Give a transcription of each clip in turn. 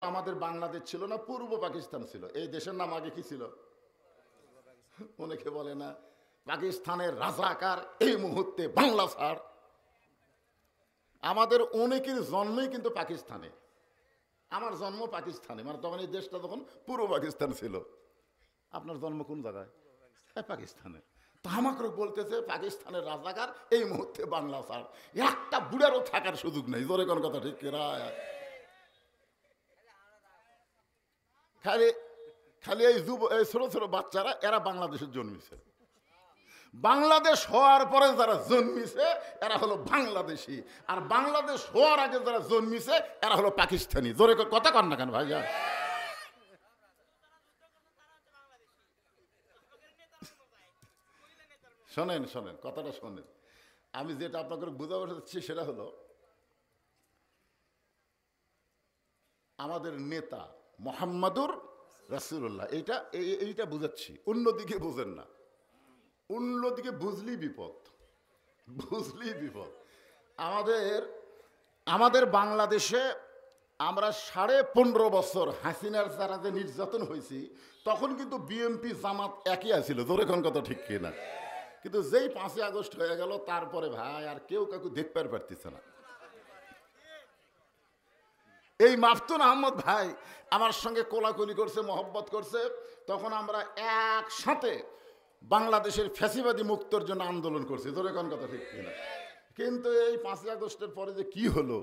আমাদের বাংলাদেশ ছিল না, পূর্ব পাকিস্তান ছিল। এই দেশের নাম আগে কি ছিল? অনেকে বলে না পাকিস্তানের রাজাকার এই মুহূর্তে বাংলা ছাড়। আমাদের অনেকের জন্মই কিন্তু পাকিস্তানে। আমার জন্ম পাকিস্তানে, মানে তখন এই দেশটা তখন পূর্ব পাকিস্তান ছিল। আপনার জন্ম কোন জায়গায়? পাকিস্তানে। তো আমাকে বলতেছে পাকিস্তানের রাজাকার এই মুহূর্তে বাংলা ছাড়। একটা বুড়ারও থাকার সুযোগ নেই। জোরে কোন কথা ঠিক কিনা? খালি খালি এই ছোট ছোট বাচ্চারা এরা বাংলাদেশে জন্মিছে। বাংলাদেশ হওয়ার পরে যারা জন্মিছে এরা হলো বাংলাদেশি, আর বাংলাদেশ হওয়ার আগে যারা জন্মিছে এরা হলো পাকিস্তানি। জোরে কথা কন না কেন ভাইয়া? শোনেন শোনেন, কথাটা শোনেন। আমি যেটা আপনাকে বোঝাতে চাচ্ছি সেটা হলো আমাদের নেতা মোহাম্মদুর রাসূলুল্লাহ, এইটা বুঝাচ্ছি। অন্যদিকে বুঝেন না, অন্যদিকে বুঝলেই বিপদ, বুঝলেই বিপদ। আমাদের বাংলাদেশে আমরা 15.5 বছর হাসিনার দ্বারা যে নির্যাতন হয়েছি, তখন কিন্তু বিএনপি জামাত একই আছিল। জোরে কোন কথা ঠিক কিনা? কিন্তু যেই 5ই আগস্ট হয়ে গেল তারপরে ভাই আর কেউ কাউকে দেখতে পারতেছে না। এই মাফতুন আহমদ ভাই আমার সঙ্গে কোলাকুলি করছে, মহব্বত করছে, তখন আমরা একসাথে বাংলাদেশের ফ্যাসিবাদী মুক্তর জন্য আন্দোলন করছি। জোরে কোন কথা ঠিক কিনা? কিন্তু এই 5ই আগস্টের পরে যে কি হলো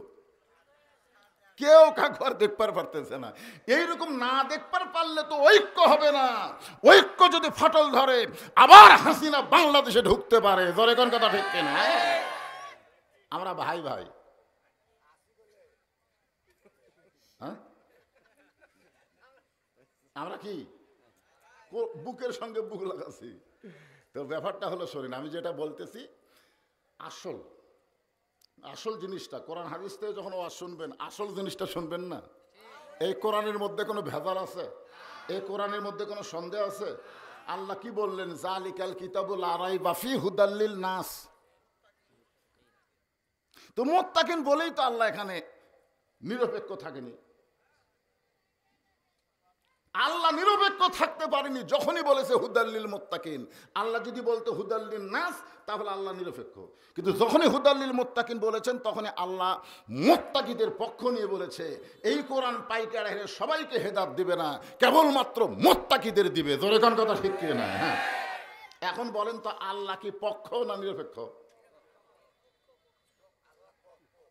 কেউ কাউকে আর দেখবার পারতেছে না। এইরকম না দেখবার পারলে তো ঐক্য হবে না। ঐক্য যদি ফাটল ধরে আবার হাসিনা বাংলাদেশে ঢুকতে পারে। জোরে কোন কথা ঠিক কিনা? আমরা ভাই ভাই, হ্যাঁ আমরা কি বুকের সঙ্গে বুক লাগাচ্ছি। তো ব্যাপারটা হলো শোনেন, আমি যেটা বলতেছি আসল আসল জিনিসটা কোরআন হাদিস থেকে যখন ওয়াজ শুনবেন আসল জিনিসটা শুনবেন না। এই কোরআনের মধ্যে কোনো ভেজাল আছে? এই কোরআনের মধ্যে কোনো সন্দেহ আছে? আল্লাহ কি বললেন? জালিকাল কিতাবুল লা রাইবা ফিহি হুদাল লিন নাস। তো মুত্তাকিন বলেই তো আল্লাহ এখানে নিরপেক্ষ থাকেনি। আল্লাহ নিরপেক্ষ থাকতে পারেনি যখনই বলেছে হুদাল্লিল মুত্তাকিন। আল্লাহ যদি বলতো হুদাল্লিন নাস তাহলে আল্লাহ নিরপেক্ষ, কিন্তু যখনই হুদাল্লিল মুত্তাকিন বলেছেন তখনই আল্লাহ মুত্তাকিদের পক্ষ নিয়ে বলেছে এই কোরআন পাইকার সবাইকে হেদায়েত দিবে না, কেবলমাত্র মুত্তাকিদের দিবে। জোরে কোন কথা ঠিক কি না? হ্যাঁ, এখন বলেন তো আল্লাহ কি পক্ষ না নিরপেক্ষ?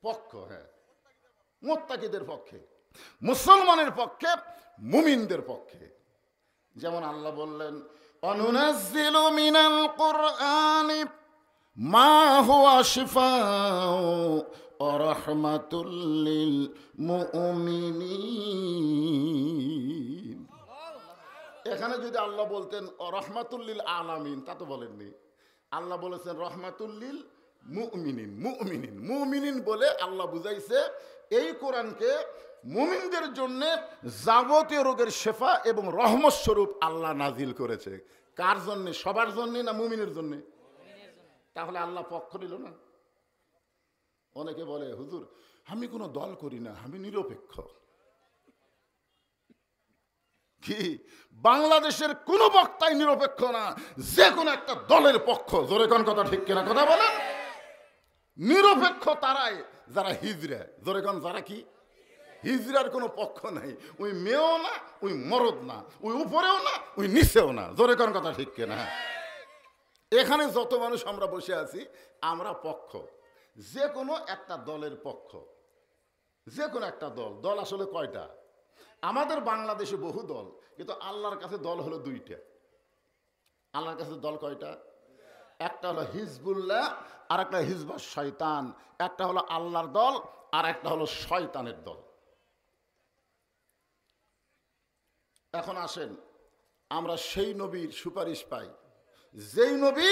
পক্ষ। হ্যাঁ, মুত্তাকিদের পক্ষে, মুসলমানের পক্ষে, মুমিনদের পক্ষে। যেমন আল্লাহ বললেন অনুনাজ্জিলু মিনাল কুরআনি মা হুয়া শিফাউ ওয়া রাহমাতুল লিল মুমিনিন। এখানে যদি আল্লাহ বলতেন রাহমাতুল লিল আলামিন তা তো বলেননি। আল্লাহ বলেছেন রাহমাতুল লিল মুমিনিন। মুমিনিন মুমিনিন বলে আল্লাহ বুঝাইছে এই কোরআনকে মুমিনদের জন্য যাবতীয় রোগের শেফা এবং রহমত স্বরূপ আল্লাহ নাজিল করেছে। কার জন্য? সবার জন্য না মুমিনের জন্য? তাহলে আল্লাহ পক্ষ নিল না। অনেকে বলে হুজুর আমি কোনো দল করি না, আমি নিরপেক্ষ। কি বাংলাদেশের কোন বক্তাই নিরপেক্ষ না, যে কোনো একটা দলের পক্ষ। জোরে কোন কথা ঠিক কিনা? কথা বলেন। নিরপেক্ষ তারাই যারা হিজরা। জোরে কোন যারা কি? হিজরার কোনো পক্ষ নাই। ওই মেয়েও না, ওই মরদ না, ওই উপরেও না, ওই নিচেও না। জোরে কোন কথা ঠিক কিনা? এখানে যত মানুষ আমরা বসে আছি আমরা পক্ষ, যে কোনো একটা দলের পক্ষ। যে কোনো একটা দল। দল আসলে কয়টা? আমাদের বাংলাদেশে বহু দল, কিন্তু আল্লাহর কাছে দল হলো 2টা। আল্লাহর কাছে দল কয়টা? একটা হলো হিজবুল্লাহ আর একটা হিজবুশ শয়তান। একটা হলো আল্লাহর দল আর একটা হলো শয়তানের দল। এখন আসেন আমরা সেই নবীর সুপারিশ পাই যেই নবী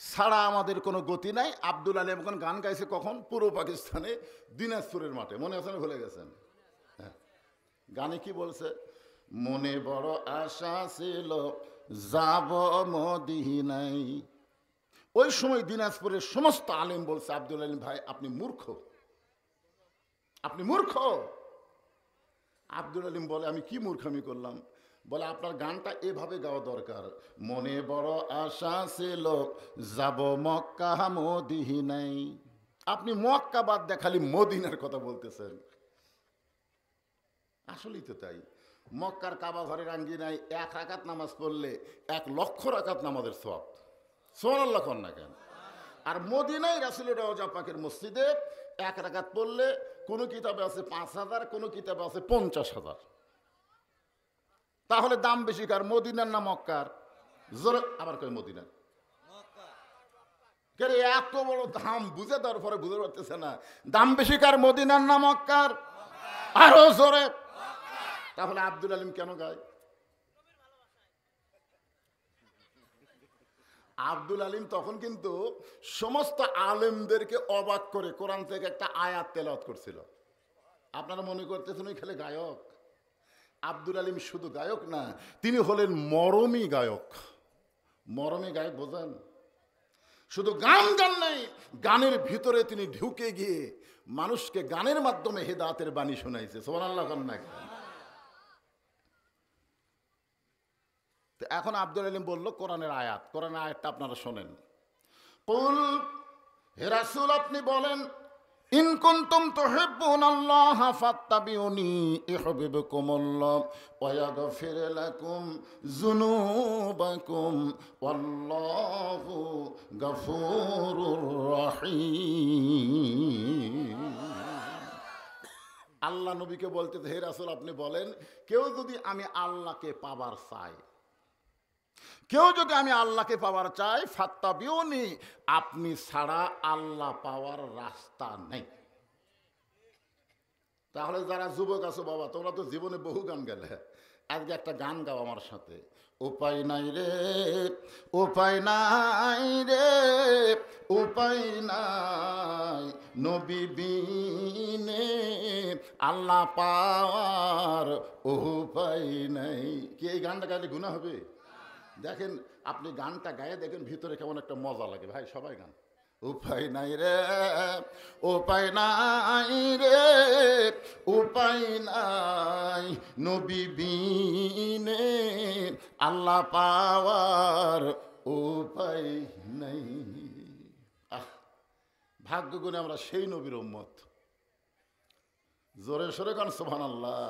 ছাড়া আমাদের কোনো গতি নাই। আব্দুল আলী এখন গান গাইছে কখন? পূর্ব পাকিস্তানে দিনাজপুরের মাঠে, মনে আছেন? ভুলে গেছেন? হ্যাঁ, গানে কি বলছে? মনে বড় আশা ছিল যাব মদিনায়। ওই সময় দিনাজপুরের সমস্ত আলেম বলছে আব্দুল আলী ভাই আপনি মূর্খ, আপনি মূর্খ। আব্দুল আলিম বলে, আমি কি মূর্খামি করলাম? বলে, আপনার গানটা এভাবে গাওয়া দরকার, মনে বড় আশা ছিল যাব মক্কা মদিনায়। আপনি মক্কা বাদ দিয়ে খালি মদিনার কথা বলতেছেন। আসলেই তো তাই। মক্কার কাবা ঘরের আঙ্গিনায় 1 রাকাত নামাজ পড়লে 1,00,000 রাকাত নামাজের সওয়াব। সুবহানাল্লাহ কোন না কেন? আর মদিনায় রাসূলের রওজা পাকের মসজিদে 1 রাকাত পড়লে কোনো কিতাবে আছে 5,000, কোনো কিতাবে আছে 50,000। তাহলে দাম বেশি কার, মদিনার না মক্কার? জোরে আবার কই মদিনার। কে এত বড় দাম বুঝে দেওয়ার পরে বুঝতে পারতেছে না দাম বেশি কার, মদিনার না মক্কার? আরো জোরে। তাহলে আব্দুল আলিম কেন গায়? আব্দুল আলিম তখন কিন্তু সমস্ত আলেমদেরকে অবাক করে কোরআন থেকে একটা আয়াত তেলাওয়াত করছিল। আপনারা মনে করতেছেন ওই খেলে গায়ক? আব্দুল আলিম শুধু গায়ক না, তিনি হলেন মরমী গায়ক। মরমী গায়ক বোঝেন? শুধু গান নাই, গানের ভিতরে তিনি ঢুকে গিয়ে মানুষকে গানের মাধ্যমে হেদায়েতের বাণী শোনাইছে। সুবহানাল্লাহ না? এখন আব্দুল আলিম বলল কোরআনের আয়াত, কোরআনের আয়াতটা আপনারা শোনেন। কুল, হে রাসূল আপনি বলেন, ইন কুনতুম তুহিব্বুনাল্লাহ ফাত্তাবিউনি ইউহিব্বুকুমুল্লাহ ওয়া ইয়াগফির লাকুম যুনুবাকুম ওয়াল্লাহু গফুরুর রহিম। আল্লাহ নবীকে বলতে, হে রাসূল আপনি বলেন, কেউ যদি আমি আল্লাহকে পাবার চাই, কেউ যদি আমি আল্লাহকে পাওয়ার চাই, ফাত্তাবিউনি, আপনি ছাড়া আল্লাহ পাওয়ার রাস্তা নেই। তাহলে যারা যুবক আছো বাবা, তোমরা তো জীবনে বহু গান গেলে, আজকে একটা গান গাও আমার সাথে। উপায় নাই রে, উপায় নাই রে, উপায় নাই নবী বিনে আল্লাহ পাওয়ার উপায় নাই। কি এই গানটা গাইলে গুনাহ হবে? দেখেন আপনি গানটা গায়ে দেখেন ভিতরে কেমন একটা মজা লাগে। ভাই সবাই গান। উপায় নাই রে, উপায় নাই রে, উপায় নাই নবী বিনে আল্লাহ পাওয়ার উপায় নাই। ভাগ্য গুণে আমরা সেই নবীর উম্মত। জোরে সোরে গান সুবহানাল্লাহ।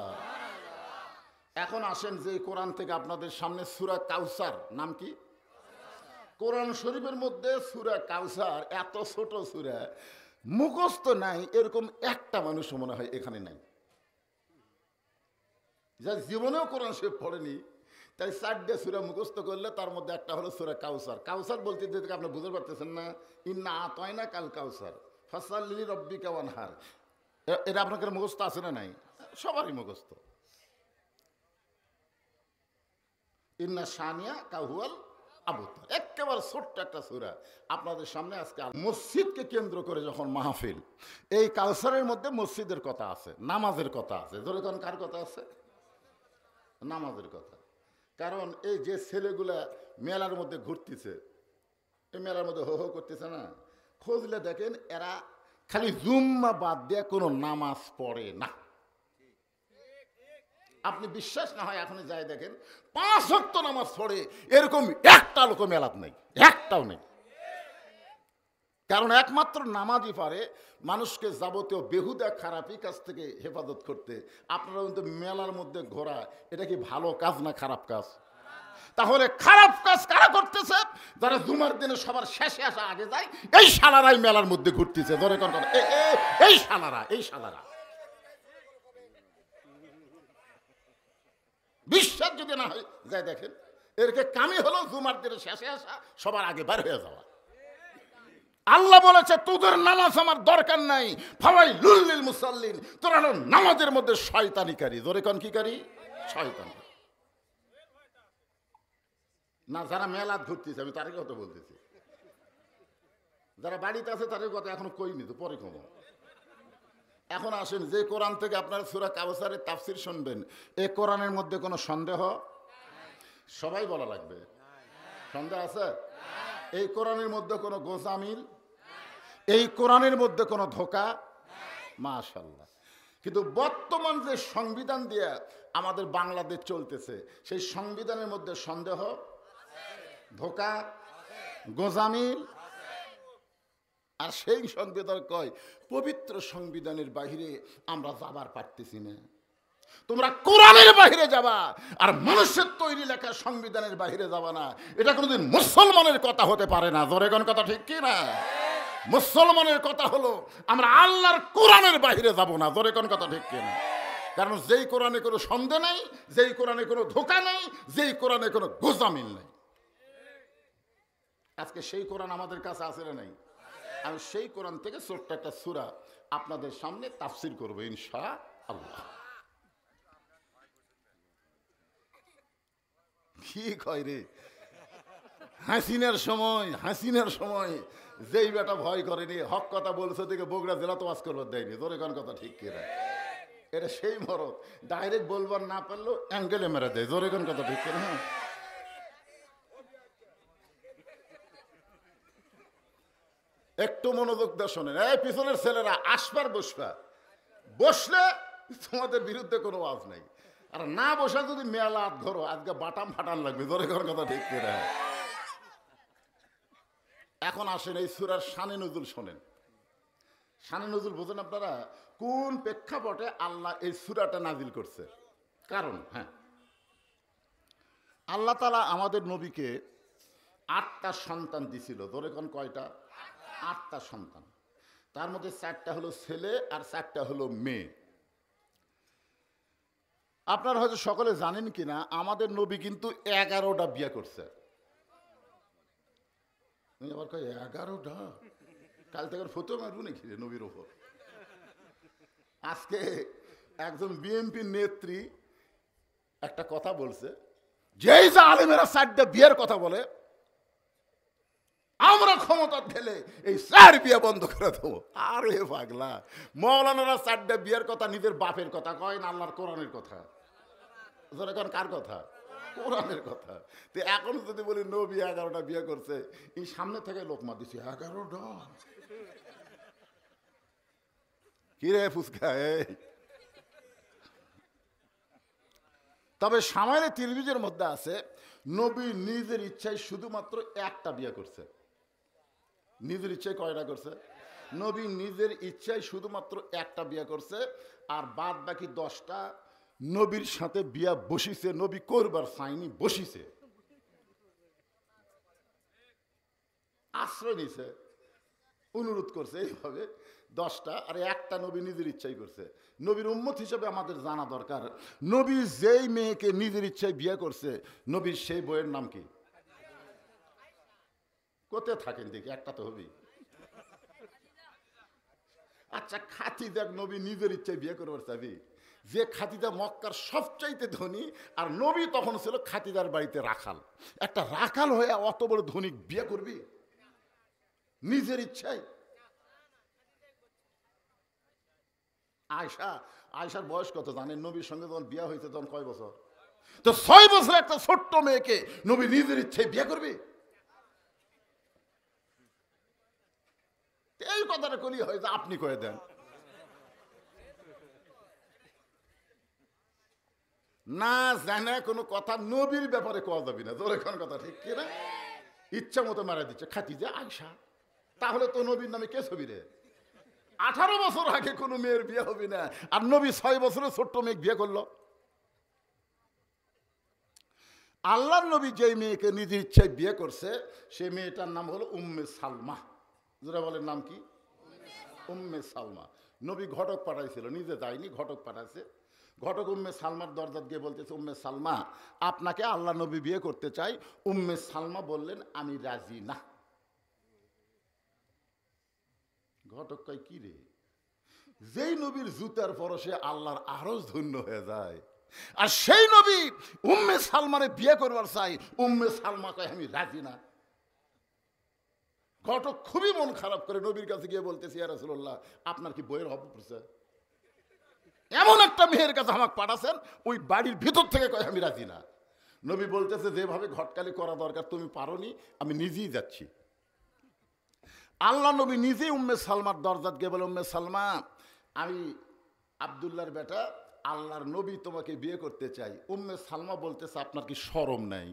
এখন আসেন যে কোরআন থেকে আপনাদের সামনে সূরা কাউসার, নাম কি? কোরআন শরীফের মধ্যে সূরা কাউসার, এত ছোট সূরা, মুখস্থ নাই এরকম একটা মানুষ মনে হয় এখানে নাই, যা জীবনেও কোরআন শরীফ পড়েনি। তাই 4টে সূরা মুখস্থ করলে তার মধ্যে একটা হলো সূরা কাউসার। কাউসার বলতে যেটা আপনি বুঝতে পারতেছেন না, ইন্না আতাইনা কাল কাউসার ফাসাল্লি লিরাব্বিকা ওয়ানহার, এটা আপনাদের মুখস্থ আছে না নাই? সবারই মুখস্থ। ইন্না শানিয়া কাহুয়াল আবতার, একেবারে ছোট্ট একটা সূরা আপনাদের সামনে আজকে। মসজিদকে কেন্দ্র করে যখন মাহফিল, এই কাউসারের মধ্যে মসজিদের কথা আছে, নামাজের কথা আছে। যেরকম কার কথা আছে? নামাজের কথা। কারণ এই যে ছেলেগুলা মেলার মধ্যে ঘুরতেছে, এই মেলার মধ্যে হো হো করতেছে না, খুঁজলে দেখেন এরা খালি জুম্মা বাদ দিয়ে কোনো নামাজ পড়ে না। আপনি বিশ্বাস না হয় এখন যাই দেখেন 5 ওয়াক্ত নামাজ পড়ে এরকম একটা লোক মেলাত নেই, একটাও নেই। কারণ একমাত্র নামাজই পারে মানুষকে যাবতীয় বেহুদা খারাপি কাজ থেকে হেফাজত করতে। আপনারা কিন্তু মেলার মধ্যে ঘোরা, এটা কি ভালো কাজ না খারাপ কাজ? তাহলে খারাপ কাজ কারা করতেছে? যারা জুমার দিনে সবার শেষে আসা আগে যায়, এই শালারাই মেলার মধ্যে ঘুরতেছে। ধরে কোন কথা, এই শালারা, এই শালারা। বিশ্বাস যদি না হয় যাই দেখেন, এরকে কামি হলো জুমার দিনে শেষে আসা, সবার আগে বার হয়ে যাওয়া। আল্লাহ বলেছে তোদের নামাজ আমার দরকার নাই, ফাওয়াইলুল লিল মুসাল্লিন, তোরা হলো নামাজের মধ্যে শয়তানিকারী। জোরে কোন কি কারি? শয়তানি। না যারা মেলাত ঘুরতেছে আমি তারই কথা বলতেছি, যারা বাড়িতে আছে তাদের কথা এখনো কইনি, তো পরে কমো। এখন আসেন যে কোরআন থেকে আপনারা সূরা কাউসারের তাফসীর শুনবেন, এই কোরআনের মধ্যে কোনো সন্দেহ? সবাই বলা লাগবে, সন্দেহ আছে? এই কোরআনের মধ্যে কোনো গোজামিল, এই কোরআনের মধ্যে কোনো ধোঁকা? মাশাআল্লাহ। কিন্তু বর্তমান যে সংবিধান দিয়ে আমাদের বাংলাদেশ চলতেছে, সেই সংবিধানের মধ্যে সন্দেহ, ধোঁকা, গোজামিল। আর সেই সংবিধান কয় পবিত্র সংবিধানের বাহিরে আমরা যাবার পারতেছি না। তোমরা কোরআনের বাহিরে যাবা, আর মানুষের তৈরি লেখা সংবিধানের বাহিরে যাবা না। এটা কোনোদিন মুসলমানের কথা হতে পারে না। জোরে কোন কথা ঠিক কি না? মুসলমানের কথা হলো আমরা আল্লাহর কোরআনের বাহিরে যাব না। জোরে কোন কথা ঠিক কি না? কারণ যেই কোরআনে কোনো সন্দেহ নেই, যেই কোরআনে কোনো ধোঁকা নেই, যেই কোরআনে কোনো গোজামিল নেই, আজকে সেই কোরআন আমাদের কাছে আছে না নাই? আমি সেই কোরআন থেকে ছোট্ট একটা সূরা আপনাদের সামনে তাফসীর করব ইনশাআল্লাহ। কি কয় রে, হাসিনার সময় যেই বেটা ভয় করেনি, হক কথা বলছে থেকে বগুড়া জেলা তো ওয়াজ করবার দেয়নি। জোরে কোন কথা ঠিক কি না? এটা সেই মরদ ডাইরেক্ট বলবার না পারলেও অ্যাঙ্গেলে মেরে দেয়। জোরে কোন কথা ঠিক কি না? একটু মনোযোগ দিয়ে শোনেন। এই পিছনের ছেলেরা আসবার বসলে তোমাদের বিরুদ্ধে কোনো আওয়াজ নাই, আর না বসা যদি মেলা ধরো আজকে বাটাম ফাটান লাগবে। জোরে কোন কথা ঠিক কি না? এখন আসেন এই সূরার শানে নজুল শোনেন। শানে নজুল বোঝেন আপনারা? কোন প্রেক্ষাপটে আল্লাহ এই সূরাটা নাজিল করছে? কারণ আল্লাহ তাআলা আমাদের নবীকে 8টা সন্তান দিছিল। ধরে কোন কয়টা? 8টা সন্তান। তার মধ্যে 4টা হলো ছেলে আর 4টা হলো মেয়ে। আপনারা হয়তো সকলে জানেন কিনা, আমাদের নবী কিন্তু 11টা বিয়ে করছে। আবার কয় 11টা? কাল থেকে ফটো মারবো নাকি রে নবীর ওপর? আজকে একজন বিএনপি নেত্রী একটা কথা বলছে, যেই যে আলেমেরা 4টা বিয়ের কথা বলে, আমরা ক্ষমতা ঢেলে এই 4 বিয়ে বন্ধ করে দেবো। আরে পাগলা, মৌলানারা 4টা বিয়ের কথা নিজের বাপের কথা কয় না, আল্লাহর কোরআনের কথা। কার কথা? কোরআনের কথা। তো এখন যদি বলি নবী 11টা বিয়ে করছে, এই সামনে থেকে লোকমা দিছি 11টা। কি রে ফুসকা? তবে সামান্য তিরমিজের মধ্যে আছে নবী নিজের ইচ্ছায় শুধুমাত্র 1টা বিয়ে করছে। নিজের ইচ্ছায় কয়টা করছে? নবী নিজের ইচ্ছায় শুধুমাত্র 1টা বিয়ে করছে, আর বাদ বাকি 10টা নবীর সাথে বিয়া বসিছে। নবী করবার চাইনি, বসিছে, আশ্রয় নিছে, অনুরোধ করছে। এইভাবে 10টা, আর 1টা নবী নিজের ইচ্ছাই করছে। নবীর উম্মত হিসেবে আমাদের জানা দরকার, নবী যেই মেয়েকে নিজের ইচ্ছায় বিয়ে করছে, নবীর সেই বইয়ের নাম কি? কোথায় থাকেন দেখি, একটা তো হবেই। আচ্ছা, খাদিজা নবী নিজের ইচ্ছায় বিয়ে করবার চাবি? যে খাদিজা মক্কার সবচাইতে ধনী, আর নবী তখন ছিল খাদিজার বাড়িতে রাখাল। একটা রাখাল হয়ে অত বড় ধনী বিয়ে করবি নিজের ইচ্ছায়? আয়েশার বয়স কত জানেন? নবীর সঙ্গে যখন বিয়ে হয়েছে তখন কয় বছর? তো 6 বছর একটা ছোট্ট মেয়েকে নবী নিজের ইচ্ছায় বিয়ে করবি? এই কথাটা করি হয় যে আপনি কয়ে দেন না, জানে কোনো কথা নবীর ব্যাপারে কোয়া যাবি না। তোর এখন কথা ঠিক কিনা? ইচ্ছা মতো মারা দিচ্ছে খাদিজা আয়েশা। তাহলে তো নবীর নামে কে ছবি রে? 18 বছর আগে কোনো মেয়ের বিয়ে হবে না, আর নবী 6 বছরে ছোট্ট মেয়ে বিয়ে করলো। আল্লাহর নবী যেই মেয়েকে নিজের ইচ্ছায় বিয়ে করছে, সেই মেয়েটার নাম হলো উম্মে সালমা। যারা বলেন নাম কি? উম্মে সালমা। নবী ঘটক পাঠাইছিল, নিজে যায়নি, ঘটক পাঠাইছে। ঘটক উম্মে সালমার দরজাত গিয়ে বলতেছে, উম্মে সালমা, আপনাকে আল্লাহ নবী বিয়ে করতে চাই। উম্মে সালমা বললেন, আমি রাজি না। ঘটক কয়, কি রে? যেই নবীর জুতার পরশে আল্লাহর আরজ ধন্য হয়ে যায়, আর সেই নবী উম্মে সালমারে বিয়ে করবার চাই, উম্মে সালমা কয় আমি রাজি না। ঘটক খুবই মন খারাপ করে নবীর কাছে গিয়ে বলতেছি, ইয়া রাসূলুল্লাহ, আপনার কি বইয়ের অভাব পড়ছে? এমন একটা মেয়ের কাছে আমাকে পাঠাছেন, ওই বাড়ির ভিতর থেকে কয় আমি রাজি না। নবী বলতেছে, যেভাবে ঘটকালি করা দরকার তুমি পারোনি, আমি নিজেই যাচ্ছি। আল্লাহ নবী নিজেই উম্মে সালমার দরজাত গিয়ে বলে, উম্মে সালমা, আমি আব্দুল্লাহর বেটা, আল্লাহর নবী তোমাকে বিয়ে করতে চাই। উম্মে সালমা বলতেছে আপনার কি শরম নাই?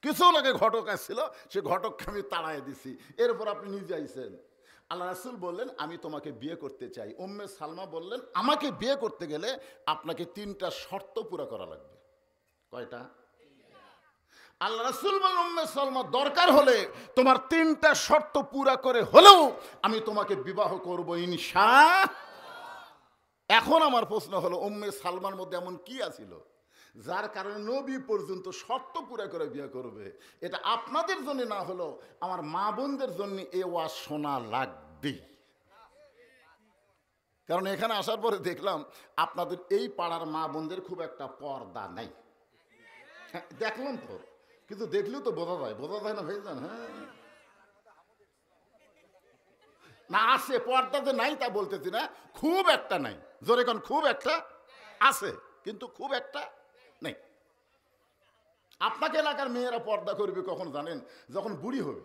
কিছু আগে ঘটক আসছিল, সে ঘটককে আমি তাড়াই দিছি, এরপর আপনি নিজে আইছেন। আল্লাহ রাসূল বললেন আমি তোমাকে বিয়ে করতে চাই। উম্মে সালমা বললেন আমাকে বিয়ে করতে গেলে আপনাকে 3টা শর্ত পুরা করা লাগবে। কয়টা? আল্লাহ রাসূল বললেন উম্মে সালমা দরকার হলে তোমার 3টা শর্ত পুরা করে হলেও আমি তোমাকে বিবাহ করব ইনশাআল্লাহ। এখন আমার প্রশ্ন হলো উম্মে সালমার মধ্যে এমন কি আছিল যার কারণে নবী পর্যন্ত শর্ত পুরা করে বিয়ে করবে? এটা আপনাদের জন্য না হলো আমার মা বোনদের জন্য এ ওয়াজ শোনা লাগবে। কারণ এখানে আসার পরে দেখলাম আপনাদের এই পাড়ার মা বোনদের খুব একটা পর্দা নাই। দেখলাম তো, কিন্তু দেখলেও তো বোঝা যায় না ভাইজান? হ্যাঁ না, আছে পর্দা যে নাই তা বলতেছি না, খুব একটা নাই। জোরে কোন খুব একটা আছে, কিন্তু খুব একটা নেই। আপনাকে এলাকার মেয়েরা পর্দা করবে কখন জানেন? যখন বুড়ি হবে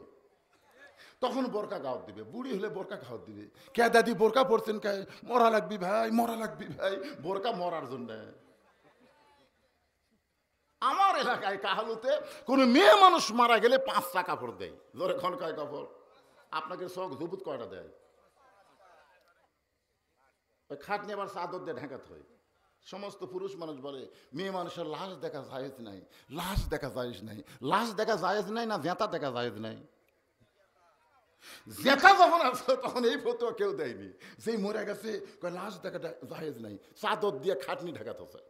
তখন বোরকা গাওয়াত দিবে। বুড়ি হলে বোরকা খাওয়াত দিবে। কে দাদি বোরকা পড়ছেন? কে? মরা লাগবি ভাই, মরা লাগবি ভাই। বোরকা মরার জন্য। আমার এলাকায় কাহালুতে কোন মেয়ে মানুষ মারা গেলে 5টা কাপড় দেয়। জোরে খন কয় কাপড়? আপনাকে শখ জুবুত কয়টা দেয়? ওই খাটনি আবার চাদর দিয়ে ঢাকাতে হয়। সমস্ত পুরুষ মানুষ বলে মেয়ে মানুষের লাশ দেখা জায়েজ নাই, লাশ দেখা জায়েজ নাই। লাশ দেখা জায়েজ নাই না জেতা দেখা জায়েজ নাই? জেতা যখন আছে তখন এই ফতোয়া কেউ দেয়নি। যেই মরে গেছে লাশ দেখা জায়েজ নাই, চাদর দিয়ে খাটনি ঢাকাতে হয়।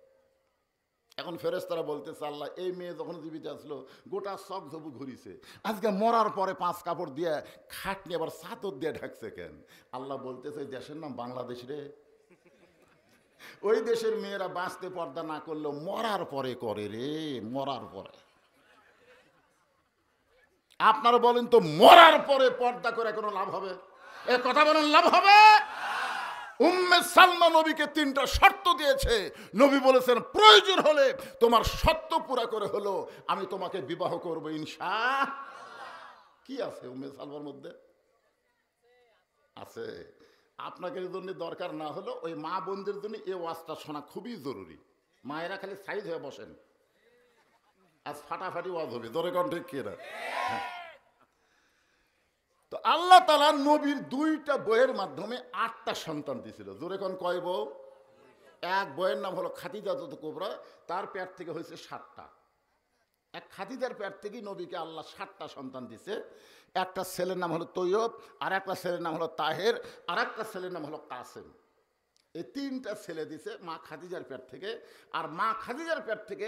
এখন ফেরেশতারা বলতেছে আল্লাহ এই মেয়ে যখন জীবিত আসলো গোটা সব জবু ঘুরিছে, আজকে মরার পরে 5 কাপড় দিয়ে খাটনি আবার চাদর দিয়ে ঢাকছে কেন? আল্লাহ বলতেছে দেশের নাম বাংলাদেশ রে। ওই দেশের মেয়েরা বাঁচতে পর্দা না করলেও মরার পরে করে রে, মরার পরে। আপনারা বলেন তো মরার পরে পর্দা করে কোনো লাভ হবে? এ কথা বলেন লাভ হবে? উম্মে সালমা নবীকে 3টা শর্ত দিয়েছে। নবী বলেছেন প্রয়োজন হলে তোমার শর্ত পুরা করে হলো আমি তোমাকে বিবাহ করবো ইনশাআল্লাহ। কি আছে উম্মে সালমার মধ্যে? আছে। আপনাকে জন্য দরকার না হলো ওই মা বোনদের জন্য এই ওয়াজটা শোনা খুবই জরুরি। মায়েরা খালি সাইজ হয়ে বসেন, আজ ফাটাফাটি ওয়াজ হবে। জোরে কোন ঠিক কিনা? তো আল্লাহ তাআলা নবীর 2টা বইয়ের মাধ্যমে 8টা সন্তান দিয়েছিল। জোরে কোন কয় বউ? এক বইয়ের নাম হলো খাদিজাতুল কুবরা, তার পেট থেকে হয়েছে 7টা। এক খাদিজার পেট থেকেই নবীকে আল্লাহ 7টা সন্তান দিছে। একটা ছেলের নাম হলো তৈয়ব, আর একটা ছেলের নাম হলো তাহের, আর একটা ছেলের নাম হলো কাসেম। এই 3টা ছেলে দিছে মা খাদিজার পেট থেকে। আর মা খাদিজার পেট থেকে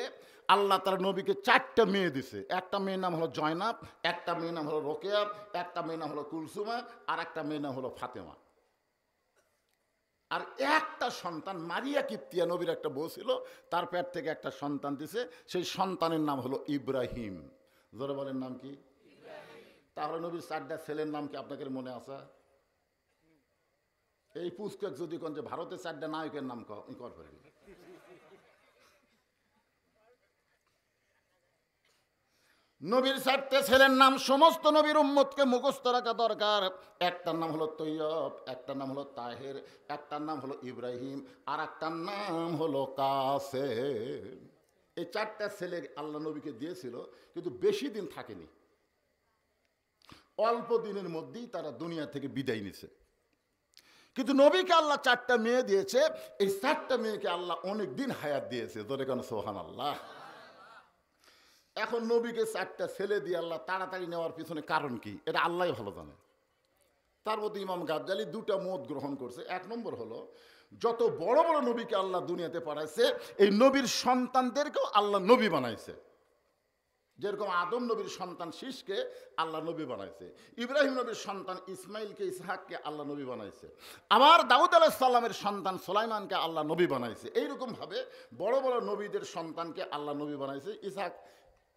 আল্লাহ তাআলা নবীকে 4টা মেয়ে দিছে। একটা মেয়ের নাম হলো জয়নাব, একটা মেয়ের নাম হলো রোকেয়া, একটা মেয়ের নাম হলো কুলসুমা, আর একটা মেয়ের নাম হলো ফাতেমা। আর একটা সন্তান মারিয়া কিপ্তিয়া নবীর একটা বউ ছিল, তার পেট থেকে একটা সন্তান দিছে। সেই সন্তানের নাম হলো ইব্রাহিম। জোরে বলেন নাম কি? তাহলে নবীর 4টা ছেলের নাম কি আপনাদের মনে আছে? এই পুস্তক যদি কোন যে ভারতের 4টা নায়কের নাম কর পারবি। নবীর 4টে ছেলের নাম সমস্ত নবীর উম্মতকে মুখস্থ রাখা দরকার। একটার নাম হলো তৈয়ব, একটার নাম হলো তাহের, একটার নাম হলো ইব্রাহিম, আর একটার নাম হলো কাসেম। এই 4টা ছেলে আল্লাহ নবীকে দিয়েছিল, কিন্তু বেশি দিন থাকেনি। অল্প দিনের মধ্যেই তারা দুনিয়া থেকে বিদায় নিছে। কিন্তু নবীকে আল্লাহ 4টা মেয়ে দিয়েছে। এই 4টা মেয়েকে আল্লাহ অনেক দিন হায়াত দিয়েছে। ধরে কেন সুবহানাল্লাহ। এখন নবীকে 4টা ছেলে দিয়ে আল্লাহ তাড়াতাড়ি নেওয়ার পিছনে কারণ কি এটা আল্লাহ ভালো জানে। তার মধ্যে ইমাম গাজ্জালি 2টা মত গ্রহণ করছে। 1 নম্বর হলো যত বড় বড় নবীকে আল্লাহ দুনিয়াতে পাঠাইছে এই নবীর সন্তানদেরকেও আল্লাহ নবী বানাইছে। যেরকম আদম নবীর সন্তান শীষকে আল্লাহ নবী বানাইছে, ইব্রাহিম নবীর সন্তান ইসমাইলকে ইসহাককে আল্লাহ নবী বানাইছে, আবার দাউদ আলাইহিস সালামের সন্তান সুলাইমানকে আল্লাহ নবী বানাইছে। এইরকম ভাবে বড় বড় নবীদের সন্তানকে আল্লাহ নবী বানাইছে। ইসহাক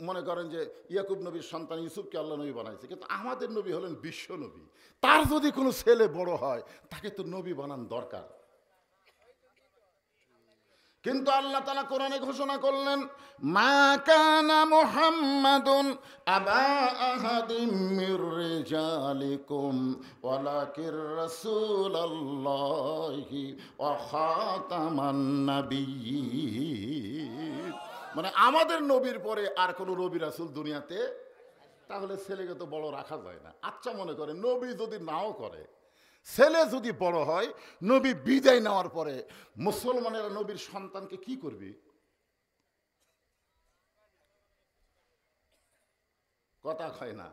মনে করেন যে ইয়াকুব নবীর সন্তান ইউসুফকে আল্লাহ নবী বানাইছে। কিন্তু আমাদের নবী হলেন বিশ্ব নবী। তার যদি কোনো ছেলে বড় হয় তাকে তো নবী বানান দরকার। কিন্তু আল্লাহ তাআলা কোরআনে ঘোষণা করলেন, মা কানা মুহাম্মাদুন আবা আহাদিম মির রিজালিকুম ওয়ালাকির রাসূলুল্লাহি ওয়া খাতামান নাবিয়্যিন। মানে আমাদের নবীর পরে আর কোনো নবী রাসূল দুনিয়াতে, তাহলে ছেলেকে তো বড় রাখা যায় না। আচ্ছা মনে করে নবী যদি নাও করে, ছেলে যদি বড় হয়, নবী বিদায় নেওয়ার পরে মুসলমানেরা নবীর সন্তানকে কি করবে? কথা হয় না।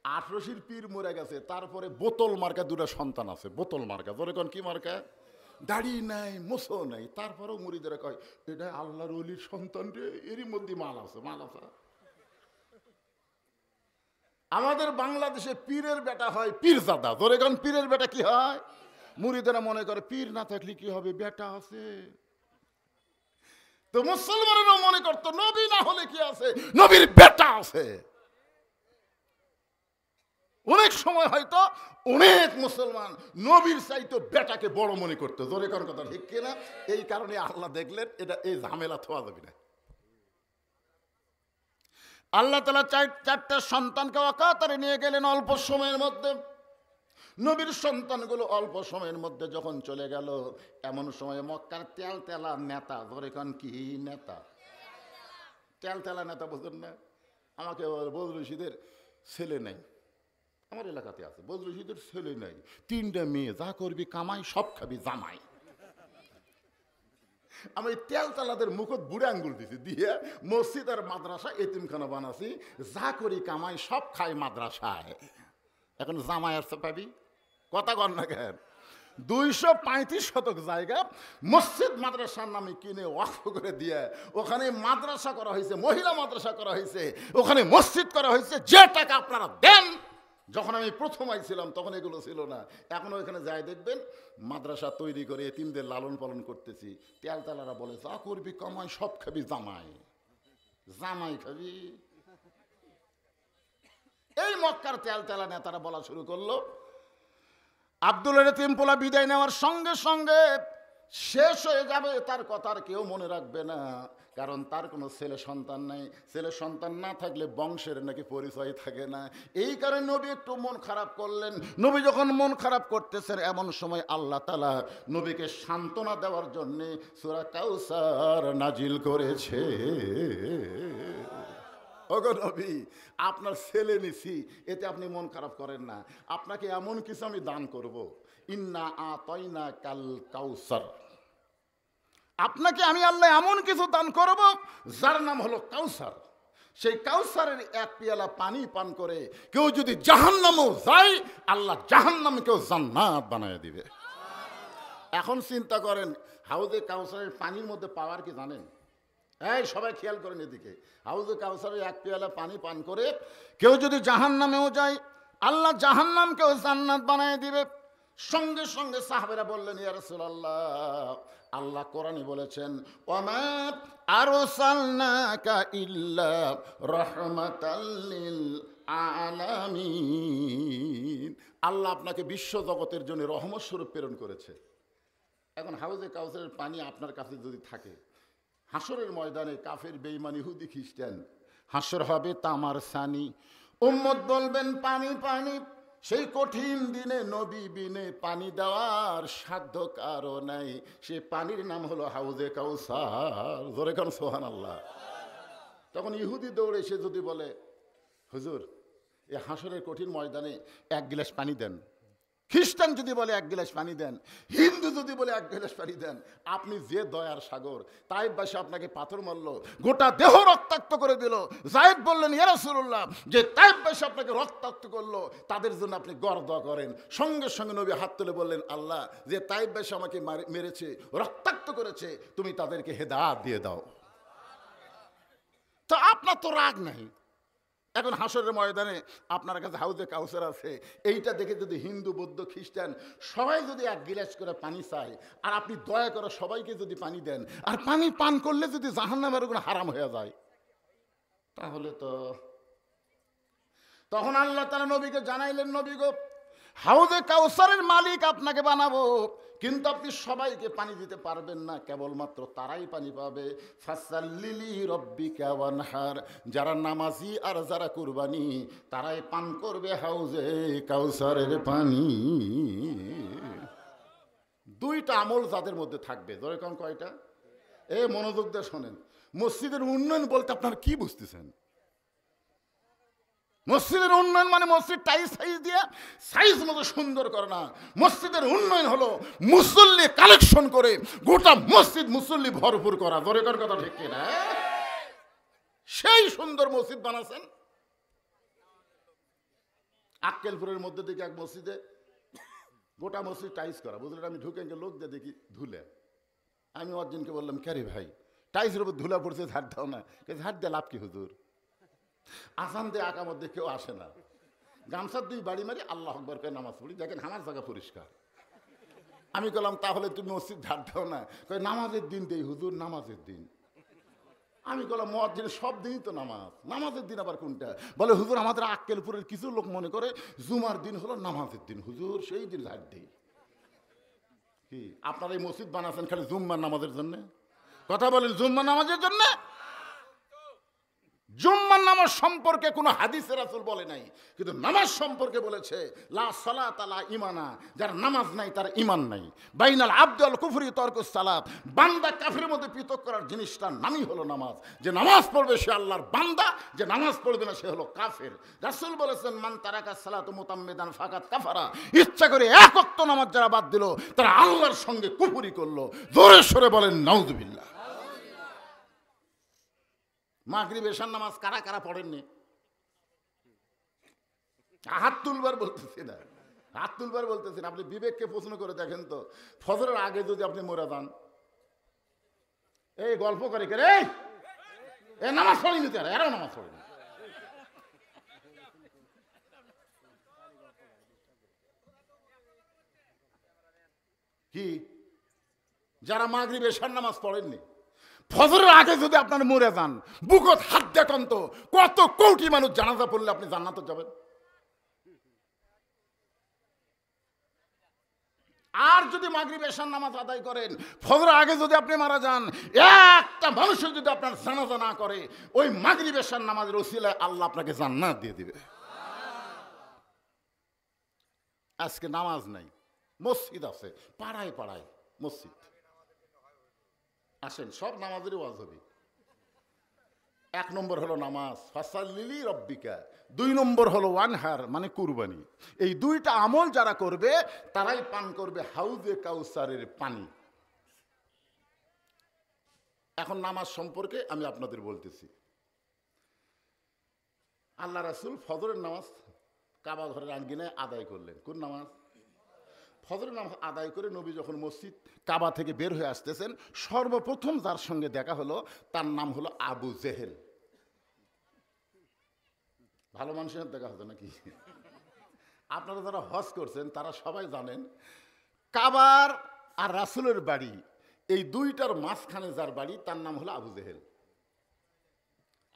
18 পীর মরে গেছে, তারপরে বোতল মার্কা দুটো সন্তান আছে। বোতল মার্কা, ধরে কোন কি মার্কা? দাড়ি নাই, মোছো নাই, তারপরেও মুরিদেরা কয় এটা আল্লাহর ওলির সন্তান রে, এরই মধ্যে মাল আছে, মাল আছে। আমাদের বাংলাদেশে পীরের বেটা হয় পীরজাদা, ধরে কোন পীরের বেটা কি হয়? মুরিদেরা মনে করে পীর না থাকলে কি হবে, বেটা আছে। তো মুসলমানেরাও মনে করতো নবী না হলে কি আছে, নবীর বেটা আছে। অনেক সময় হয়তো অনেক মুসলমান নবীর চাইতো বেটাকে বড় মনে করতো, জোরে কোন কথা ঠিক কিনা? এই কারণে আল্লাহ দেখলেন এটা এই ঝামেলা থোয়া যাবে না। আল্লাহ তাআলা চারটা সন্তানকে অকাতরে নিয়ে গেলেন অল্প সময়ের মধ্যে। নবীর সন্তানগুলো অল্প সময়ের মধ্যে যখন চলে গেল, এমন সময় মক্কার তেলতেলা নেতা, ধরে কোন কি নেতা? তেলতেলা নেতা বুঝলেন না? আমাকে বদরুল রশিদের ছেলে নাই, আমার এলাকাতে আছে, বদরুল রশিদের ছেলে নাই, 3টা মেয়ে, যা করবি কামাই, সব খাবি জামাই। আমি তেলতালাদের মুখত বুড়ে আঙ্গুল দিছি, দিয়ে মসজিদ আর মাদ্রাসা এতিমখানা বানাছি, যা করি কামাই সব খাই মাদ্রাসায়। এখন জামাই আসতে পাবি? কথা কর না কেন? 235 শতক জায়গা মসজিদ মাদ্রাসার নামে কিনে ওয়াকফ করে দিয়ে ওখানে মাদ্রাসা করা হয়েছে, মহিলা মাদ্রাসা করা হয়েছে, ওখানে মসজিদ করা হয়েছে। যে টাকা আপনারা দেন, যখন আমি প্রথম আইছিলাম তখন এগুলো ছিল না। এখন ওইখানে যাই দেখবেন মাদ্রাসা তৈরি করে এতিমদের লালন পালন করতেছি। তেলতালারা বলে যা করবি কামাই, সব খাবি জামাই, জামাই খাবি। এই মক্কার তেলতেলা নেতারা বলা শুরু করলো। আব্দুলের এতিমপোলা বিদায় নেওয়ার সঙ্গে সঙ্গে শেষ হয়ে যাবে, তার কথা আর কেউ মনে রাখবে না, কারণ তার কোনো ছেলে সন্তান নাই। ছেলে সন্তান না থাকলে বংশের নাকি পরিচয় থাকে না। এই কারণে নবী একটু মন খারাপ করলেন। নবী যখন মন খারাপ করতেছেন, এমন সময় আল্লাহ তাআলা নবীকে সান্ত্বনা দেওয়ার জন্যে সূরা কাউসার নাজিল করেছে। ওগো নবী, আপনার ছেলে নিছি, এতে আপনি মন খারাপ করেন না। আপনাকে এমন কিছু আমি দান করব, ইন্না আতাইনা কাল কাউসার। আপনাকে আমি আল্লাহ এমন কিছু দান করব যার নাম হলো কাউসার। সেই কাউসারের এক পেয়ালা পানি পান করে কেউ যদি জাহান্নামেও যায়, আল্লাহ জাহান্নামকেও জান্নাত বানায় দিবে। এখন চিন্তা করেন, হাউজে কাউসারের পানির মধ্যে পাওয়ার কি জানেন? এই সবাই খেয়াল করেন এদিকে। হাউজে কাউসারের এক পেয়ালা পানি পান করে কেউ যদি জাহান্নামেও যায়, আল্লাহ জাহান্নামকেও জান্নাত বানায় দিবে। সঙ্গে সঙ্গে সাহাবেরা বললেন, ইয়া রাসূলুল্লাহ, আল্লাহ কোরআনে বলেছেন, ওয়ামা আরসালনাকা ইল্লা রাহমাতাল লিল আলামিন। আল্লাহ আপনাকে বিশ্ব জগতের জন্য রহমত স্বরূপ প্রেরণ করেছে। এখন হাউজে কাউসারের পানি আপনার কাছে যদি থাকে, হাসরের ময়দানে কাফের বেঈমান ইহুদি খ্রিস্টান, হাসর হবে তামার সানি, উম্মত বলবেন পানি পানি। সেই কঠিন দিনে নবী বিনে পানি দেওয়ার সাধ্য কারো নাই। সে পানির নাম হলো হাউজে কাউসার। জোরে কান সুবহানাল্লাহ। তখন ইহুদি দৌড়ে এসে যদি বলে, হুজুর এই হাসরের কঠিন ময়দানে 1 গ্লাস পানি দেন। খ্রিস্টান যদি বলে 1 গ্লাস পানি দেন, হিন্দু যদি বলে 1 গ্লাস পানি দেন, আপনি যে দয়ার সাগর, তাইফবাসী আপনাকে পাথর মারল, গোটা দেহ রক্তাক্ত করে দিল। যায়েদ বললেন, ইয়া রাসূলুল্লাহ, যে তাইফবাসী আপনাকে রক্তাক্ত করলো, তাদের জন্য আপনি গড় দোয়া করেন। সঙ্গে সঙ্গে নবী হাত তুলে বললেন, আল্লাহ, যে তাইফবাসী আমাকে মেরেছে, রক্তাক্ত করেছে, তুমি তাদেরকে হেদায়েত দিয়ে দাও। তো আপনার তো রাগ নাই। এখন হাসরের ময়দানে আপনার কাছে হাউজে কাউসার আছে, এইটা দেখে যদি হিন্দু, বৌদ্ধ, খ্রিস্টান সবাই যদি 1 গিলাস করে পানি চায়, আর আপনি দয়া করে সবাইকে যদি পানি দেন, আর পানি পান করলে যদি জাহান্নামের গুনাহ হারাম হয়ে যায়, তাহলে তো তখন আল্লাহ তাআলা নবীকে জানাইলেন, নবী গো, হাউজে কাউসারের মালিক আপনাকে বানাবো, কিন্তু আপনি সবাইকে পানি দিতে পারবেন না, কেবলমাত্র তারাই পানি পাবে। ফাসাল্লিলি রব্বিকা ওয়ানহার, যারা নামাজি আর যারা কুরবানি তারাই পান করবে হাউজে কাউসারের পানি। দুইটা আমল যাদের মধ্যে থাকবে, ধরে কোন কয়টা? মনোযোগ দিয়ে শোনেন। মসজিদের উন্নয়ন বলতে আপনার কি বুঝতেছেন? মসজিদের উন্নয়ন মানে মসজিদ টাইলস সাইজ দিয়ে সাইজ মতো সুন্দর করে না। মসজিদের উন্নয়ন হলো মুসল্লি কালেকশন করে গোটা মসজিদ মুসল্লি ভরপুর করা। দরকার কথা ঠিক কিনা? সেই সুন্দর মসজিদ বানাচ্ছেন। আক্কেলপুরের মধ্যে থেকে এক মসজিদে গোটা মসজিদ টাইলস করা, বুঝলেন? আমি ঢুকে লোক দিয়ে দেখি ধুলে। আমি অর্জুনকে বললাম, ক্যারে ভাই টাইলসের উপর ধুলা পড়ছে, ঝাড় দাও না। ঝাড় দিয়ে লাভ কি হুজুর? আসান দিয়ে আঁকা মধ্যে কেউ আসে না, গামছার দুই বাড়ি মারি আল্লাহ আকবার করে নামাজ পড়ি, দেখেন আমার জায়গা পরিষ্কার। আমি বললাম, তাহলে তুমি মসজিদ ঝাড় দাও না? নামাজের দিন দেই হুজুর, নামাজের দিন। আমি বললাম, মুয়াজ্জিন সব দিনই তো নামাজ, নামাজের দিন আবার কোনটা? বলে হুজুর আমাদের আক্কেলপুরের কিছু লোক মনে করে জুমার দিন হলো নামাজের দিন, হুজুর সেই দিন ঝাড় দেই। কি আপনারা এই মসজিদ বানাচ্ছেন খালি জুম্মার নামাজের জন্য? কথা বলেন, জুম্মার নামাজের জন্য? জুম্মার নামাজ সম্পর্কে কোনো হাদিসে রাসূল বলে নাই, কিন্তু নামাজ সম্পর্কে বলেছে লা সালাতা লা ঈমানা, যার নামাজ নাই তার ঈমান নাই। বাইনাল আবদি ওয়াল কুফরি তারকুস সালাত, বান্দা কাফেরের মধ্যে পৃথক করার জিনিসটার নামই হলো নামাজ। যে নামাজ পড়বে সে আল্লাহর বান্দা, যে নামাজ পড়বে না সে হলো কাফের। রাসূল বলেছেন মান তারাকা সালাতু মুতাম্মিদান ফাকাত কাফারা, ইচ্ছা করে এক ওয়াক্ত নামাজ যারা বাদ দিল তারা আল্লাহর সঙ্গে কুফরি করলো। জোরে সরে বলেন নাউযুবিল্লাহ। মাগরিব এশার নামাজ কারা কারা পড়েননি? হাত তুলবার বলতেছি না, হাত তুলবার বলতেছি না। আপনি বিবেককে প্রশ্ন করে দেখেন তো, ফজরের আগে যদি আপনি মরে যান, এই গল্প করে কে রে এ নামাজ পড়িনি, তারা এরাও নামাজ পড়েনি। কি যারা মাগরিব এশার নামাজ পড়েননি, ফজরের আগে যদি আপনার মরে যান, বুকত হাত দেখুন তো কত কোটি মানুষ জানাজা পড়লে আপনি জান্নাতে যাবেন। আর যদি মাগরিব এশার নামাজ আদায় করেন, ফজরের আগে যদি আপনি মারা যান, একটা মানুষের যদি আপনার জানাজা না করে, ওই মাগরিব এশার নামাজের ওসিলায় আল্লাহ আপনাকে জান্নাত দিয়ে দিবে। আজকে নামাজ নাই, মসজিদ আছে পাড়ায় পাড়ায় মসজিদ। আসেন সব নামাজেরই ওয়াজ হবে। এক নম্বর হলো নামাজ, ফাসাল্লিলি রব্বিকা। দুই নম্বর হলো ওয়ানহার মানে কুরবানি। এই দুইটা আমল যারা করবে তারাই পান করবে হাউজে কাউসারের পানি। এখন নামাজ সম্পর্কে আমি আপনাদের বলতেছি। আল্লাহ রাসূল ফজরের নামাজ কাবা ঘরের আঙ্গিনায় আদায় করলেন। কোন নামাজ? ফজরের নামাজ আদায় করে নবী যখন মসজিদ কাবা থেকে বের হয়ে আসতেছেন, সর্বপ্রথম যার সঙ্গে দেখা হলো তার নাম হলো আবু জেহেল। ভালো মানুষের দেখা হতো নাকি? আপনারা যারা হজ করছেন তারা সবাই জানেন কাবার আর রাসূলের বাড়ি এই দুইটার মাঝখানে যার বাড়ি তার নাম হলো আবু জেহেল।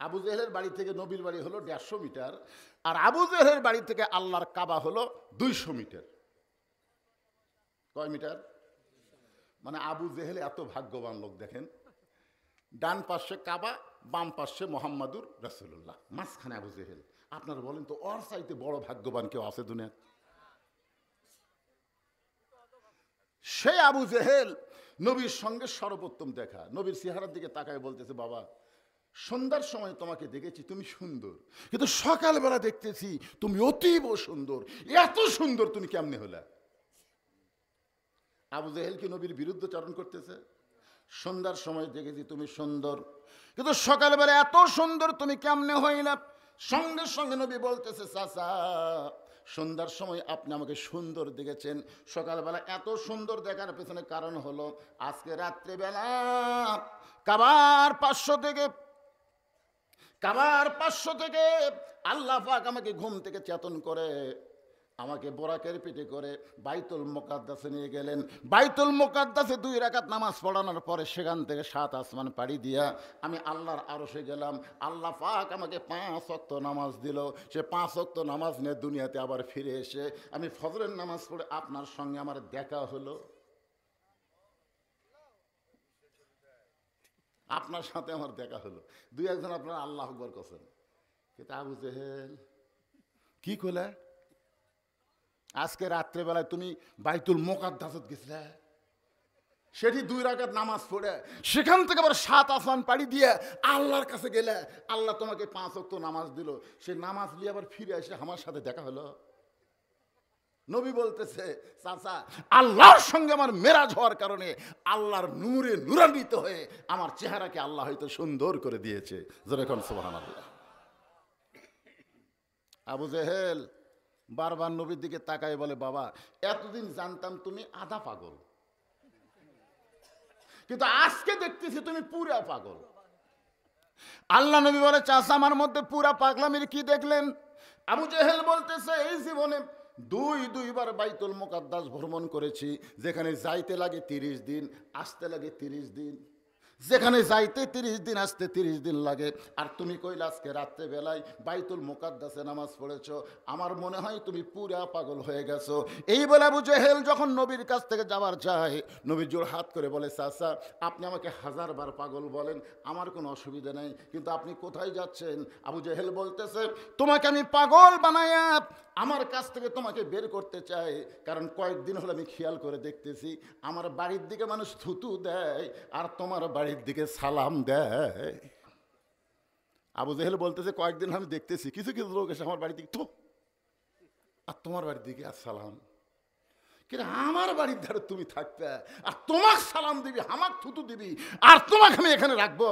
আবু জেহেলের বাড়ি থেকে নবীর বাড়ি হলো 150 মিটার, আর আবু জেহেলের বাড়ি থেকে আল্লাহর কাবা হলো 200 মিটার। কয় মিটার? মানে আবু জেহেল এত ভাগ্যবান লোক, দেখেন ডান পাশে কাবা, বাম পাশে মোহাম্মদুর রাসূলুল্লাহ, মাঝখানে আবু জেহেল। আপনারা বলেন তো ওর চাইতে বড় ভাগ্যবান কেউ আছে দুনিয়া? সেই আবু জেহেল নবীর সঙ্গে সর্বোত্তম দেখা, নবীর চেহারার দিকে তাকায় বলতেছে, বাবা সন্ধ্যার সময় তোমাকে দেখেছি তুমি সুন্দর, কিন্তু সকালবেলা দেখতেছি তুমি অতীব সুন্দর। এত সুন্দর তুমি কেমনে হলে? আবু জেহেল কি নবীর বিরুদ্ধচারণ করতেছে? সন্ধ্যার সময় দেখেছি তুমি সুন্দর, কিন্তু সকালবেলা এত সুন্দর তুমি কেমনে হইলা? সঙ্গে সঙ্গে নবী বলতেছে, চাচা সন্ধ্যার সময় আপনি আমাকে সুন্দর দেখেছেন, সকালবেলা এত সুন্দর দেখার পেছনে কারণ হলো আজকে রাত্রিবেলা কাবার 500 থেকে আল্লাহ পাক আমাকে ঘুম থেকে চেতন করে আমাকে বোরাকের পিঠে করে বাইতুল মুকাদ্দাসে নিয়ে গেলেন। বাইতুল মুকাদ্দাসে 2 রাকাত নামাজ পড়ানোর পরে সেখান থেকে 7 আসমান পাড়ি দিয়া আমি আল্লাহর আরশে গেলাম। আল্লাহ পাক আমাকে 5 ওয়াক্ত নামাজ দিল। সে 5 ওয়াক্ত নামাজ নিয়ে দুনিয়াতে আবার ফিরে এসে আমি ফজরের নামাজ পড়ে আপনার সঙ্গে আমার দেখা হলো। আপনার সাথে আমার দেখা হলো, দুই একজন আপনারা আল্লাহ আকবার করছেন, কিন্তু আবু জেহেল কি কইলা? আজকে রাত্রেবেলায় তুমি বাইতুল মুকাদ্দাসত গেছিলে, সেটি 2 রাকাত নামাজ পড়ে সেখান থেকে আবার 7 আসমান পাড়ি দিয়ে আল্লাহর কাছে গেলে, আল্লাহ তোমাকে 5 ওয়াক্ত নামাজ দিল, সে নামাজ নিয়ে আবার ফিরে এসে আমার সাথে দেখা হলো। নবী বলতেছে, চাচা আল্লাহর সঙ্গে আমার মেরাজ হওয়ার কারণে আল্লাহর নূরে নূরান্বিত হয়ে আমার চেহারাকে আল্লাহ হয়তো সুন্দর করে দিয়েছে। যেরকম সুবহানাল্লাহ। আবু জেহেল বারবার নবীর দিকে তাকায় বলে, বাবা এতদিন জানতাম তুমি আধা পাগল, কিন্তু আজকে দেখতেছি তুমি পুরা পাগল। আল্লাহ নবী বলে, চাচা আমার মধ্যে পুরা পাগলামির কি দেখলেন? আবু জেহেল বলতেছে, এই জীবনে দুইবার বাইতুল মুকাদ্দাস ভ্রমণ করেছি, যেখানে যাইতে লাগে 30 দিন, আসতে লাগে 30 দিন, যেখানে যাইতে 30 দিন আসতে 30 দিন লাগে। আর তুমি কইলে আজকে রাত্রে বেলায় বাইতুল মুকাদ্দাসে নামাজ পড়েছ, আমার মনে হয় তুমি পুরা পাগল হয়ে গেছো। এই বলে আবু জেহেল যখন নবীর কাছ থেকে যাওয়ার যায়, নবী জোর হাত করে বলে, চাচা আপনি আমাকে 1000 বার পাগল বলেন, আমার কোনো অসুবিধা নেই, কিন্তু আপনি কোথায় যাচ্ছেন? আবু জেহেল বলতেছে, তোমাকে আমি পাগল বানায়া আমার কাছ থেকে তোমাকে বের করতে চাই, কারণ কয়েকদিন হলো আমি খেয়াল করে দেখতেছি আমার বাড়ির দিকে মানুষ থুতু দেয় আর তোমার বাড়ির দিকে সালাম দেয়। আবু জেহেল বলতেছে, কয়েকদিন আমি দেখতেছি কিছু কিছু লোক এসে আমার বাড়ির দিকে থু, আর তোমার বাড়ির দিকে আর সালাম, কিন্তু আমার বাড়ির ধারে তুমি থাকবে আর তোমার সালাম দিবি, আমার থুতু দিবি, আর তোমাকে আমি এখানে রাখবো?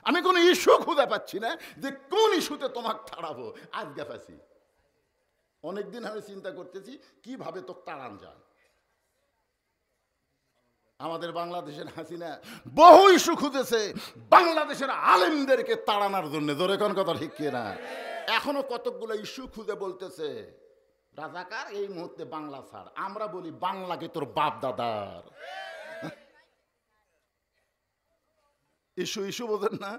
আমি কোনো ইস্যু খুঁজে পাচ্ছি না যে কোন ইস্যুতে তোমাকে তাড়াবো। আজকে পাচ্ছি, অনেকদিন আমি চিন্তা করতেছি কিভাবে তো তাড়ান যায়। আমাদের বাংলাদেশের হাসিনা বহু ইস্যু খুঁজেছে বাংলাদেশের আলেমদেরকে তাড়ানোর জন্য। জোরে কোন কথা ঠিক কিনা? এখনো কতকগুলো ইস্যু খুঁজে বলতেছে, রাজাকার এই মুহূর্তে বাংলা ছাড়। আমরা বলি বাংলাকে তোর বাপ দাদার। ইস্যু বোঝেন না?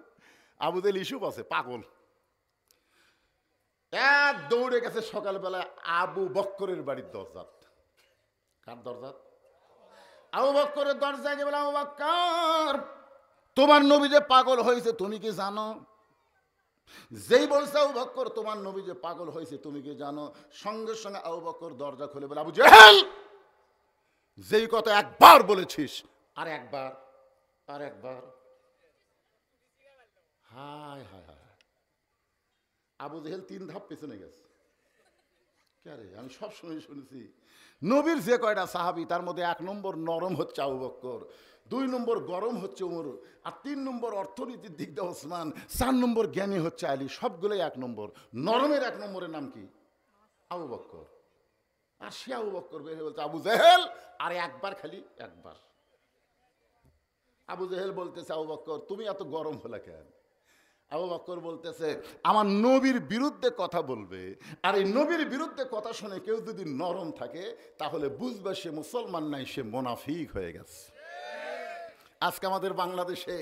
আবুদের ইস্যু আছে, পাগল এক দৌড়ে গেছে সকালবেলা আবু বক্করের বাড়ির দরজাত। কার দরজাত? আবু বক্করের দরজায় গিয়ে বলে, আবু বক্কর তোমার নবী যে পাগল হয়েছে তুমি কি জানো? যেই বলছে আবু বক্কর তোমার নবী যে পাগল হয়েছে তুমি কি জানো, সঙ্গে সঙ্গে আবু বক্কর দরজা খুলে বলে, আবু জেহেল যেই কথা একবার বলেছিস আর একবার আর একবার। হায় হায় হায়, আবু জেহেল 3 ধাপ পেছনে গেছে। কে রে? আমি সব সময় শুনেছি নবীর যে কয়টা সাহাবী তার মধ্যে 1 নম্বর নরম হচ্ছে আবু বক্কর, 2 নম্বর গরম হচ্ছে উমর, আর 3 নম্বর অর্থনীতির দিক দিয়ে ওসমান, 4 নম্বর জ্ঞানী হচ্ছে আলী। সবগুলোই 1 নম্বর। নরমের 1 নম্বরের নাম কি? আবু বক্কর। আর সে আবু বক্কর বের হয়ে বলছে, আবু জেহেল আরে একবার, খালি একবার। আবু জেহেল বলতেছে, আবু বক্কর তুমি এত গরম হলে কেন? আবু বক্কর বলতেছে, আমার নবীর বিরুদ্ধে কথা বলবে, আর এই নবীর বিরুদ্ধে কথা শুনে কেউ যদি নরম থাকে তাহলে বুঝবে সে মুসলমান নাই, সে মুনাফিক হয়ে গেছে। আজকে আমাদের বাংলাদেশে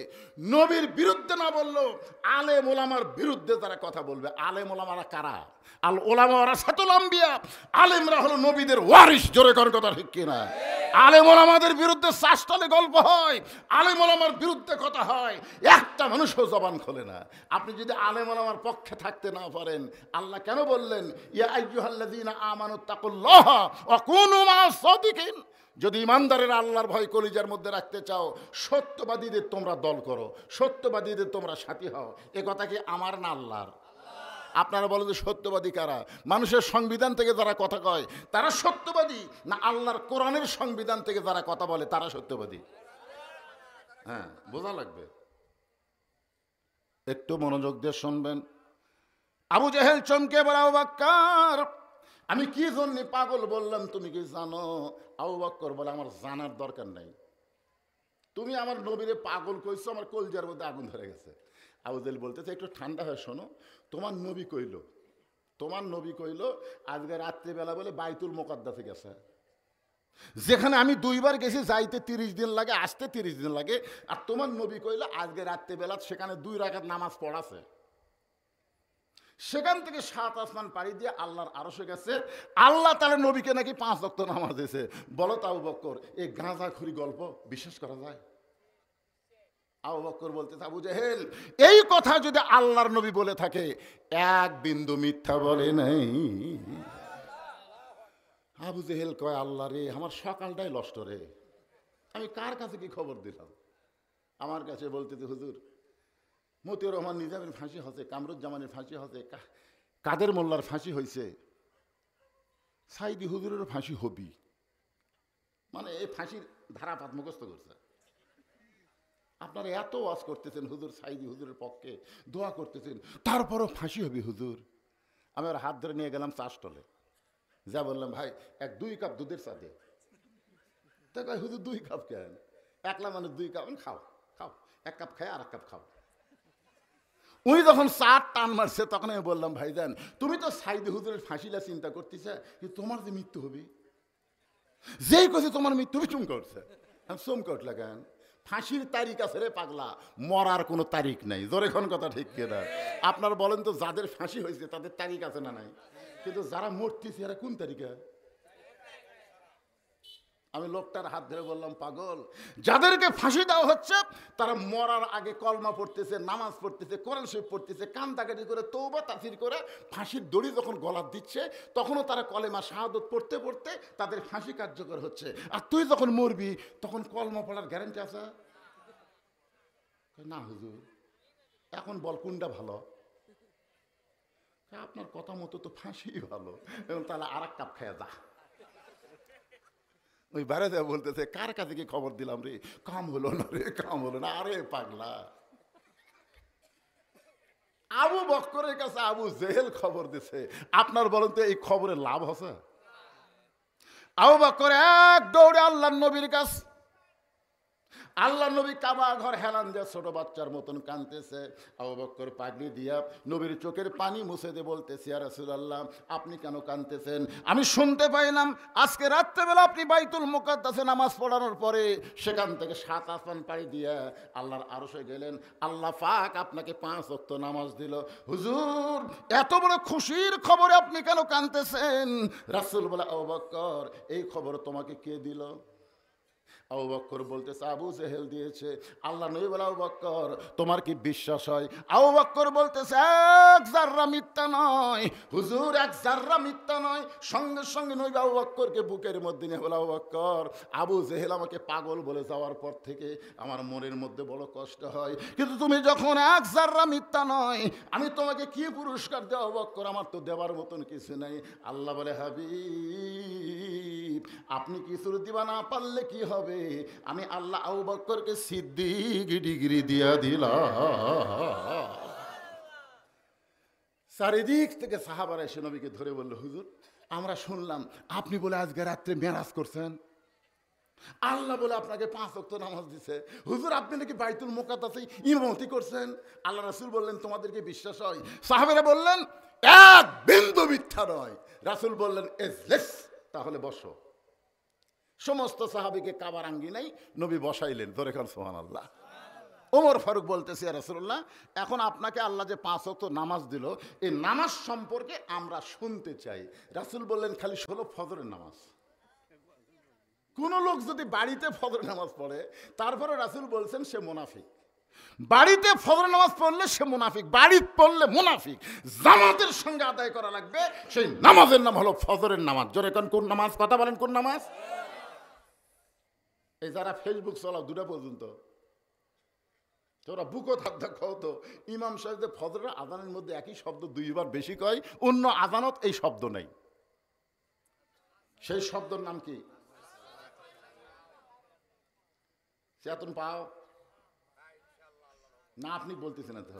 নবীর বিরুদ্ধে না বললেও আলেম ওলামার বিরুদ্ধে তারা কথা বলবে। আলেম ওলামারা কারা? আল ওলামা ওয়ারাসাতুল আম্বিয়া, আলেমরা হলো নবীদের ওয়ারিস। জোরে কোন কথা ঠিক কিনা? আলেম ওলামাদের বিরুদ্ধে চাষতলে গল্প হয়, আলেম ওলামার বিরুদ্ধে কথা হয়, একটা মানুষও জবান খোলে না। আপনি যদি আলেম ওলামার পক্ষে থাকতে না পারেন, আল্লাহ কেন বললেন ইয়া আইয়ুহাল্লাযীনা আমানুত্তাকুল্লাহা ওয়া কুনু মা'আস সাদিকিন? যদি ইমানদারের আল্লাহর ভয় কলিজার মধ্যে রাখতে চাও, সত্যবাদীদের তোমরা দল করো, সত্যবাদীদের তোমরা সাথী হও। এ কথা কি আমার না আল্লাহর? আপনারা বলেন যে সত্যবাদী কারা? মানুষের সংবিধান থেকে যারা কথা কয় তারা সত্যবাদী, না আল্লাহর কোরআনের সংবিধান থেকে যারা কথা বলে তারা সত্যবাদী? হ্যাঁ, বোঝা লাগবে। একটু মনোযোগ দিয়ে শুনবেন। আবু জেহেল চমকে বলে, আবু বক্কর আমি কি জন্য পাগল বললাম তুমি কি জানো? আবু বক্কর বলে, আমার জানার দরকার নাই, তুমি আমার নবীরে পাগল কইছো, আমার কলজার মধ্যে আগুন ধরে গেছে। আবু জেহেল বলতেছে, একটু ঠান্ডা হয়ে শোনো, তোমার নবী কইল আজকে রাত্রিবেলা বলে বাইতুল মুকাদ্দাসে গেছে, যেখানে আমি 2বার গেছি, যাইতে 30 দিন লাগে, আসতে 30 দিন লাগে। আর তোমার নবী কইল আজকে রাত্রিবেলা সেখানে 2 রাকাত নামাজ পড়াছে, সেখান থেকে 7 আসমান পাড়ি দিয়ে আল্লাহর আরশে গেছে। আল্লাহ তাআলা নবীকে নাকি 5 ওয়াক্ত নামাজ দিয়েছে। বলো তো আবু বক্কর, এই গাঁজাখুরি গল্প বিশ্বাস করা যায়? আবু বকর বলতেছে, আবু জেহেল এই কথা যদি আল্লাহর নবী বলে থাকে এক বিন্দু মিথ্যা বলে নাই। আবু জেহেল কয়, আল্লাহ রে, আমার সকালটাই নষ্ট রে, আমি কার কাছে কি খবর দিলাম? আমার কাছে বলতেছে, হুজুর মতিউর রহমান নিজামের ফাঁসি হয়েছে, কামরুজ্জামানের ফাঁসি হয়েছে, কাদের মোল্লার ফাঁসি হয়েছে, সাইদি হুজুরেরও ফাঁসি হবি। মানে এই ফাঁসির ধারাপাত মুখস্থ করছে। আপনারা এত ওয়াজ করতেছেন হুজুর সাইদি হুজুরের পক্ষে, দোয়া করতেছেন, তারপরও ফাঁসি হবি হুজুর। আমি ওর হাত ধরে নিয়ে গেলাম চা স্টলে, যা বললাম, ভাই 2 কাপ দুধের চা দে। তা কয়, হুজুর 2 কাপ কেন? একলা মানুষ 2 কাপ। খাও খাও, 1 কাপ খায় আর 1 কাপ খাও। উনি যখন চা টান মারছে তখন আমি বললাম, ভাইজান তুমি তো সাইদি হুজুরের ফাঁসিলা চিন্তা করতেছে, কিন্তু তোমার যে মৃত্যু হবে, যেই কথা তোমার মৃত্যু হবে চুমকা উঠছে। আমি চমকা উঠলা কেন? ফাঁসির তারিখ আছে রে পাগলা, মরার কোনো তারিখ নাই। জোরে কোন কথা ঠিক কিনা? আপনার বলেন তো, যাদের ফাঁসি হয়েছে তাদের তারিখ আছে না নাই? কিন্তু যারা মরতেছে এরা কোন তারিখে? আমি লোকটার হাত ধরে বললাম, পাগল, যাদেরকে ফাঁসি দেওয়া হচ্ছে তারা মরার আগে কলমা পড়তেছে, নামাজ পড়তেছে, কোরআন শরীফ পড়তেছে, কান্দাকাটি করে তওবা তাফসীর করে ফাঁসির দড়ি যখন গলা দিচ্ছে তখনও তারা কলেমা শাহাদত পড়তে পড়তে তাদের ফাঁসি কার্যকর হচ্ছে। আর তুই যখন মরবি তখন কলমা পড়ার গ্যারান্টি আছে না? হুজুর এখন বল কোনটা ভালো? আপনার কথা মতো তো ফাঁসি ভালো। এবং তাহলে আর 1 কাপ খেয়ে যা। ওই বাইরে যা বলতেছে, কার কাছে কি খবর দিলাম রে, কাম হলো না রে, কাম হলো না। আরে পাগলা, আবু বকরের কাছে আবু জেহেল খবর দিছে, আপনার বলেন তো এই খবরের লাভ হচ্ছে? আবু বকর এক দৌড়ে আল্লাহর নবীর কাছে। আল্লাহ নবী কাবা ঘর হেলান দিয়ে ছোট বাচ্চার মতন কাঁদতেছে। আবু বকর পাগড়ি দিয়া নবীর চোখের পানি মুছে দিয়ে বলতেছে, ইয়া রাসূলুল্লাহ আপনি কেন কাঁদতেছেন? আমি শুনতে পাইলাম আজকে রাত্রেবেলা আপনি বাইতুল মুকাদ্দাসে নামাজ পড়ানোর পরে সেখান থেকে 7 আসমান পাড়ি দিয়া আল্লাহর আরশে গেলেন। আল্লাহ পাক আপনাকে 5 ওয়াক্ত নামাজ দিল। হুজুর এত বড় খুশির খবরে আপনি কেন কাঁদতেছেন? রাসূল বলে, আবু বকর এই খবর তোমাকে কে দিল? আবু বকর বলতেছে, আবু জেহেল দিয়েছে। আল্লাহ নবী বলে, আবু বকর তোমার কি বিশ্বাস হয়? আবু বকর বলতেছে, 1 জাররা মিথ্যা নয় হুজুর, 1 জাররা মিথ্যা নয়। সঙ্গে সঙ্গে নবী আবু বকরকে বুকের মধ্যে নিয়ে বলে, আবু বকর আবু জেহেল আমাকে পাগল বলে যাওয়ার পর থেকে আমার মনের মধ্যে বড় কষ্ট হয়, কিন্তু তুমি যখন 1 জাররা মিথ্যা নয়, আমি তোমাকে কি পুরস্কার দেব আবু বকর? আমার তো দেওয়ার মতন কিছু নাই। আল্লাহ বলে, হাবিব আপনি কিছু দিবা না পারলে কি হবে? আমি আল্লাহ আবু বকরকে সিদ্দিক ডিগ্রি দিয়া দিলাম। চারিদিক থেকে সাহাবারা এসে নবীকে ধরে বলল, হুজুর আমরা শুনলাম আপনি বলে আজকে রাত্রে মেরাজ করছেন, আল্লাহ বলে আপনাকে 5 ওয়াক্ত নামাজ দিছে, হুজুর আপনি নাকি বাইতুল মুকাদ্দাসে ইমামতি করছেন। আল্লাহ রাসূল বললেন, তোমাদেরকে বিশ্বাস হয়? সাহাবারা বললেন, 1 বিন্দু মিথ্যা নয়। রাসূল বললেন, এজলিস, তাহলে বসো। সমস্ত সাহাবীকে কাবার আঙ্গিনাই নবী বসাইলেন। ধরে খান সুবহানাল্লাহ। ওমর ফারুক বলতেছে, ইয়া রাসূলুল্লাহ এখন আপনাকে আল্লাহ যে 5 ওয়াক্ত নামাজ দিল, এই নামাজ সম্পর্কে আমরা শুনতে চাই। রাসূল বললেন, খালি 16 ফজরের নামাজ। কোন লোক যদি বাড়িতে ফজরের নামাজ পড়ে তারপরে রাসূল বলছেন সে মুনাফিক। বাড়িতে ফজরের নামাজ পড়লে সে মুনাফিক, বাড়িতে পড়লে মুনাফিক। জামাতের সঙ্গে আদায় করা লাগবে, সেই নামাজের নাম হলো ফজরের নামাজ। জোরে কোন নামাজ? কথা বলেন কোন নামাজ? এই যারা ফেসবুক চালাও 2টা পর্যন্ত, তোরা বুকো থাকতে খাও তো, ইমাম সাহেব ফজরের আজানের মধ্যে একই শব্দ 2 বার বেশি কয়, অন্য আজানত এই শব্দ নেই। সেই শব্দের নাম কি? চেতন পাও না? আপনি বলতেছেন না তো,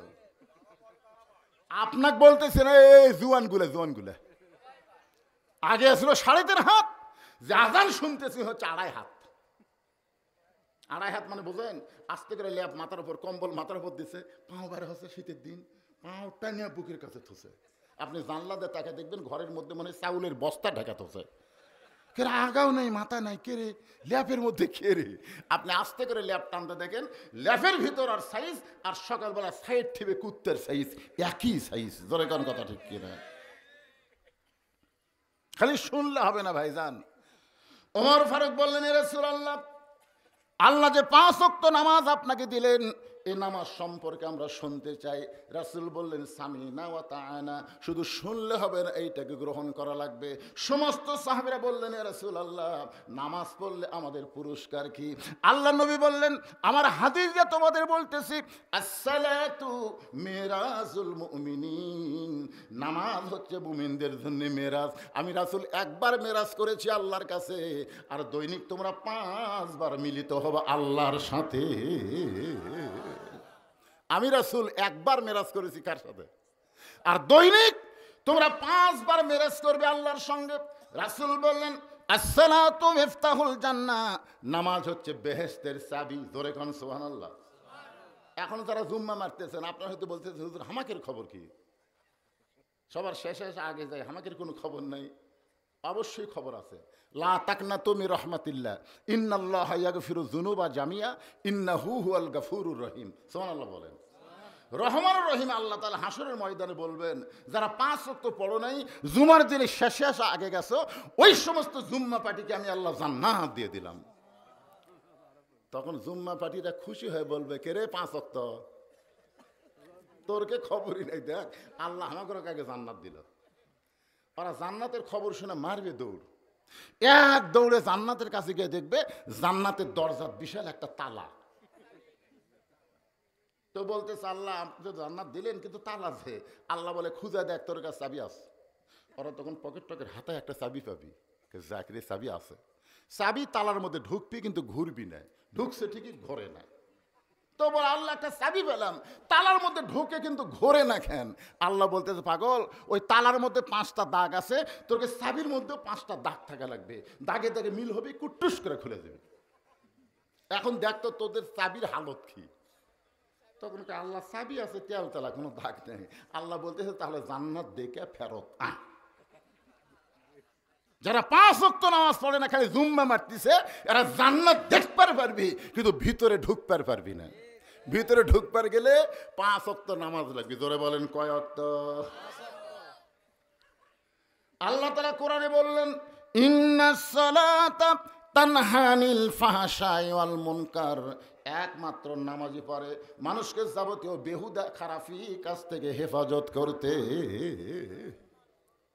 আপনাকে বলতেছেন এই জুয়ানগুলা। আগে ছিল 3.5 হাত, যে আজান শুনতেছি হচ্ছে 2.5 হাত। 2.5 হাত মানে বোঝেন? আস্তে করে ল্যাপ মাথার উপর, কম্বল মাথার উপর দিছে, পাও বাইরে হচ্ছে শীতের দিন, পাওটা নিয়ে বুকের কাছে থুছে। আপনি জানলা দিয়ে তাকে দেখবেন ঘরের মধ্যে মনে চাউলের বস্তা ঢাকা থুছে। কেরে আগাও নেই, মাথা নাই, কেরে ল্যাপের মধ্যে কেরে। আপনি আস্তে করে ল্যাপ টানতে দেখেন, ল্যাপের ভিতর আর সাইজ আর সকালবেলা সাইড ঠিবে কুত্তের সাইজ, একই সাইজ। জোরে কোন কথা ঠিক কিনা? খালি শুনলে হবে না ভাইজান। ওমর ফারুক বললেন, এ রাসূলুল্লাহ আল্লাহ যে 5 ওয়াক্ত নামাজ আপনাকে দিলেন, এই নামাজ সম্পর্কে আমরা শুনতে চাই। রাসূল বললেন সামিনা ওয়া তাআনা, শুধু শুনলে হবে না, এইটাকে গ্রহণ করা লাগবে। সমস্ত সাহাবীরা বললেন ইয়া রাসূলুল্লাহ, নামাজ পড়লে আমাদের পুরস্কার কি? আল্লাহ নবী বললেন, আমার হাদিস দিয়ে তোমাদের বলতেছি, আসসালাতু মিরাজুল মুমিনিন, নামাজ হচ্ছে মুমিনদের জন্য মেরাজ। আমি রাসূল একবার মেরাজ করেছি আল্লাহর কাছে, আর দৈনিক তোমরা 5 বার মিলিত হবে আল্লাহর সাথে। আমি রাসূল একবার মেরাজ করেছি কার সাথে? আর দৈনিক তোমরা 5 বার মেরাজ করবে আল্লাহর সঙ্গে। রাসূল বললেন আসসালাতু মিফতাহুল জান্নাহ, নামাজ হচ্ছে বেহেশতের চাবি। জোরে কোন সুবহানাল্লাহ। এখন যারা জুম্মা মারতেছেন, আপনারা হয়তো বলতেছেন হুজুর হামাকের খবর কি? সবার শেষে আগে যায়, হামাকের কোনো খবর নাই। অবশ্যই খবর আছে। লা তাকনাতু মির রাহমাতিল্লাহ, ইন্নাল্লাহা ইয়াগফিরু যুনুবা জামিয়া, ইন্নাহু হুয়াল গাফুরুর রহিম। সুবহানাল্লাহ বলেন। রহমানুর রহিম আল্লাহ তাআলা হাসরের ময়দানে বলবেন, যারা 5 ওয়াক্ত পড়ো নাই, জুমার দিনে শেষে আগে গেছো, ওই সমস্ত জুম্মা পার্টিকে আমি আল্লাহ জান্নাত দিয়ে দিলাম। তখন জুম্মা পার্টিরা খুশি হয়ে বলবে, কে রে 5 ওয়াক্ত, তোরকে খবরই নাই, দেখ আল্লাহ আমাকে আগে জান্নাত দিল। ওরা জান্নাতের খবর শুনে মারবে দৌড়, এক দৌড়ে জান্নাতের কাছে গিয়ে দেখবে জান্নাতের দরজার বিশাল একটা তালা। তো বলতেছে আল্লাহ আপনি তো জান্নাত দিলেন, কিন্তু তালা আছে। আল্লাহ বলে খুঁজে দেখ, তোর কাছে চাবি আছে। ওরা তখন পকেট টকেট হাতে একটা চাবি পাবি, জাকিরে চাবি আছে। চাবি তালার মধ্যে ঢুকবি কিন্তু ঘুরবি না, ঢুকছে ঠিকই ঘরে না। তো বলে আল্লাহ একটা চাবি পেলাম, তালার মধ্যে ঢুকে কিন্তু ঘোরে না কেন? আল্লাহ বলতেছে পাগল, ওই তালার মধ্যে 5টা দাগ আছে, তোকে চাবির মধ্যেও 5টা দাগ থাকা লাগবে, দাগে দাগে মিল হবে, কুটুস করে খুলে দেবে। এখন দেখতো তোদের চাবির হালত কি। তখন আল্লাহ চাবি আছে তেল তেলা, কোনো দাগ নেই। আল্লাহ বলতেছে তাহলে জান্নাত দেখে ফেরত আয়। যারা 5 ওয়াক্ত নামাজ পড়ে না, খালি জুম্মা মারতেছে, এরা জান্নাত দেখতে পারবি কিন্তু ভিতরে ঢুকতে পারবি না। ভিতরে ঢুকবার গেলে 5 ওয়াক্ত নামাজ লাগবে। জোরে বলেন কয় ওয়াক্ত? আল্লাহ তাআলা কোরআনে বললেন, ইন্নাস সালাতা তানহা আনিল ফাহশাই ওয়াল মুনকার, একমাত্র নামাজি পড়ে মানুষকে যাবতীয় বেহুদা খারাপি কাজ থেকে হেফাজত করতে।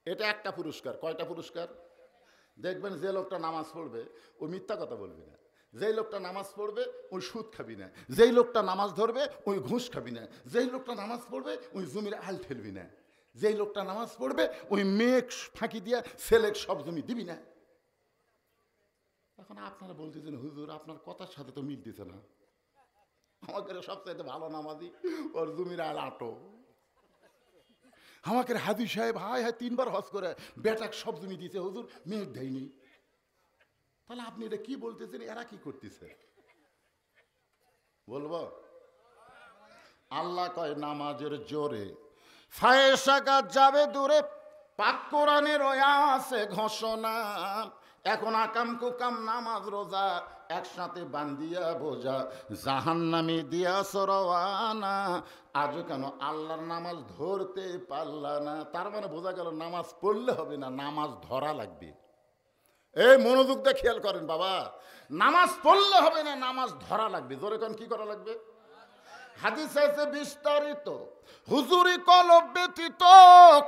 এটা একটা পুরস্কার। কয়টা পুরস্কার? দেখবেন যে লোকটা নামাজ পড়বে ও মিথ্যা কথা বলবি না, যেই লোকটা নামাজ পড়বে ওই সুদ খাবি না, যেই লোকটা নামাজ ধরবে ওই ঘুষ খাবি না, যেই লোকটা নামাজ পড়বে ওই জমির আল ঠেলবি না, যেই লোকটা নামাজ পড়বে ওই মেয়ে ফাঁকি দিয়া ছেলে সব জমি দিবি না। এখন আপনারা বলতেছেন হুজুর আপনার কথার সাথে তো মিলতেছে না, আমাকে সবচাইতে ভালো নামাজি ওর জমির আল আটো। আমাকে হাজি সাহেব হায় হায় 3 বার হজ করে বেটাক সব জমি দিয়েছে, হুজুর মেয়ের দেয়নি। তাহলে আপনি এটা কি বলতেছেন? এরা কি করতেছে বলবো? আল্লাহ কয় নামাজের জোরে ফায়েশাকা যাবে দূরে, পাক কোরআনের আছে ঘোষণা। এখন আকাম কুকাম নামাজ রোজা একসাথে বান্দিয়া বোঝা, জাহান্নামে দিয়া সরওয়ানা। আজও কেন আল্লাহর নামাজ ধরতে পারলা না? তার মানে বোঝা গেল নামাজ পড়লে হবে না, নামাজ ধরা লাগবে। এই মনোযোগ দিয়ে খেয়াল করেন বাবা, নামাজ পড়লে হবে না, নামাজ ধরা লাগবে। জোরে কোন কি করা লাগবে? হাদিস আছে বিস্তারিত, হুজুরি কলব ব্যতীত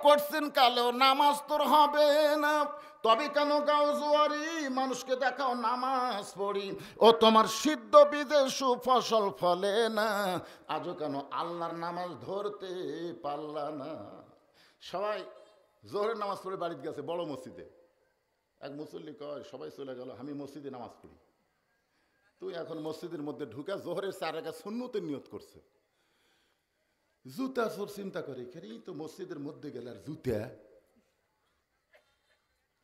করছেন কালেও নামাজ তোর হবে না। তবে কেন গাও জুয়ারি মানুষকে দেখাও নামাজ পড়ি, ও তোমার সিদ্ধ বীজে সুফসল ফলে না। আজও কেন আল্লাহর নামাজ ধরতে পারলা না? সবাই জোহরের নামাজ পড়ে বাড়িতে গেছে বড় মসজিদে। এক মুসল্লি কয় সবাই চলে গেল, আমি মসজিদে নামাজ পড়ি। তুই এখন মসজিদের মধ্যে ঢুকে জোহরের 4 রাকাত সুন্নতের নিয়ত করছে, জুতা চোর চিন্তা করে এই তো মসজিদের মধ্যে গেলে আর জুতা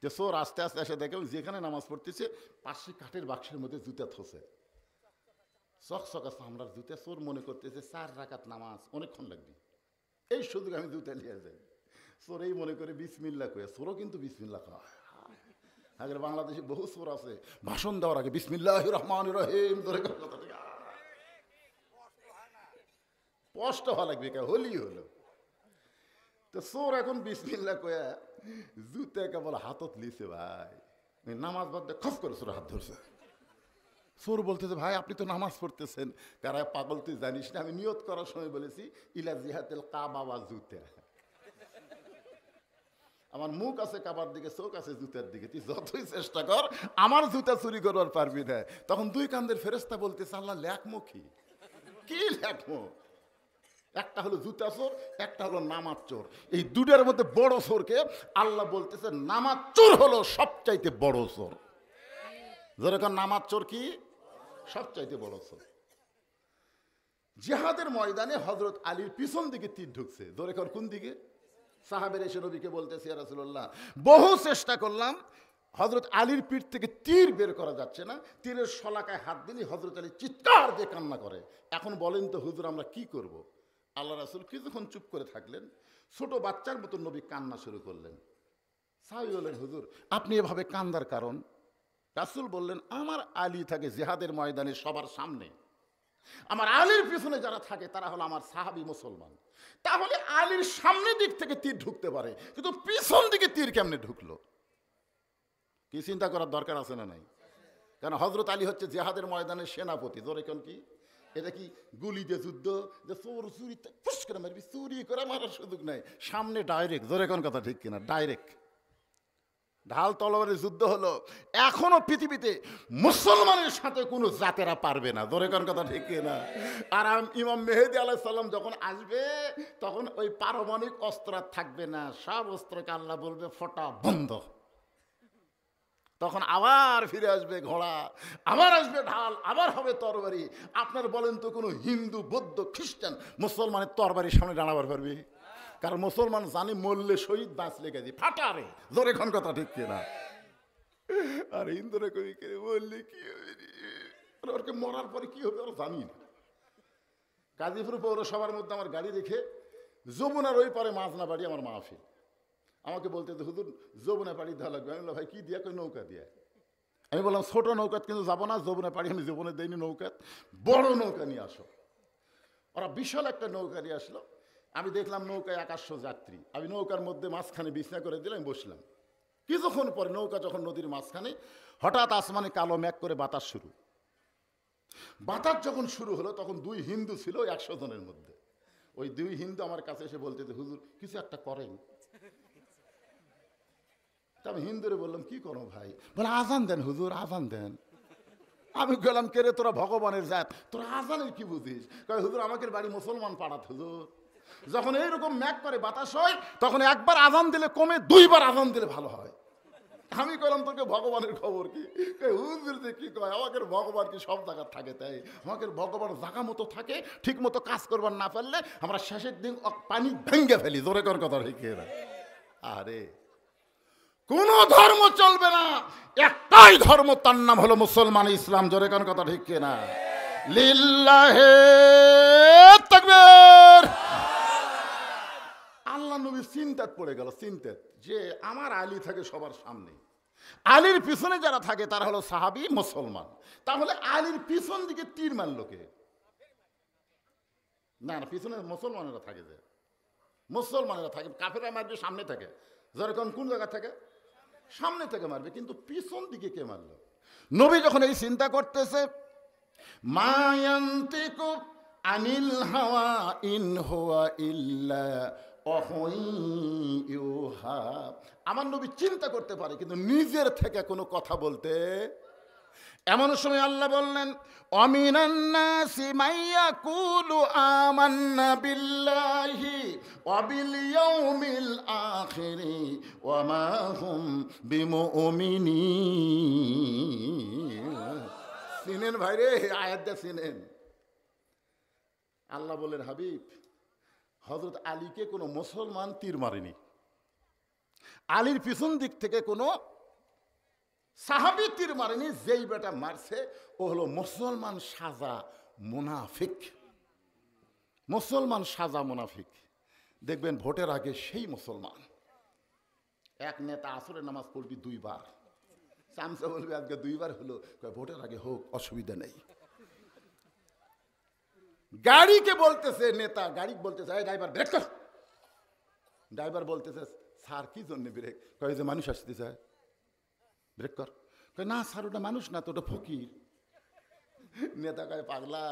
যে চোর আস্তে আস্তে এসে দেখে যেখানে নামাজ পড়তেছে পাশে কাঠের বাক্সের মধ্যে জুতা থসে, চকচকা চামড়ার জুতা। চোর মনে করতেছে 4 রাকাত নামাজ অনেকক্ষণ লাগবে, এই সুযোগ আমি জুতা নিয়ে যাই। চোর এই মনে করে বিসমিল্লাহ কয়ে, চোরও কিন্তু বিসমিল্লাহ কয়। আগের বাংলাদেশে বহু চোর আছে ভাষণ দেওয়ার আগে বিসমিল্লাহির রহমানির রহিম ধরে কথা, স্পষ্ট হওয়া লাগবে, কে হলি হলো। তো চোর এখন বিসমিল্লাহ কয়া জুতা কেবল হাতত লিছে ভাই, নামাজ বাদ দিয়ে খস করে চোর হাত ধরছে। চোর বলতেছে ভাই আপনি তো নামাজ পড়তেছেন। কারা পাগল তুই জানিস না, আমি নিয়ত করার সময় বলেছি ইলা জিহাতেল কাবা ওয়া জুতা। আমার মুখ আছে কাবার দিকে, চোখ আছে জুতার দিকে, তুই যতই চেষ্টা কর আমার জুতা চুরি করবার পারবি না। তখন দুই কান্দের ফেরেশতা বলতেছে আল্লাহ লেখমো কি লেখমো? একটা হলো জুতা চোর, একটা হলো নামাজ চোর। এই দুটার মধ্যে বড় চোরকে আল্লাহ বলতেছে নামাজ চোর হলো সবচাইতে বড় চোর। যেরকম নামাজ চোর কি সবচাইতে বড় চোর। জিহাদের ময়দানে হযরত আলীর পিছন দিকে তীর ঢুকছে। জোরে কর কোন দিকে? সাহাবের এসে নবীকে বলতেছে ইয়া রাসূলুল্লাহ বহু চেষ্টা করলাম, হযরত আলীর পিঠ থেকে তীর বের করা যাচ্ছে না, তীরের শলাকায় হাত দিলেই হযরত আলী চিৎকার দিয়ে কান্না করে। এখন বলেন তো হুজুর আমরা কি করব? আল্লাহ রাসূল কিছুক্ষণ চুপ করে থাকলেন, ছোট বাচ্চার মতো নবী কান্না শুরু করলেন। সাহাবী বললেন হুজুর আপনি এভাবে কান্দার কারণ? রাসূল বললেন আমার আলী থাকে জিহাদের ময়দানে সবার সামনে, আমার আলীর পিছনে যারা থাকে তারা হলো আমার সাহাবী মুসলমান। তাহলে আলীর সামনের দিক থেকে তীর ঢুকতে পারে, কিন্তু পিছন দিকে তীর কেমনে ঢুকলো? কি চিন্তা করার দরকার আছে না নাই? কারণ হযরত আলী হচ্ছে জিহাদের ময়দানের সেনাপতি। জোরে কোন কি? এটা কি গুলি দিয়ে যুদ্ধ যে চোর চুরি ফুস করে মারবি, চুরি করে মারার সুযোগ নাই, সামনে ডাইরেক্ট। জোরে কোন কথা ঠিক কিনা? ডাইরেক্ট ঢাল তলোয়ারের যুদ্ধ হলো। এখনো পৃথিবীতে মুসলমানের সাথে কোনো জাতেরা পারবে না। জোরে কোন কথা ঠিক কিনা? আর ইমাম মেহেদী আলাইহিস সালাম যখন আসবে তখন ওই পারমাণবিক অস্ত্র আর থাকবে না, সব অস্ত্রকে আল্লাহ বলবে ফটা বন্ধ। তখন আবার ফিরে আসবে ঘোড়া, আবার আসবে ঢাল, আবার হবে তরবারি। আপনার বলেন তো কোনো হিন্দু বৌদ্ধ খ্রিস্টান মুসলমানের তরবারির সামনে দাঁড়াবার পারবে? কারণ মুসলমান জানি মরলে শহীদ, বাঁচলে গেছি ফাটারে। জোরে কোন কথা ঠিক কিনা? আর হিন্দুরা কবি বললে কি হবে, ওরকে মরার পরে কি হবে ওরা জানি না। গাজীপুর পৌরসভার মধ্যে আমার গাড়ি রেখে যমুনার ওই পারে মাঝনা বাড়ি আমার মাহফিল। আমাকে বলতে হুজুর যমুনা পাড়ি দেওয়া লাগবে। আমি বললাম ভাই কি দিয়া? কই নৌকা দিয়া। আমি বললাম ছোট নৌকাত কিন্তু যাবো না, যমুনা পাড়ি আমি জীবনে দেয়নি নৌকাত, বড় নৌকা নিয়ে আসো। ওরা বিশাল একটা নৌকা নিয়ে আসলো। আমি দেখলাম নৌকায় 100 যাত্রী। আমি নৌকার মধ্যে মাঝখানে বিছনা করে দিলাম, বসলাম। কিছুক্ষণ পরে নৌকা যখন নদীর মাঝখানে, হঠাৎ আসমানে কালো মেঘ করে বাতাস শুরু। বাতাস যখন শুরু হলো তখন দুই হিন্দু ছিল 100 জনের মধ্যে। ওই দুই হিন্দু আমার কাছে এসে বলতে হুজুর কিছু একটা করেন। আমি হিন্দুরে বললাম কি করো ভাই? বলে আজান দেন হুজুর, আজান দেন। আমি গেলাম কে রে তোরা ভগবানের জাত, তোরা আজানের কি বুঝিস? কয় হুজুর আমাদের বাড়ি মুসলমান পাড়াত হুজুর। যখন এইরকম ম্যাক করে বাতাস হয় তখন একবার আজান দিলে কমে, 2বার আজান দিলে ভালো হয়। আমি কইলাম তোকে ভগবানের খবর কি? হুজুর যে কি কয় আমাদের ভগবান কি সব জায়গা থাকে? তাই আমাদের ভগবান জায়গা মতো থাকে, ঠিক মতো কাজ করবার না পারলে আমরা শেষের দিন পানি ভেঙ্গে ফেলি। জোরে কর কথা রেখে। আরে কোন ধর্ম চলবে না, একটাই ধর্ম, তার নাম হলো মুসলমান ইসলাম। জোরে কোন কথা ঠিক কিনা? লিল্লাহে তাকবীর। আল্লাহ নবী চিন্তাত পড়ে গেল, চিন্তাত যে আমার আলী থাকে সবার সামনে, আলীর পিছনে যারা থাকে তারা হলো সাহাবী মুসলমান। তাহলে আলীর পিছন দিকে তীর মারলো কে? না না, পিছনে মুসলমানেরা থাকে, যে মুসলমানেরা থাকে, কাফেররা মারবে সামনে থেকে। যেরকম কোন জায়গা থেকে? সামনে থেকে মারবে, কিন্তু পিছন দিকে কে মারলো? নবী যখন এই চিন্তা করতেছে, মায়ান্তিকু আনিল হাওয়া ইন হুয়া ইল্লা ওয়াহয়ুহা। আমার নবী চিন্তা করতে পারে কিন্তু নিজের থেকে কোনো কথা বলতে। এমন সময় আল্লাহ বললেন অমিনান নাসি মাইয়াকুলু আমান্না বিল্লাহি ওয়া বিল ইয়াউমিল আখিরি ওয়া মা হুম বিমুমিনিন। চিনেন ভাইরে, আয়াতটা চিনেন? আল্লাহ বলেন হাবিব হযরত আলীকে কোনো মুসলমান তীর মারেনি, আলীর পিছন দিক থেকে কোনো সাহাবী তীর মারেনি। যেই বেটা মারছে ও হলো মুসলমান সাজা মুনাফিক। মুসলমান সাজা মুনাফিক। দেখবেন ভোটের আগে সেই মুসলমান এক নেতা আসরের নামাজ পড়বি 2বার, চামচা বলবি আজকে 2বার হলো, ভোটের আগে হোক অসুবিধা নেই। গাড়িকে বলতেছে নেতা, গাড়ি বলতেছে এই ড্রাইভার ব্রেক কর। ড্রাইভার বলতেছে স্যার কি জন্য ব্রেক? কয় যে মানুষ আসতে চায়, ব্রেক কর। কয় না স্যার ওটা মানুষ না তো, ওটা ফকির। নেতা কয় পাগলা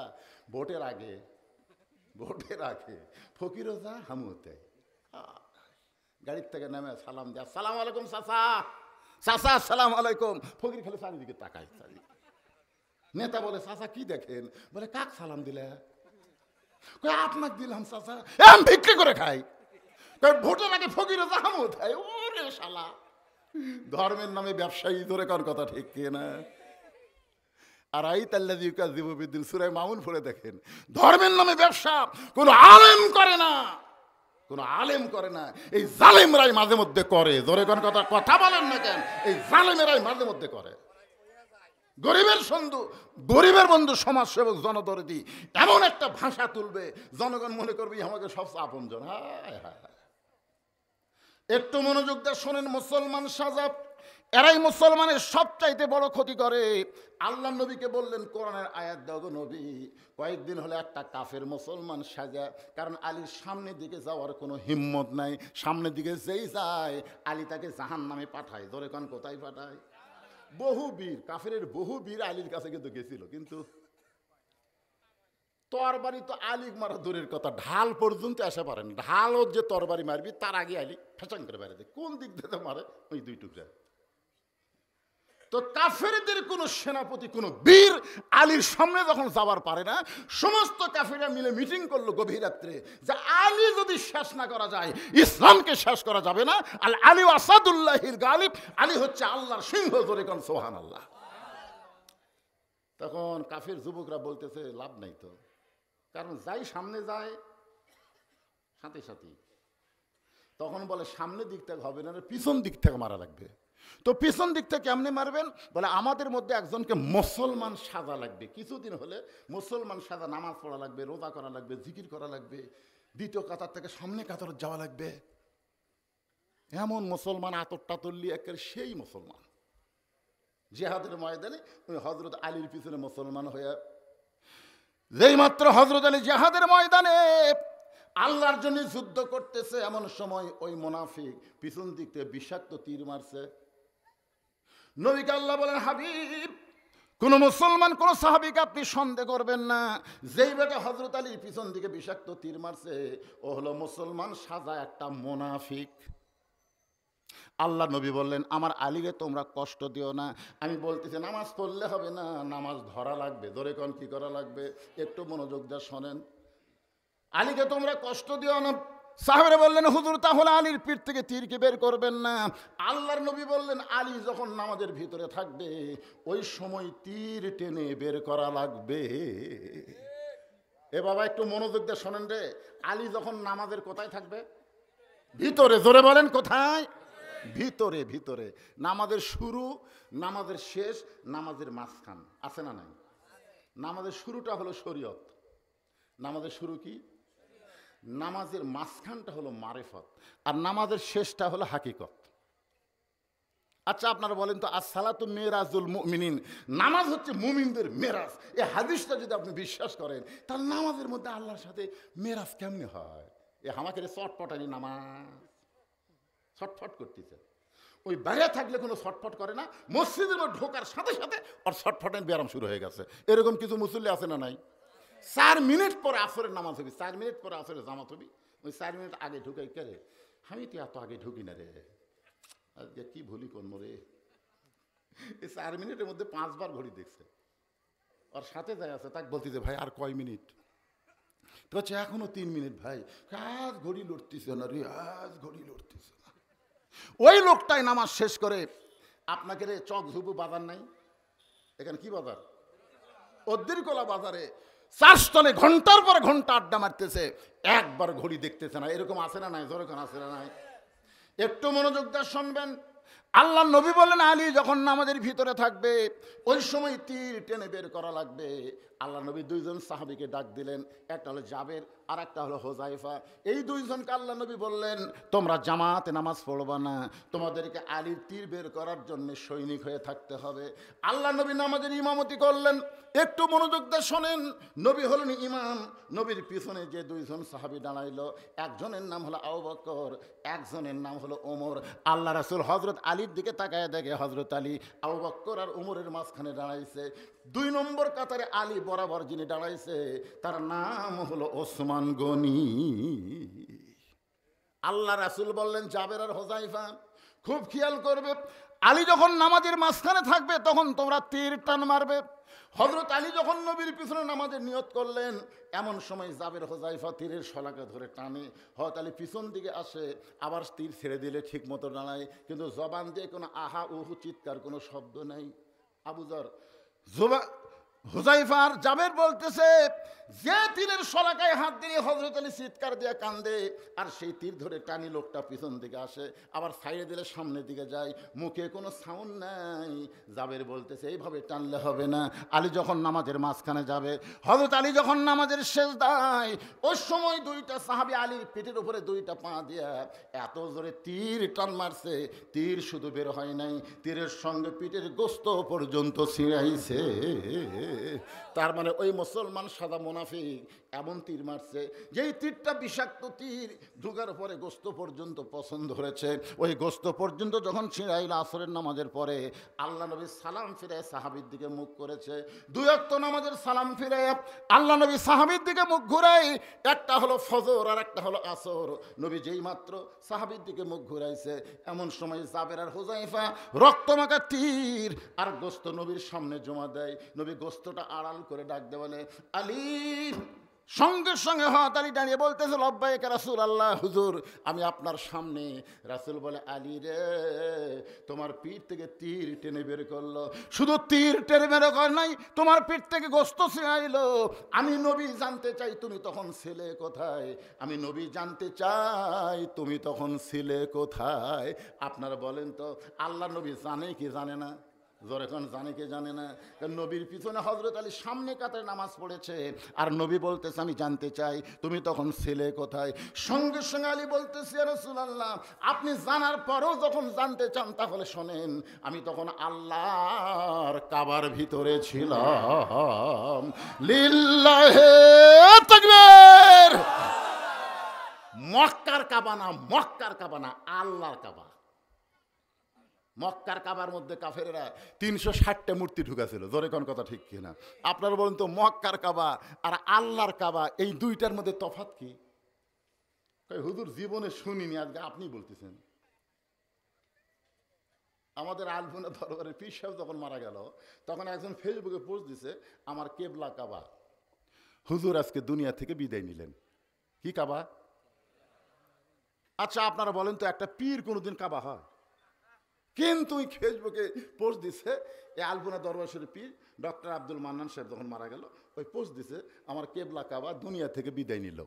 ভোটের আগে ফকিরও যা হামুতে গাড়ির থেকে নেমে সালাম দেয়, সালাম আলাইকুম চাচা, চাচা সালাম আলাইকুম। ফকির খালি চারিদিকে তাকায়। নেতা বলে চাচা কি দেখেন? বলে কাক সালাম দিলে? কই আপনাকে দিলাম চাচা, আমি বিক্রি করে খাই। ভোটের আগে ফকিরও যা হামুতে। ওরে শালা, ধর্মের নামে ব্যবসায়ী, ধরে কার কথা ঠিক না? আর আই তাল্লাযী ইউকাযযিবু বিদ্দীন, সূরা মামুন পড়ে দেখেন, ধর্মের নামে ব্যবসা কোন আলেম করে না, কোন আলেম করে না। এই জালেমরাই মাঝে মধ্যে করে। ধরে কোন কথা বলেন না কেন? এই জালেমেরাই মাঝে মধ্যে করে। গরিবের বন্ধু সমাজসেবক জনদরদি এমন একটা ভাষা তুলবে, জনগণ মনে করবে আমাকে সবচেয়ে আপনজন। হায় হায়, একটু মনোযোগ দিয়ে শোনেন। মুসলমান সাজা, এরাই মুসলমানের সবচাইতে বড় ক্ষতি করে। আল্লাহ নবীকে বললেন কোরআনের আয়াত দাও গো নবী। কয়েকদিন হলে একটা কাফের মুসলমান সাজা, কারণ আলীর সামনের দিকে যাওয়ার কোনো হিম্মত নাই। সামনের দিকে যেই যায় আলী তাকে জাহান্নামে পাঠায়। ধরে কোন কোথায় পাঠায়? বহু বীর, কাফের বহু বীর আলীর কাছে কিন্তু গেছিল, কিন্তু তরবারি তো আলী মারা দূরের কথা, ঢাল পর্যন্ত আসা পারেন। ঢালও যে তরবারি মারবি তার আগে আলী ফেচাং করে বেড়াতে, কোন দিক থেকে মারে ওই দুই টুকরা। তো কাফেরদের কোন সেনাপতি, কোন বীর আলীর সামনে যখন যাবার পারে না, সমস্ত কাফেররা মিলে মিটিং করলো গভীর রাত্রে যে আলী যদি শেষ না করা যায়, ইসলামকে শেষ করা যাবে না। আল আলী আসাদুল্লাহিল গালিব, আলী হচ্ছে আল্লাহর সিংহ। ধরে কোন সুবহানাল্লাহ। তখন কাফের যুবকরা বলতেছে লাভ নাই তো, কারণ যাই সামনে যায় সাথে সাথে। তখন বলে সামনের দিক থেকে হবে না, পিছন দিক থেকে মারা লাগবে। তো পিছন দিক থেকে কেমনে মারবেন? বলে আমাদের মধ্যে একজনকে মুসলমান সাজা লাগবে। কিছুদিন হলে মুসলমান সাজা, নামাজ পড়া লাগবে, রোজা করা লাগবে, জিকির করা লাগবে, দ্বিতীয় কাতার থেকে সামনে কাতার যাওয়া লাগবে। এমন মুসলমান আতর টাতল্লি একের সেই মুসলমান জিহাদের ময়দানে ওই হযরত আলীর পিছনে মুসলমান হয়ে, যেই মাত্র হযরত আলী জিহাদের ময়দানে আল্লাহর জন্য যুদ্ধ করতেছে, এমন সময় ওই মুনাফিক পিছন দিক থেকে বিষাক্ত তীর মারছে। নবীকে আল্লাহ বলেন, হাবিব, কোন মুসলমান কোন সাহাবীকে আপনি সন্দেহ করবেন না। যেই বেটা হযরত আলীর পিছন দিকে বিষাক্ত তীর মারছে, ও হলো মুসলমান সাজা একটা মুনাফিক। আল্লাহ নবী বললেন, আমার আলীকে তোমরা কষ্ট দিও না। আমি বলতেছি নামাজ পড়লে হবে না, নামাজ ধরা লাগবে। ধরে কোন কি করা লাগবে? একটু মনোযোগ দিয়ে শোনেন। আলীকে তোমরা কষ্ট দিও না। সাহাবারা বললেন, হুজুর তাহলে আলীর পিঠ থেকে তীরকে বের করবেন না। আল্লাহর নবী বললেন, আলী যখন নামাজের ভিতরে থাকবে ওই সময় তীর টেনে বের করা লাগবে। এ বাবা একটু মনোযোগ দিয়ে শোনেন রে। আলী যখন নামাজের কোথায় থাকবে? ভিতরে। জোরে বলেন কোথায়? ভিতরে। ভিতরে। নামাজের শুরু, নামাজের শেষ, নামাজের মাঝখান আছে না নাই? নামাজের শুরুটা হলো শরীয়ত। নামাজের শুরু কি? নামাজের মাঝখানটা হলো মারেফত, আর নামাজের শেষটা হলো হাকিকত। আচ্ছা আপনারা বলেন তো, আসসালাতু মিরাজুল মুমিনিন, নামাজ হচ্ছে মুমিনদের মেরাজ। এই হাদিসটা যদি আপনি বিশ্বাস করেন, তাহলে নামাজের মধ্যে আল্লাহর সাথে মেরাজ কেমনে হয়? এ আমাকে চটপটানি নামাজ ছটফট করতেছে। ওই বাইরে থাকলে কোনো ছটফট করে না, মসজিদের মধ্যে ঢোকার সাথে সাথে ওর ছটফটের ব্যায়াম শুরু হয়ে গেছে। এরকম কিছু মুসল্লি আছে না নাই? 4 মিনিট পরে আসরের নামাজ হবি, 4 মিনিট পরে আসরের জামাত হবি, ওই 4 মিনিট আগে ঢুকাই কে রে? আমি তো এত আগে ঢুকি না রে, আজকে কি ভুলি করবো রে। এই 4 মিনিটের মধ্যে 5 বার ঘড়ি দেখছে। ওর সাথে যাই আছে, তাকে বলতেছে ভাই আর কয় মিনিট? তো হচ্ছে এখনো 3 মিনিট। ভাই আজ ঘড়ি লড়তেছে না রে, আজ ঘড়ি লড়তেছে না। ওই লোকটাই নামাজ শেষ করে আপনাকে রে চক ঝুপু বাজার নাই, এখানে কি বাজার? অদ্রিকলা বাজারে 4 স্থলে ঘন্টার পর ঘন্টা আড্ডা মারতেছে, একবার ঘড়ি দেখতেছে না। এরকম আছে না নাই? জোরে কোন আছে না নাই? একটু মনোযোগ দিয়ে শুনবেন। আল্লাহ নবী বললেন, আলী যখন নামাজের ভিতরে থাকবে ওই সময় তীর টেনে বের করা লাগবে। আল্লাহ নবী 2 জন সাহাবীকে ডাক দিলেন, একটা হলো জাবের আর একটা হলো হোজাইফা। এই 2 জনকে আল্লাহ নবী বললেন, তোমরা জামাতে নামাজ পড়বা না, তোমাদেরকে আলীর তীর বের করার জন্য সৈনিক হয়ে থাকতে হবে। আল্লাহ নবী নামাজের ইমামতি করলেন। একটু মনোযোগ দিয়ে শোনেন। নবী হলেন ইমাম। নবীর পিছনে যে 2 জন সাহাবী দাঁড়াইলো, একজনের নাম হলো আবু বকর, একজনের নাম হলো ওমর। আল্লাহ রাসূল হযরত হজরত আলীর দিকে তাকায় দেখে হজরত আলী আবু বকর আর উমরের মাঝখানে দাঁড়াইছে। 2 নম্বর কাতারে আলী বরাবর যিনি দাঁড়াইছে তার নাম হলো ওসমান গনি। আল্লাহ রাসূল বললেন জাবের আর হোজাইফা খুব খেয়াল করবে, আলী যখন নামাজের মাঝখানে থাকবে তখন তোমরা তীর টান মারবে। হযরত আলী যখন নবীর পিছনে নামাজের নিয়ত করলেন, এমন সময় জাবের হোজাইফা তীরের শলাকা ধরে টানে। হযরত আলী পিছন দিকে আসে, আবার তীর ছেড়ে দিলে ঠিক মতো দাঁড়ায়, কিন্তু জবান দিয়ে কোনো আহা উহু চিৎকার কোনো শব্দ নাই। আবু যর হুজাইফা আর জাবের বলতেছে, যে তীরের শলাকায় হাত দিয়ে হযরত আলী চিৎকার দিয়ে কান্দে, আর সেই তীর ধরে টানি লোকটা পিছন দিকে আসে, আবার সাইডে দিলে সামনের দিকে যায়, মুখে কোনো সাউন্ড নাই। জাবের বলতেছে এইভাবে টানলে হবে না। আলী যখন নামাজের মাঝখানে যাবে, হযরত আলী যখন নামাজের সেজদায়, ওই সময় 2টা সাহাবী আলীর পিঠের উপরে 2টা পা দিয়া এত জোরে তীর টান মারছে, তীর শুধু বের হয় নাই, তীরের সঙ্গে পিঠের গোস্ত পর্যন্ত ছিঁড়াইছে। তার মানে ওই মুসলমান সাদা মুনাফিক এমন তীর মারছে, যেই তীরটা বিষাক্ত তীর, ঢুকার পরে গোস্ত পর্যন্ত পছন্দ হয়েছে। ওই গোস্ত পর্যন্ত যখন ছিঁড়াইল আসরের নামাজের পরে, আল্লাহ নবী সালাম ফিরে সাহাবীর দিকে মুখ করেছে। 2 ওয়াক্ত নামাজের সালাম ফিরে আল্লাহ নবী সাহাবীর দিকে মুখ ঘুরাই, একটা হলো ফজর আর একটা হলো আসর। নবী যেই মাত্র সাহাবীর দিকে মুখ ঘুরাইছে, এমন সময় জাবের আর হুজাইফা রক্তমাখা তীর আর গোস্ত নবীর সামনে জমা দেয়। নবী গোস্তটা আড়াল করে ডাক দে বলে, আলী। সঙ্গে সঙ্গে হযরত আলী দাঁড়িয়ে বলতেছে, লব্বাইক রাসূলুল্লাহ, হুজুর আমি আপনার সামনে। রাসূল বলে, আলী রে, তোমার পিঠ থেকে তীর টেনে বের করলো। শুধু তীর টেনে বের কর নাই, তোমার পিঠ থেকে গোস্ত ছিঁড়াইলো। আমি নবী জানতে চাই তুমি তখন ছিলে কোথায়? আমি নবী জানতে চাই তুমি তখন ছিলে কোথায়? আপনারা বলেন তো, আল্লাহ নবী জানে কি জানে না? জোরে কোন জানে কে জানে না? কারণ নবীর পিছনে হযরত আলী সামনে কাতারে নামাজ পড়েছে, আর নবী বলতেছে আমি জানতে চাই তুমি তখন ছিলে কোথায়। সঙ্গে সঙ্গে আলী বলতেছে, ইয়া রাসূলুল্লাহ, আপনি জানার পরেও যখন জানতে চান তাহলে শোনেন, আমি তখন আল্লাহর কাবার ভিতরে ছিলাম। লিল্লাহে তাকবীর। মক্কার কাবা না, মক্কার কাবা না, আল্লাহর কাবা। মক্কার কাবার মধ্যে কাফেরেরা 360টা মূর্তি ঢুকাছিল। জোরে কোন কথা ঠিক কিনা? আপনারা বলুন তো, মক্কার কাবা আর আল্লাহর কাবা এই দুইটার মধ্যে তফাৎ কি? হুজুর জীবনে শুনিনি, আজকে আপনি বলতেছেন। আমাদের আলপনা দরবারের পীর সাহেব যখন মারা গেল, তখন একজন ফেসবুকে পোস্ট দিছে, আমার কেবলা কাবা। হুজুর আজকে দুনিয়া থেকে বিদায় নিলেন। কি কাবা? আচ্ছা আপনারা বলেন তো, একটা পীর কোনোদিন কাবা হয়? কিন্তু ওই ফেসবুকে পোস্ট দিছে, এই আলপনা দরবার শরীফ পীর ডক্টর আব্দুল মান্নান সাহেব যখন মারা গেল, ওই পোস্ট দিছে, আমার কেবলা কাবা দুনিয়া থেকে বিদায় নিল।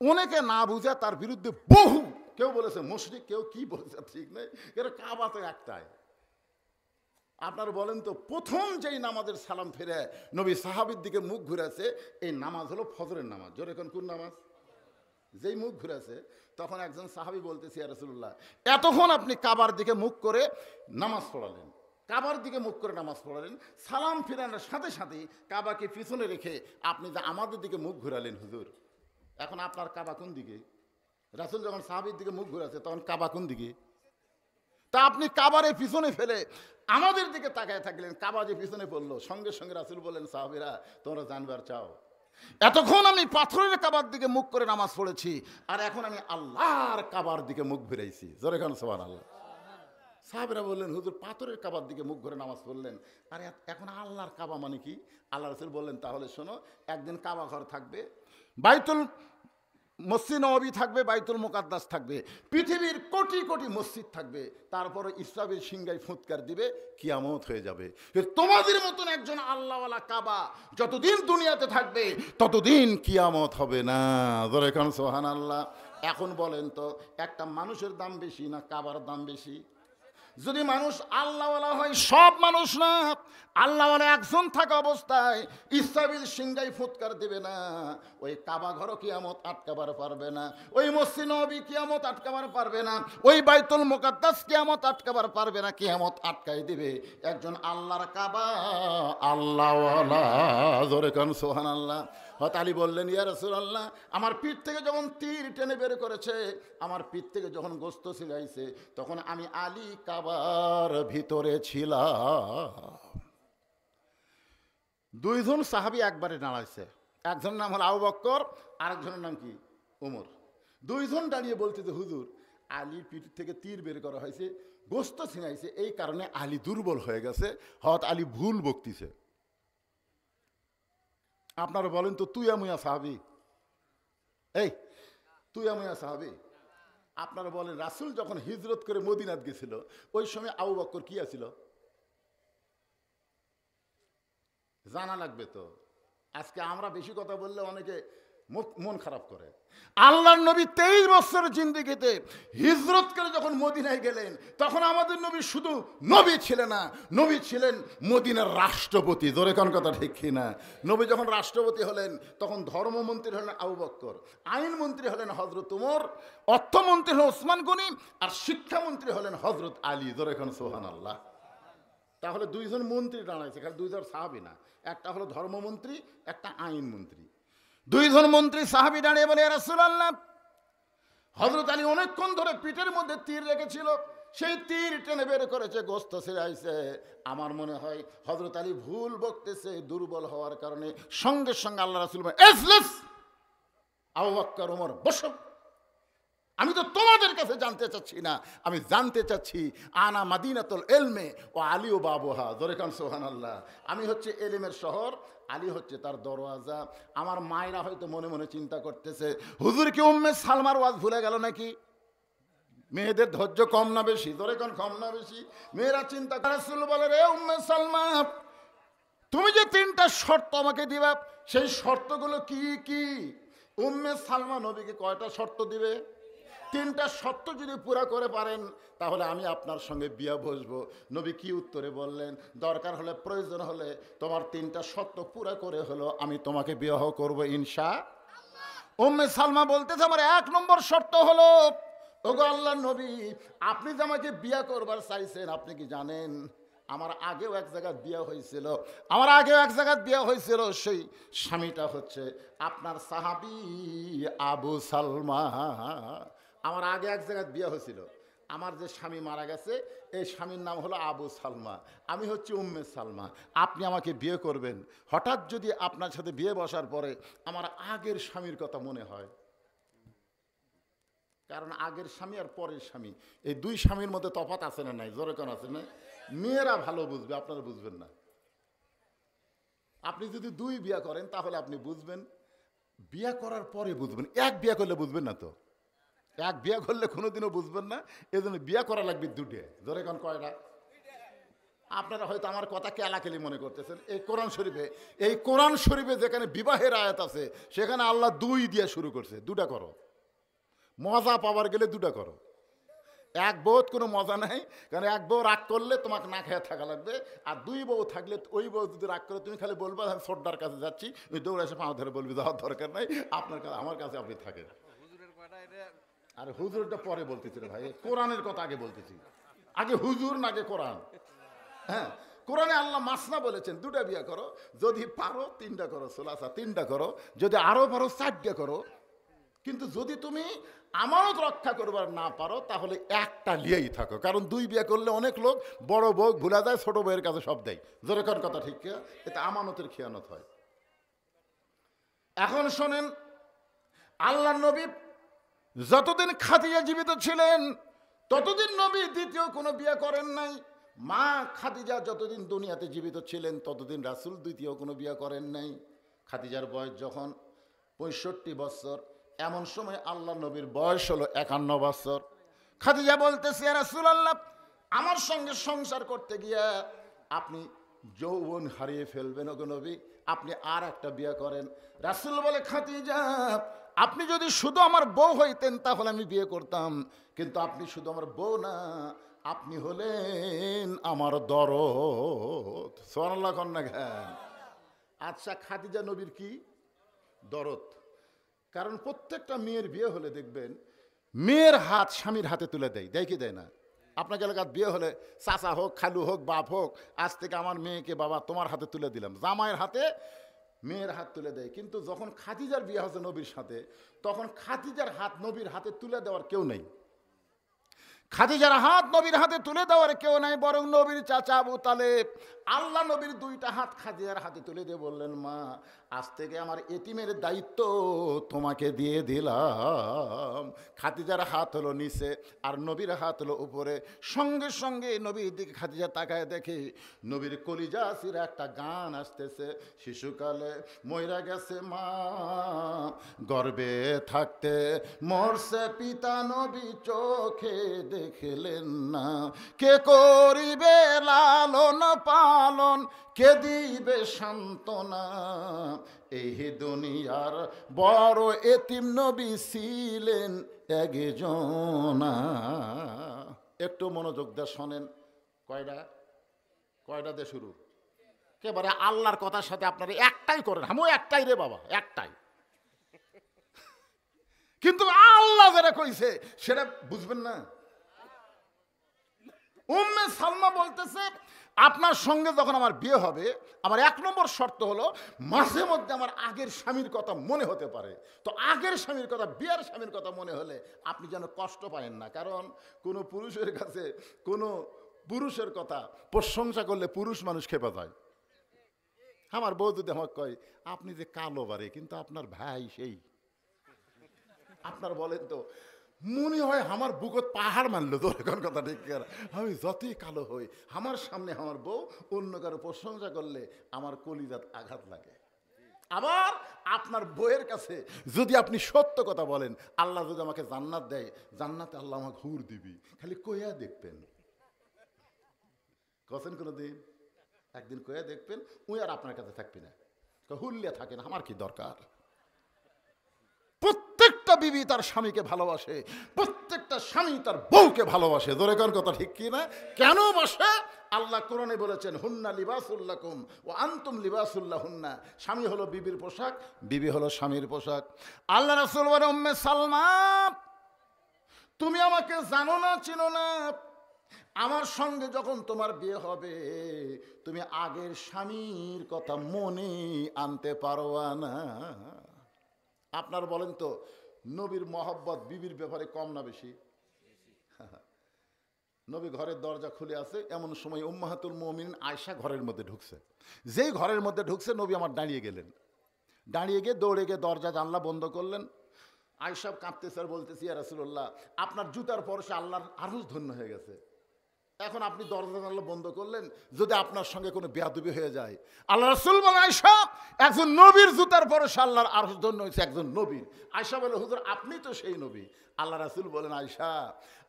অনেকে না বুঝে তার বিরুদ্ধে বহু, কেউ বলেছে মুশরিক, কেউ কি বলেছে ঠিক নেই, এর কাবা তো একটাই। আপনারা বলেন তো, প্রথম যেই নামাজের সালাম ফিরে নবী সাহাবীর দিকে মুখ ঘুরেছে, এই নামাজ হলো ফজরের নামাজ। জোরে এখন কোন নামাজ? যেই মুখ ঘুরেছে, তখন একজন সাহাবী বলতেছে, ইয়া রাসূলুল্লাহ, এতক্ষণ আপনি কাবার দিকে মুখ করে নামাজ পড়ালেন, কাবার দিকে মুখ করে নামাজ পড়ালেন, সালাম ফিরানোর সাথে সাথে কাবাকে পিছনে রেখে আপনি যে আমাদের দিকে মুখ ঘুরালেন, হুজুর এখন আপনার কাবা কোন দিকে? রাসূল যখন সাহাবীর দিকে মুখ ঘুরাছে, তখন কাবা কোন দিকে? তা আপনি কাবারে পিছনে ফেলে আমাদের দিকে তাকায় থাকলেন, কাবা যে পিছনে পড়লো, সঙ্গে সঙ্গে রাসূল বললেন, সাহাবীরা তোমরা জানবার চাও, এতক্ষণ আমি পাথরের কাবার দিকে মুখ করে নামাজ পড়েছি, আর এখন আমি আল্লাহর কাবার দিকে মুখ ফিরাইছি। জোরে খান সুবহানাল্লাহ। সাহাবীরা বললেন, হুজুর পাথরের কাবার দিকে মুখ করে নামাজ পড়লেন, আর এখন আল্লাহর কাবা মানে কি? আল্লাহ রাসূল বললেন, তাহলে শোনো, একদিন কাবা ঘর থাকবে, বাইতুল মসজিদ নববী থাকবে, বাইতুল মুকাদ্দাস থাকবে, পৃথিবীর কোটি কোটি মসজিদ থাকবে, তারপরে ইসরাফিল সিংহায় ফুৎকার দিবে, কিয়ামত হয়ে যাবে। তোমাদের মতন একজন আল্লাহওয়ালা কাবা যতদিন দুনিয়াতে থাকবে ততদিন কিয়ামত হবে না। জোরে কান সুবহানাল্লাহ। এখন বলেন তো, একটা মানুষের দাম বেশি না কাবার দাম বেশি? যদি মানুষ আল্লাহওয়ালা হয়, সব মানুষ না, আল্লাহওয়ালা একজন থাকা অবস্থায় ইসরাফিল সিংহায় ফুৎকার দেবে না, ওই কাবা ঘর কিয়ামত আটকাবার পারবে না, ওই মসজিদ নববী কিয়ামত আটকাবার পারবে না, ওই বাইতুল মুকাদ্দাস কিয়ামত আটকাবার পারবে না। কিয়ামত আটকাই দিবে একজন আল্লাহর কাবা, আল্লাহওয়ালা। জোরে কান সুবহানাল্লাহ। হযরত আলী বললেন, ইয়া রাসূলুল্লাহ, আমার পিঠ থেকে যখন তীর টেনে বের করেছে, আমার পিঠ থেকে যখন গোশত ছিলাইছে, তখন আমি আলী কাবার ভিতরে ছিলাম। দুইজন সাহাবী একবারে দাঁড়াইছে, একজনের নাম হলো আবু বকর, আরেকজনের নাম কি? ওমর। দুইজন দাঁড়িয়ে বলছে যে হুজুর, আলীর পিঠ থেকে তীর বের করা হয়েছে, গোশত ছিনাইছে, এই কারণে আলী দুর্বল হয়ে গেছে, হযরত আলী ভুল বকতিছে। আপনারা বলেন তো, তুই আমুয়া সাহাবী, এই তুই আমুয়া সাহাবী, আপনারা বলেন রাসূল যখন হিজরত করে মদিনাত গেছিল, ওই সময় আবু বকর কি আছিল? জানা লাগবে তো। আজকে আমরা বেশি কথা বললে অনেকে মন খারাপ করে। আল্লাহর নবী 23 বছরের জিন্দেগিতে হিজরত করে যখন মদিনায় গেলেন, তখন আমাদের নবী শুধু নবী ছিলেন না, নবী ছিলেন মদিনার রাষ্ট্রপতি। জোরে কোন কথা ঠিক কিনা? নবী যখন রাষ্ট্রপতি হলেন, তখন ধর্মমন্ত্রী হলেন আবু বকর, আইনমন্ত্রী হলেন হযরত ওমর, অর্থমন্ত্রী হলেন ওসমান গনি, আর শিক্ষামন্ত্রী হলেন হযরত আলী। জোরে কোন সুবহানাল্লাহ। তাহলে দুইজন মন্ত্রী দাঁড়াইছে, খালি দুইজন সাহাবী না, একটা হলো ধর্মমন্ত্রী, একটা আইনমন্ত্রী। দুইজন মন্ত্রী সাহাবী দাঁড়িয়ে বলে, ইয়া রাসূলুল্লাহ, হযরত আলী অনেকক্ষণ ধরে পিঠের মধ্যে তীর রেখেছিল, সেই তীর টেনে বের করেছে, গোশত ছিঁড়াইছে। আমার মনে হয় হযরত আলী ভুল বকতেছে, দুর্বল হওয়ার কারণে। সঙ্গে সঙ্গে আল্লাহ রাসূল বলেন, এজলিস, আবু বকর, ওমর, বসো। আমি তো তোমাদের কাছে জানতে চাচ্ছি না, আমি জানতে চাচ্ছি আনা মাদিনাতুল ইলমে ও আলী ও বাবুহা। জোরে কান সুবহানাল্লাহ। আমি হচ্ছে এলেমের শহর, আলী হচ্ছে তার দরওয়াজা। আমার মায়েরা হয়তো মনে মনে চিন্তা করতেছে, হুজুর কি উম্মে সালমার ওয়াজ ভুলে গেল নাকি? মেয়েদের ধৈর্য কম না বেশি? জোরে কান কম না বেশি? মেয়েরা চিন্তা করে, রাসূল বলে, রে উম্মে সালমা, তুমি যে 3টা শর্ত আমাকে দিবা, সেই শর্তগুলো কি কি? উম্মে সালমা নবীকে কয়টা শর্ত দিবে? 3টা শর্ত যদি পুরা করে পারেন, তাহলে আমি আপনার সঙ্গে বিয়ে বসবো। নবী কি উত্তরে বললেন? দরকার হলে, প্রয়োজন হলে তোমার 3টা শর্ত পুরা করে হলো আমি তোমাকে বিবাহ করব ইনশাআল্লাহ। উম্মে সালমা বলতেছে, আমার 1 নম্বর শর্ত হলো, ওগো আল্লাহর নবী, আপনি যে আমাকে বিয়ে করবার চাইছেন, আপনি কি জানেন আমার আগেও এক জায়গায় বিয়ে হয়েছিল, সেই স্বামীটা হচ্ছে আপনার সাহাবী আবু সালমা। আমার আগে এক জায়গায় বিয়ে হয়েছিল, আমার যে স্বামী মারা গেছে, এই স্বামীর নাম হলো আবু সালমা, আমি হচ্ছে উম্মে সালমা। আপনি আমাকে বিয়ে করবেন। হঠাৎ যদি আপনার সাথে বিয়ে বসার পরে আমার আগের স্বামীর কথা মনে হয়, কারণ আগের স্বামী আর পরের স্বামী, এই 2 স্বামীর মধ্যে তফাৎ আছে না নাই? জোরে কোন আছে না? মেয়েরা ভালো বুঝবে, আপনারা বুঝবেন না। আপনি যদি 2 বিয়ে করেন, তাহলে আপনি বুঝবেন, বিয়ে করার পরে বুঝবেন। 1 বিয়ে করলে বুঝবেন না তো। 1 বিয়ে করলে কোনোদিনও বুঝবেন না, এই জন্য বিয়ে করা লাগবে 2টে। জোরে কোন কয়টা? আপনারা হয়তো আমার কথা কেলাকেলি মনে করতেছেন। এই কোরআন শরীফে যেখানে বিবাহের আয়াত আছে, সেখানে আল্লাহ 2 দিয়ে শুরু করছে। 2টা করো, মজা পাওয়ার গেলে 2টা করো। 1 বউত কোনো মজা নাই, কারণ 1 বউ রাগ করলে তোমাকে না খেয়ে থাকা লাগবে, আর 2 বউ থাকলে, ওই বউ যদি রাগ করে, তুমি খালি বলবা আমি ছোটদার কাছে যাচ্ছি, ওই দৌড়ে এসে পাও ধরে বলবি যাওয়ার দরকার নাই, আপনার কাছে, আমার কাছে আপনি থাকেন। আর হুজুরটা পরে বলতেছি রে ভাই, কোরআনের কথা আগে বলতেছি। আগে হুজুর না, আগে কোরআন। হ্যাঁ, কোরআনে আল্লাহ মাসনা বলেছেন, 2টা বিয়ে করো, যদি পারো 3টা করো, সোলাসা 3টা করো, যদি আরো পারো 4টা করো। কিন্তু যদি তুমি আমানত রক্ষা করবার না পারো, তাহলে 1টা নিয়েই থাকো। কারণ 2 বিয়ে করলে অনেক লোক বড় বউ ভুলা যায়, ছোট বউয়ের কাছে সব দেয়। জোরে কোন কথা ঠিক কিনা? এতে আমানতের খেয়ানত হয়। এখন শোনেন, আল্লাহর নবী যতদিন খাদিজা জীবিত ছিলেন, ততদিন নবী দ্বিতীয় কোনো বিয়ে করেন নাই। মা খাদিজা যতদিন দুনিয়াতে জীবিত ছিলেন, ততদিন রাসূল দ্বিতীয় কোনো বিয়ে করেন নাই। খাদিজার বয়স যখন 65 বছর, এমন সময় আল্লাহ নবীর বয়স হলো 51 বছর। খাদিজা বলতেছে, ইয়া রাসূলুল্লাহ, আমার সঙ্গে সংসার করতে গিয়া আপনি যৌবন হারিয়ে ফেলবেন, ওগো নবী, আপনি আর একটা বিয়ে করেন। রাসূল বলে, খাদিজা, আপনি যদি শুধু আমার বউ হইতেন, তাহলে আমি বিয়ে করতাম, কিন্তু আপনি শুধু আমার বউ না, আপনি হলেন আমার দরদ। সুবহানাল্লাহ কন্যা জ্ঞান। আচ্ছা, খাদিজা নবীর কি দরদ? কারণ প্রত্যেকটা মেয়ের বিয়ে হলে দেখবেন, মেয়ের হাত স্বামীর হাতে তুলে দেয়, দেয় কি দেয় না? আপনার এলাকার বিয়ে হলে চাচা হোক, খালু হোক, বাপ হোক, আজ থেকে আমার মেয়েকে বাবা তোমার হাতে তুলে দিলাম। জামাইয়ের হাতে মেয়ের হাত তুলে দেয়। কিন্তু যখন খাদিজার বিয়ে হচ্ছে নবীর সাথে, তখন খাদিজার হাত নবীর হাতে তুলে দেওয়ার কেউ নেই। খাদিজার হাত নবীর হাতে তুলে দেওয়ার কেউ নাই, বরং নবীর চাচা আবু তালেব আল্লাহ নবীর দুইটা হাত খাদিজার হাতে তুলে দিয়ে বললেন, মা আজ থেকে আমার এতিমের দায়িত্ব তোমাকে দিয়ে দিলাম। খাদিজার হাত হলো নিচে আর নবীর হাত হলো উপরে। সঙ্গে সঙ্গে নবীর দিকে খাদিজা তাকায় দেখে নবীর কলিজা সিরা একটা গান আসতেছে, শিশুকালে মইরা গেছে মা, গর্বে থাকতে মরছে পিতা, নবী চোখে দেখলেন না, কে করিবে লালন পালন, কে দিবে সান্ত্বনা, এই দুনিয়ার বড় এতিম নবী ছিলেন একজনা। একটু মনোযোগ দিয়ে শোনেন। কয়টা দিয়ে শুরু? একেবারে আল্লাহর কথার সাথে আপনারা একটাই করেন। আমিও একটাই রে বাবা, একটাই। কিন্তু আল্লাহ যারা কইছে সেটা বুঝবেন না। উম্মে সালমা বলতেছে, আপনার সঙ্গে যখন আমার বিয়ে হবে, আমার 1 নম্বর শর্ত হলো মাঝে মধ্যে আমার আগের স্বামীর কথা মনে হতে পারে। তো আগের স্বামীর কথা, বিয়ের স্বামীর কথা মনে হলে আপনি যেন কষ্ট পায়েন না। কারণ কোনো পুরুষের কাছে কোনো পুরুষের কথা প্রশংসা করলে পুরুষ মানুষ খেপে যায়। আমার বউ যদি আমাকে কয়, আপনি যে কালো বারে, কিন্তু আপনার ভাই সেই, আপনার বলেন তো মনে হয় আমার বুকত পাহাড় মানলো। তোর এখন কথা ঠিক, আমি যতই কালো হই আমার সামনে আমার বউ অন্য কারো প্রশংসা করলে আমার কলিজাত আঘাত লাগে। আবার আপনার বউয়ের কাছে যদি আপনি সত্য কথা বলেন, আল্লাহ যদি আমাকে জান্নাত দেয়, জান্নাতে আল্লাহ আমাকে হুর দিবি, খালি কইয়া দেখবেন। কছেন কোনো দিন একদিন কইয়া দেখবেন, উই আর আপনার কাছে থাকবি না, হুল্লিয়া থাকেন, আমার কি দরকার। প্রত্যেকটা বিবি তার স্বামীকে ভালোবাসে, প্রত্যেকটা স্বামী তার বউকে ভালোবাসে। জোরে কোন কথা ঠিক কি না? কেন বাসে? আল্লাহ কোরআনে বলেছেন, হুন্না লিবাসুল্লাকুম ওয়া আনতুম লিবাসুল্লাহুন্না। স্বামী হলো বিবির পোশাক, বিবি হলো স্বামীর পোশাক। আল্লাহ রাসূল বলেন, উম্মে সালমা তুমি আমাকে জানো না, চিনো না, আমার সঙ্গে যখন তোমার বিয়ে হবে তুমি আগের স্বামীর কথা মনে আনতে পারবা না। আপনার বলেন তো, নবীর মহব্বত বিবির ব্যাপারে কম না বেশি? নবী ঘরের দরজা খুলে আছে, এমন সময় উম্মাহাতুল মুমিনিন আয়েশা ঘরের মধ্যে ঢুকছে। যেই ঘরের মধ্যে ঢুকছে, নবী আমার দাঁড়িয়ে গেলেন। দাঁড়িয়ে গিয়ে দৌড়ে গিয়ে দরজা জানলা বন্ধ করলেন। আয়েশা কাঁদতেছে আর বলতেছি, ইয়া রাসূলুল্লাহ, আপনার জুতার পরশে আল্লাহর আরশ ধন্য হয়ে গেছে। এখন আপনি দরজা জানলা বন্ধ করলেন, যদি আপনার সঙ্গে কোনো বেয়াদবি হয়ে যায়। আল্লাহ রাসূল বলে, আয়েশা একজন নবীর জুতার পরশে আল্লাহর আরশ ধন্য হয়েছে একজন নবীর। আয়েশা বলে, হুজুর আপনি তো সেই নবী। আল্লাহ রাসূল বলেন, আয়েশা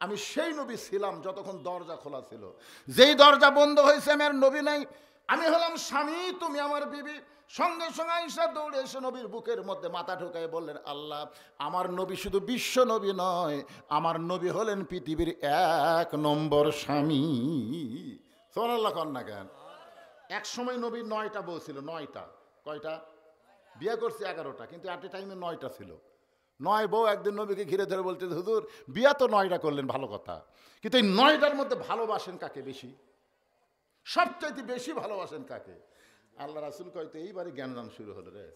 আমি সেই নবী ছিলাম যতক্ষণ দরজা খোলা ছিল, যেই দরজা বন্ধ হয়েছে আমি আর নবী নাই, আমি হলাম স্বামী, তুমি আমার বিবি। সঙ্গে সঙ্গে আয়েশা দৌড়ে এসে নবীর বুকের মধ্যে মাথা ঢোকায় বললেন, আল্লাহ আমার নবী শুধু বিশ্ব নবী নয়, আমার নবী হলেন পৃথিবীর 1 নম্বর স্বামী। সুবহানাল্লাহ কন্যা কেন? এক সময় নবীর 9টা বউ ছিল। 9টা। কয়টা? বিয়ে করছে 11টা, কিন্তু এট এ টাইমে 9টা ছিল। 9 বউ একদিন নবীকে ঘিরে ধরে বলতে, হুজুর বিয়া তো 9টা করলেন, ভালো কথা, কিন্তু এই 9টার মধ্যে ভালোবাসেন কাকে বেশি? সবচাইতে বেশি ভালোবাসেন কাকে? আল্লাহ রাসূল কইতে, এইবারে জ্ঞানদান শুরু হলো রে।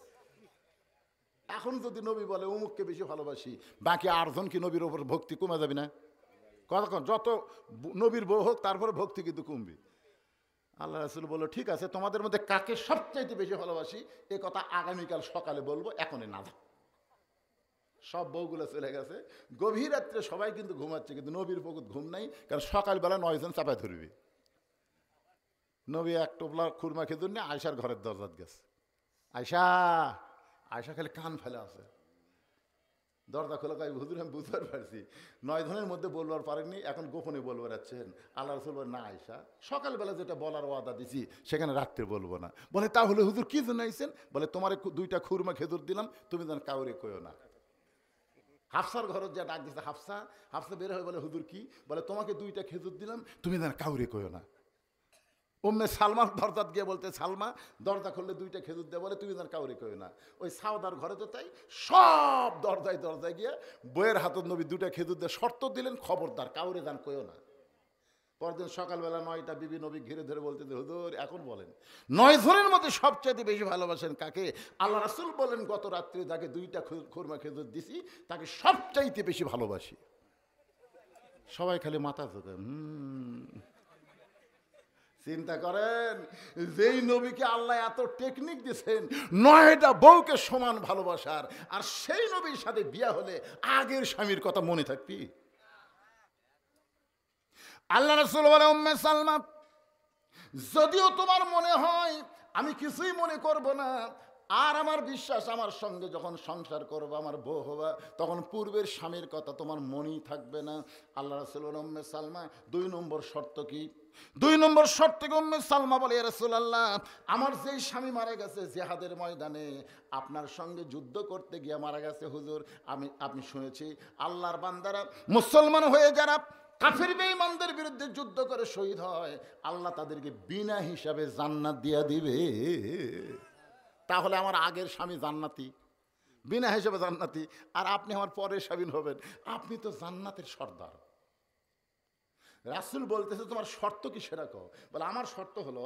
এখন যদি নবী বলে অমুককে বেশি ভালোবাসি, বাকি 8 জন কি নবীর ওপর ভক্তি কমে যাবে না? কতক্ষণ যত নবীর বউ হোক তারপরে ভক্তি কিন্তু কমবে। আল্লাহ রাসূল বলল, ঠিক আছে, তোমাদের মধ্যে কাকে সবচাইতে বেশি ভালোবাসি এ কথা আগামীকাল সকালে বলবো, এখনই না। সব বউগুলো চলে গেছে। গভীর রাত্রে সবাই কিন্তু ঘুমাচ্ছে, কিন্তু নবীর বউত ঘুম নাই, কারণ সকালবেলা 9 জন চাপায় ধরবে। নবী এক টোপলা খুরমা খেজুর নিয়ে আয়েশার ঘরের দরজাত গেছে। আয়েশা আয়েশা খালি কান ফেলে আছে। দরজা খোলা, কয় হুজুর আমি বুঝতে পারছি 9 জনের মধ্যে বলবার পারেননি, এখন গোপনে বলবার যাচ্ছেন। আল্লাহ রাসূল বলেন, না আয়েশা, সকালবেলা যেটা বলার ওয়াদা দিছি সেখানে রাত্রে বলবো না। বলে তাহলে হুজুর কি জন্য আইছেন? বলে তোমার 2টা খুরমা খেজুর দিলাম, তুমি যেন কাউরে কইও না। হাফসার ঘরত যা ডাক দিছে, হাফসা বের হয়ে বলে, হুজুর কি? বলে তোমাকে 2টা খেজুর দিলাম, তুমি যেন কাউরে কইও না। উম্মে সালমার দরজাত গিয়ে বলতে, সালমা দরজা খুললে 2টা খেজুর দেয়, বলে তুমি যেন কাউরে কইও না। ওই সাউদার ঘরে তো তাই, সব দরজায় গিয়ে বইয়ের হাতত নবী 2টা খেজুর দিয়ে শর্ত দিলেন, খবরদার কাউরে যেন কইও না। পরদিন সকালবেলা 9টা বিবি নবী ঘিরে ধরে বলতে, হুজুর এখন বলেন 9 জনের মধ্যে সবচাইতে বেশি ভালোবাসেন কাকে? আল্লাহ রাসূল বলেন, গত রাত্রে যাকে 2টা খুরমা খেজুর দিছি তাকে সবচাইতে বেশি ভালোবাসি। সবাই খালি মাথা ঝোঁকে। চিন্তা করেন, যেই নবীকে আল্লাহ এত টেকনিক দিয়েছেন 9টা বউকে সমান ভালোবাসার, আর সেই নবীর সাথে বিয়া হলে আগের স্বামীর কথা মনে থাকবি? আল্লাহ রাসূল বলে, উম্মে সালমা, যদিও তোমার মনে হয় আমি কিছুই মনে করব না, আর আমার বিশ্বাস আমার সঙ্গে যখন সংসার করবো, আমার বউ হবা, তখন পূর্বের স্বামীর কথা তোমার মনেই থাকবে না। আল্লাহ রাসূল বলেন, উম্মে সালমা, 2 নম্বর শর্ত কি? 2 নম্বর শর্ত কি? উম্মে সালমা বলে, ইয়া রাসূলুল্লাহ, আমার যেই স্বামী মারা গেছে জিহাদের ময়দানে, আপনার সঙ্গে যুদ্ধ করতে গিয়ে মারা গেছে হুজুর। আপনি শুনেছি আল্লাহর বান্দারা মুসলমান হয়ে যারা কাফির বেঈমানদের বিরুদ্ধে যুদ্ধ করে শহীদ হয়, আল্লাহ তাদেরকে বিনা হিসাবে জান্নাত দিয়ে দিবে। তাহলে আমার আগের স্বামী জান্নাতি, বিনা হিসাবে জান্নাতি, আর আপনি আমার পরের স্বামী হবেন। আপনি তো জান্নাতের সর্দার। রাসূল বলতেছে, তোমার শর্ত কি সেটা কও? বলে, আমার শর্ত হলো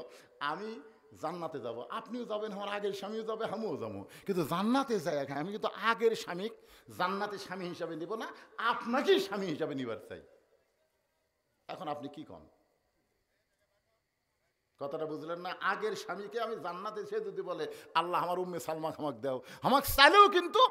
আমি জান্নাতে যাব, আপনিও যাবেন, আমার আগের স্বামীও যাবে, আমিও যাবো, কিন্তু জান্নাতে যাই আমি কিন্তু আগের স্বামী জান্নাতের স্বামী হিসাবে নিব না, আপনাকেই স্বামী হিসাবে নিবার চাই। এখন আপনি কি কন? কথাটা বুঝলেন না? আগের স্বামীকে আমি জান্নাতে, সে যদি বলে আল্লাহ আমার উম্মে সালমা আমাকে দাও, আমাকে চাইলেও কিন্তু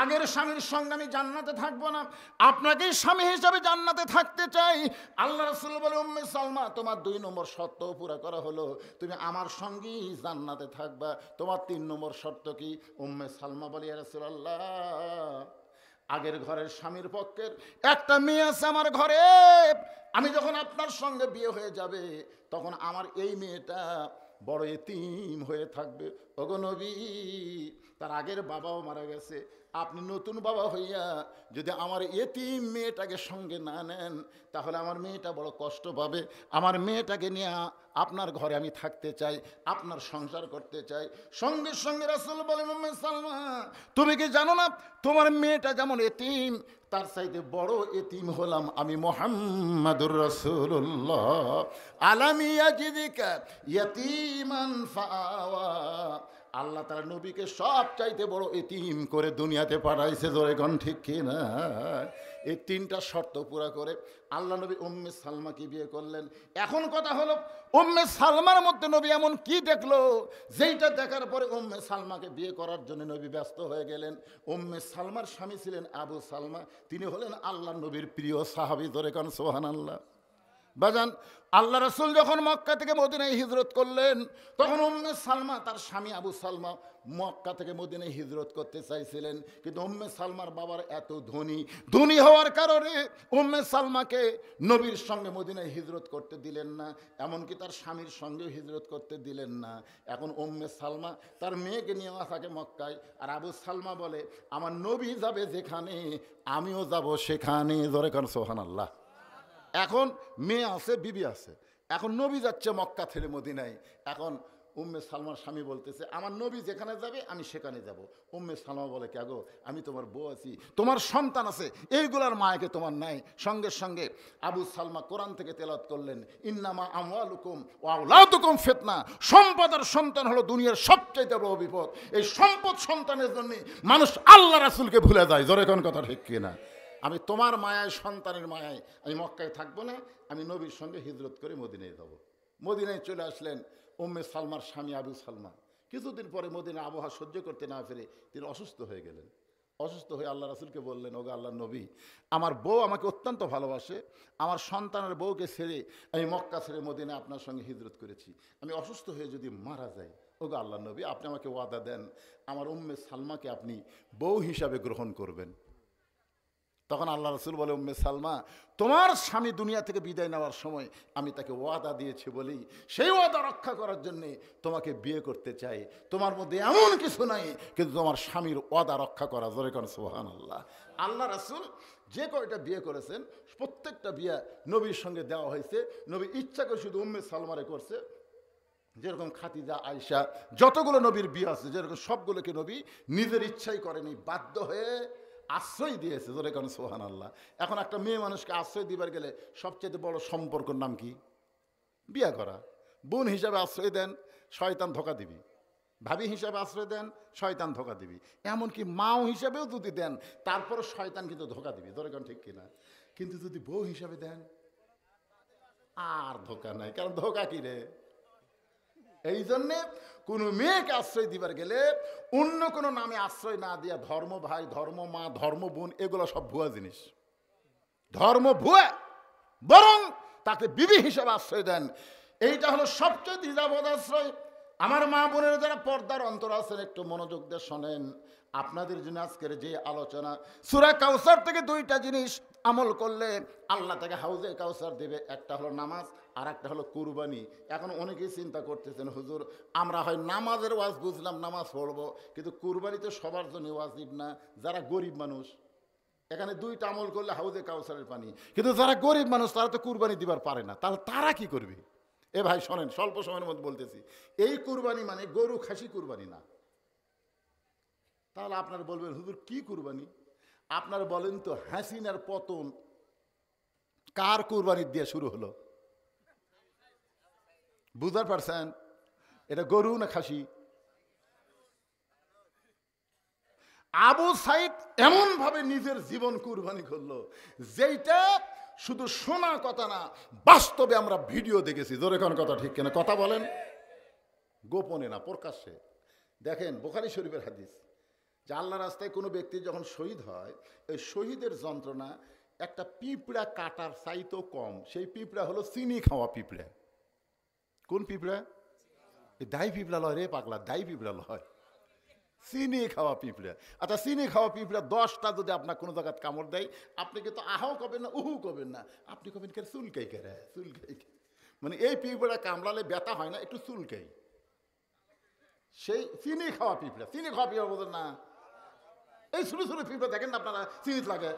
আগের স্বামীর সঙ্গে আমি জান্নাতে থাকবো না, আপনাকেই স্বামী হিসাবে জান্নাতে থাকতে চাই। আল্লাহ রাসূল বলে, উম্মে সালমা, তোমার 2 নম্বর শর্ত পুরা করা হলো, তুমি আমার সঙ্গেই জান্নাতে থাকবা। তোমার 3 নম্বর শর্ত কি? উম্মে সালমা বলে, ইয়া রাসূলুল্লাহ, আগের ঘরের স্বামীর পক্ষের একটা মেয়ে আছে আমার ঘরে, আমি যখন আপনার সঙ্গে বিয়ে হয়ে যাবে তখন আমার এই মেয়েটা বড় এতিম হয়ে থাকবে। ওগো নবী, তার আগের বাবাও মারা গেছে, আপনি নতুন বাবা হইয়া যদি আমার এতিম মেয়েটাকে সঙ্গে না নেন, তাহলে আমার মেয়েটা বড় কষ্ট পাবে। আমার মেয়েটাকে নিয়ে আপনার ঘরে আমি থাকতে চাই, আপনার সংসার করতে চাই। সঙ্গে সঙ্গে রাসূল বলেন, উম্মে সালমা, তুমি কি জানো না তোমার মেয়েটা যেমন এতিম, তার চাইতে বড় এতিম হলাম আমি মুহাম্মাদুর রাসূলুল্লাহ। আলাম ইয়াজিদিকা ইয়াতীমান ফাআওয়া। আল্লাহ তার নবীকে সব চাইতে বড় এতিম করে দুনিয়াতে পাঠাইছে। জোরে কোন ঠিক কিনা? এই 3টা শর্ত পুরা করে আল্লাহ নবী উম্মে সালমাকে বিয়ে করলেন। এখন কথা হলো, উম্মে সালমার মধ্যে নবী এমন কি দেখলো যেইটা দেখার পরে উম্মে সালমাকে বিয়ে করার জন্য নবী ব্যস্ত হয়ে গেলেন। উম্মে সালমার স্বামী ছিলেন আবু সালমা, তিনি হলেন আল্লাহ নবীর প্রিয় সাহাবী। জোরে কোন সুবহানাল্লাহ। বাজান, আল্লাহ রাসূল যখন মক্কা থেকে মদিনায় হিজরত করলেন, তখন উম্মে সালমা তার স্বামী আবু সালমা মক্কা থেকে মদিনায় হিজরত করতে চাইছিলেন, কিন্তু উম্মে সালমার বাবার এত ধনী হওয়ার কারণে উম্মে সালমাকে নবীর সঙ্গে মদিনায় হিজরত করতে দিলেন না, এমনকি তার স্বামীর সঙ্গেও হিজরত করতে দিলেন না। এখন উম্মে সালমা তার মেয়েকে নিয়ে থাকে মক্কায়, আর আবু সালমা বলে, আমার নবী যাবে যেখানে আমিও যাব সেখানে। জোরে কোন সুবহানাল্লাহ। এখন মেয়ে আছে, বিবি আছে, এখন নবী যাচ্ছে মক্কা ছেড়ে মদিনায়। এখন উম্মে সালমার স্বামী বলতেছে, আমার নবী যেখানে যাবে আমি সেখানে যাব। উম্মে সালমা বলে, কে গো, আমি তোমার বউ আছি, তোমার সন্তান আছে, এইগুলার মায়াকে তোমার নাই। সঙ্গে সঙ্গে আবু সালমা কোরআন থেকে তেলাওয়াত করলেন, ইন্নামা আমওয়ালুকুম ওয়া আওলাদুকুম ফিতনা। সম্পদ আর সন্তান হলো দুনিয়ার সবচেয়ে বড় বিপদ। এই সম্পদ সন্তানের জন্য মানুষ আল্লাহ রাসূলকে ভুলে যায়। জোরে কোন কথা ঠিক কিনা? আমি তোমার মায়ায়, সন্তানের মায়ায় আমি মক্কায় থাকবো না, আমি নবীর সঙ্গে হিজরত করে মদিনায় যাব। মদিনায় চলে আসলেন উম্মে সালমার স্বামী আবু সালমা। কিছুদিন পরে মদিনা আবহাওয়া সহ্য করতে না পেরে তিনি অসুস্থ হয়ে গেলেন। অসুস্থ হয়ে আল্লাহ রাসূলকে বললেন, ওগো আল্লাহর নবী, আমার বউ আমাকে অত্যন্ত ভালোবাসে, আমার সন্তানের বউকে ছেড়ে আমি মক্কা ছেড়ে মদিনা আপনার সঙ্গে হিজরত করেছি, আমি অসুস্থ হয়ে যদি মারা যাই, ওগো আল্লাহর নবী, আপনি আমাকে ওয়াদা দেন আমার উম্মে সালমাকে আপনি বউ হিসাবে গ্রহণ করবেন। তখন আল্লাহ রাসূল বলে, উম্মে সালমা, তোমার স্বামী দুনিয়া থেকে বিদায় নেওয়ার সময় আমি তাকে ওয়াদা দিয়েছি বলেই সেই ওয়াদা রক্ষা করার জন্যে তোমাকে বিয়ে করতে চাই। তোমার মধ্যে এমন কিছু নাই, কিন্তু তোমার স্বামীর ওয়াদা রক্ষা করা। জোরে কোন সুবহানাল্লাহ। আল্লাহ রাসূল যে কয়টা বিয়ে করেছেন প্রত্যেকটা বিয়ে নবীর সঙ্গে দেওয়া হয়েছে। নবী ইচ্ছা করে শুধু উম্মে সালমারে করছে। যেরকম খাদিজা, আয়েশা, যতগুলো নবীর বিয়ে আছে যেরকম সবগুলোকে নবী নিজের ইচ্ছাই করেনি, বাধ্য হয়ে আশ্রয় দিয়েছে। জোরে কোন সুবহানাল্লাহ। এখন একটা মেয়ে মানুষকে আশ্রয় দিবার গেলে সবচেয়ে বড় সম্পর্কের নাম কি? বিয়ে করা, বোন হিসাবে আশ্রয় দেন, শয়তান ধোকা দিবি, ভাবি হিসাবে আশ্রয় দেন, শয়তান ধোকা দিবি, এমনকি মাও হিসাবেও যদি দেন তারপরও শয়তান কিন্তু ধোকা দিবি, ধরে কোন ঠিক কিনা। কিন্তু যদি বউ হিসাবে দেন আর ধোকা নাই, কারণ ধোকা কি রে। এই জন্যে কোনো মেয়েকে আশ্রয় দিবার গেলে অন্য কোনো নামে আশ্রয় না দিয়া ধর্ম ভাই, ধর্ম মা, ধর্ম বোন, এগুলো সব ভুয়া জিনিস, ধর্ম ভুয়া, বরং তাকে বিবি হিসাবে আশ্রয় দেন। এইটা হলো সবচেয়ে দ্বিধাবোধ আশ্রয়। আমার মা বোনের যারা পর্দার অন্তর আছেন, একটু মনোযোগ দিয়ে শোনেন। আপনাদের জন্য আজকের যে আলোচনা, সূরা কাউসার থেকে দুইটা জিনিস আমল করলে আল্লাহ তাকে হাউজে কাউসার দেবে। একটা হলো নামাজ, আর একটা হলো কুরবানি। এখন অনেকেই চিন্তা করতেছেন, হুজুর আমরা হয় নামাজের ওয়াজ বুঝলাম, নামাজ পড়বো, কিন্তু কুরবানি তো সবার জন্য ওয়াজিব না, যারা গরিব মানুষ। এখানে দুইটা আমল করলে হাউজে কাউসারের পানি, কিন্তু যারা গরিব মানুষ তারা তো কুরবানি দিবার পারে না, তাহলে তারা কি করবে? এ ভাই শোনেন, স্বল্প সময়ের মধ্যে বলতেছি, এই কুরবানি মানে গরু খাসি কুরবানি না। তাহলে আপনারা বলবেন, হুজুর কি কুরবানি? আপনারা বলেন তো, হাসিনার পতন কার কুরবানি দিয়ে শুরু হলো? বুঝতে পারছেন? এটা গরু না খাসি? আবু সাইদ এমন ভাবে নিজের জীবন কুরবানি করলো, যেটা শুধু শোনা কথা না, বাস্তবে আমরা ভিডিও দেখেছি। জোরে কোন কথা ঠিক কিনা? কথা বলেন, গোপনে না, প্রকাশ্যে। দেখেন বুখারী শরীফের হাদিস, যে আল্লাহর রাস্তায় কোনো ব্যক্তি যখন শহীদ হয়, এই শহীদের যন্ত্রণা একটা পিঁপড়া কাটার চাইতেও কম। সেই পিঁপড়া হলো চিনি খাওয়া পিঁপড়া। কোন পিঁপড়া? দাই পিঁপড়া লয় রে পাগলা, দাই পিঁপড়া লয়, চিনি খাওয়া পিঁপড়া। আচ্ছা, চিনি খাওয়া পিঁপড়া 10টা যদি আপনার কোনো জায়গায় কামড় দেয়, আপনি কিন্তু আহাও কবেন না, উহু কবেন না, আপনি কবেন কে চুলকাই কেরে, চুলকাই। মানে এই পিঁপড়া কামড়ালে ব্যথা হয় না, একটু চুলকাই। সেই চিনি খাওয়া পিঁপড়া। চিনি খাওয়া পিঁপড়া বোঝেন না? এই ছোট ছোট পিঁপড়া দেখেন না আপনারা, চিনি লাগে।